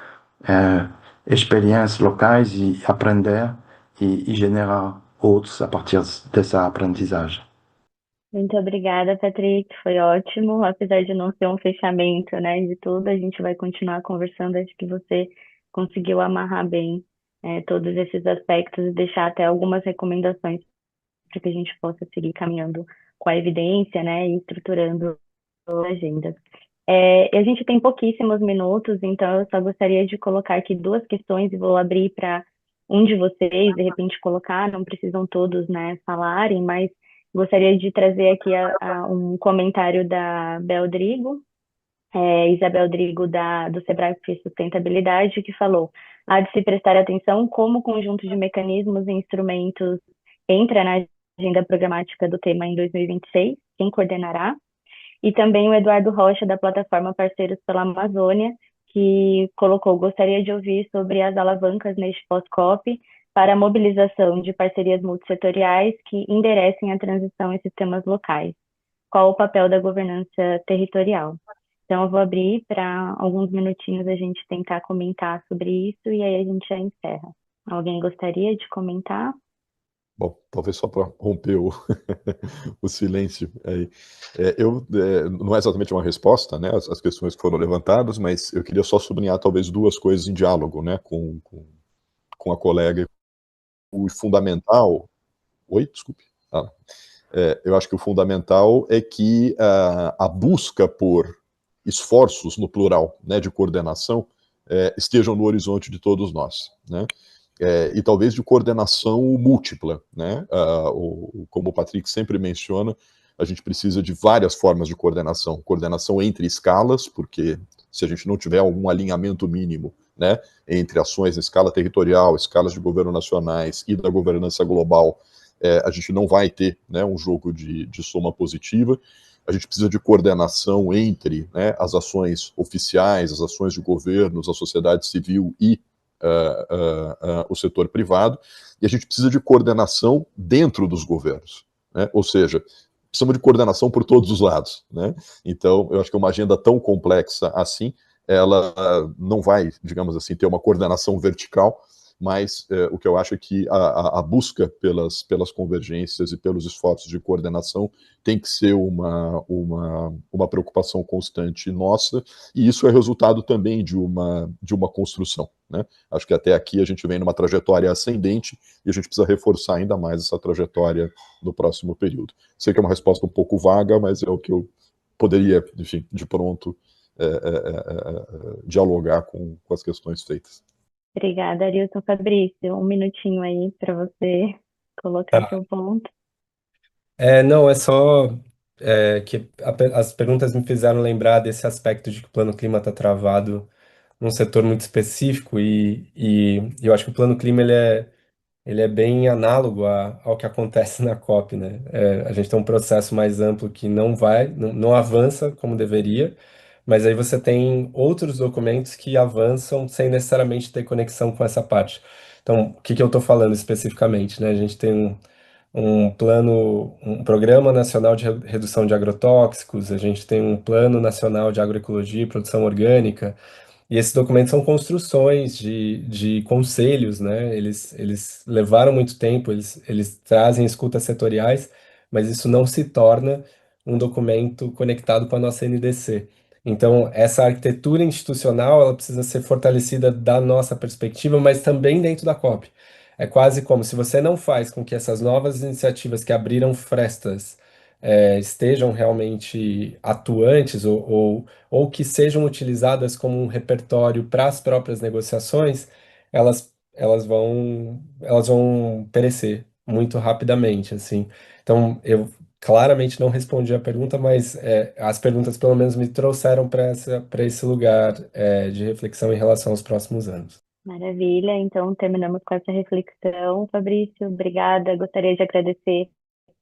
experiências locais e aprender e generar outros a partir dessa aprendizagem. Muito obrigada, Patrick. Foi ótimo. Apesar de não ser um fechamento, né, de tudo, a gente vai continuar conversando. Acho que você conseguiu amarrar bem todos esses aspectos e deixar até algumas recomendações para que a gente possa seguir caminhando com a evidência, né, e estruturando a agenda. A gente tem pouquíssimos minutos, então eu só gostaria de colocar aqui duas questões e vou abrir para um de vocês, de repente, colocar, não precisam todos, né, falarem, mas gostaria de trazer aqui um comentário da Beldrigo, Isabel Drigo, do Sebrae Sustentabilidade, que falou: há de se prestar atenção como o conjunto de mecanismos e instrumentos entra na agenda programática do tema em 2026, quem coordenará. E também o Eduardo Rocha, da plataforma Parceiros pela Amazônia, que colocou: gostaria de ouvir sobre as alavancas neste pós-COP para a mobilização de parcerias multissetoriais que enderecem a transição em sistemas locais. Qual o papel da governança territorial? Então, eu vou abrir para alguns minutinhos a gente tentar comentar sobre isso e aí a gente já encerra. Alguém gostaria de comentar? Bom, talvez só para romper o silêncio aí. Não é exatamente uma resposta, né, às questões que foram levantadas, mas eu queria só sublinhar talvez duas coisas em diálogo, né, com a colega. O fundamental... Oi, desculpe. Eu acho que o fundamental é que a busca por esforços, no plural, né, de coordenação, estejam no horizonte de todos nós, né? E talvez de coordenação múltipla, né? Como o Patrick sempre menciona, a gente precisa de várias formas de coordenação. Coordenação entre escalas, porque se a gente não tiver algum alinhamento mínimo, né, entre ações em escala territorial, escalas de governo nacionais e da governança global, a gente não vai ter, né, um jogo de soma positiva. A gente precisa de coordenação entre, né, as ações oficiais, as ações de governos, a sociedade civil e o setor privado, e a gente precisa de coordenação dentro dos governos, né? Ou seja, precisamos de coordenação por todos os lados, né? Então, eu acho que uma agenda tão complexa assim, ela não vai, digamos assim, ter uma coordenação vertical, mas o que eu acho é que a busca pelas convergências e pelos esforços de coordenação tem que ser uma preocupação constante nossa, e isso é resultado também de uma construção, né? Acho que até aqui a gente vem numa trajetória ascendente e a gente precisa reforçar ainda mais essa trajetória no próximo período. Sei que é uma resposta um pouco vaga, mas é o que eu poderia, enfim, de pronto, dialogar com as questões feitas. Obrigada, Arilton. Fabrício, um minutinho aí para você colocar seu ponto. Não, é só que as perguntas me fizeram lembrar desse aspecto de que o Plano Clima está travado num setor muito específico e eu acho que o Plano Clima ele é bem análogo ao que acontece na COP, né? A gente tem um processo mais amplo que não avança como deveria, mas aí você tem outros documentos que avançam sem necessariamente ter conexão com essa parte. Então, o que eu estou falando especificamente, né? A gente tem um programa nacional de redução de agrotóxicos, a gente tem um plano nacional de agroecologia e produção orgânica, e esses documentos são construções de conselhos, né? Eles levaram muito tempo, eles trazem escutas setoriais, mas isso não se torna um documento conectado com a nossa NDC. Então, essa arquitetura institucional, ela precisa ser fortalecida da nossa perspectiva, mas também dentro da COP. É quase como se você não faz com que essas novas iniciativas que abriram frestas estejam realmente atuantes ou que sejam utilizadas como um repertório para as próprias negociações, elas vão perecer muito rapidamente, assim. Então, eu claramente não respondi a pergunta, mas as perguntas pelo menos me trouxeram para esse lugar de reflexão em relação aos próximos anos. Maravilha, então terminamos com essa reflexão. Fabrício, obrigada. Gostaria de agradecer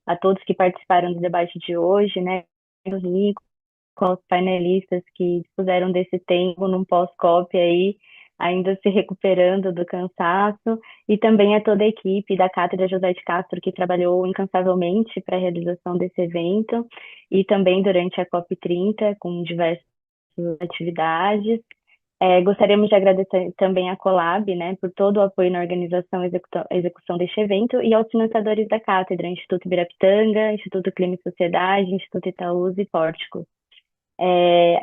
a todos que participaram do debate de hoje, né? Com os painelistas que dispuseram desse tempo num pós-COP aí, ainda se recuperando do cansaço, e também a toda a equipe da Cátedra José de Castro, que trabalhou incansavelmente para a realização desse evento, e também durante a COP30, com diversas atividades. Gostaríamos de agradecer também à Colab, né, por todo o apoio na organização e execução deste evento, e aos financiadores da Cátedra, Instituto Ibirapitanga, Instituto Clima e Sociedade, Instituto Itaúsa e Pórtico.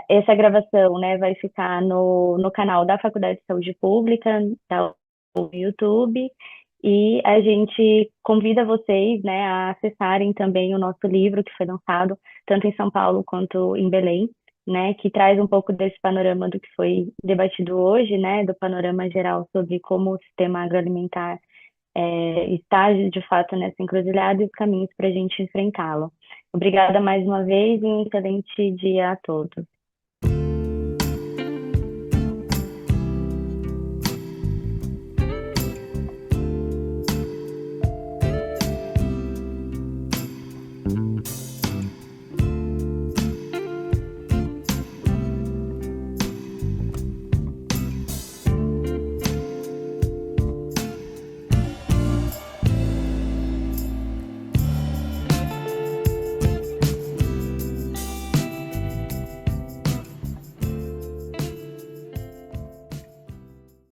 Essa gravação, né, vai ficar no canal da Faculdade de Saúde Pública, no YouTube, e a gente convida vocês, né, a acessarem também o nosso livro, que foi lançado tanto em São Paulo quanto em Belém, né, que traz um pouco desse panorama do que foi debatido hoje, né, do panorama geral sobre como o sistema agroalimentar está, de fato, nessa encruzilhada e os caminhos para a gente enfrentá-lo. Obrigada mais uma vez e um excelente dia a todos.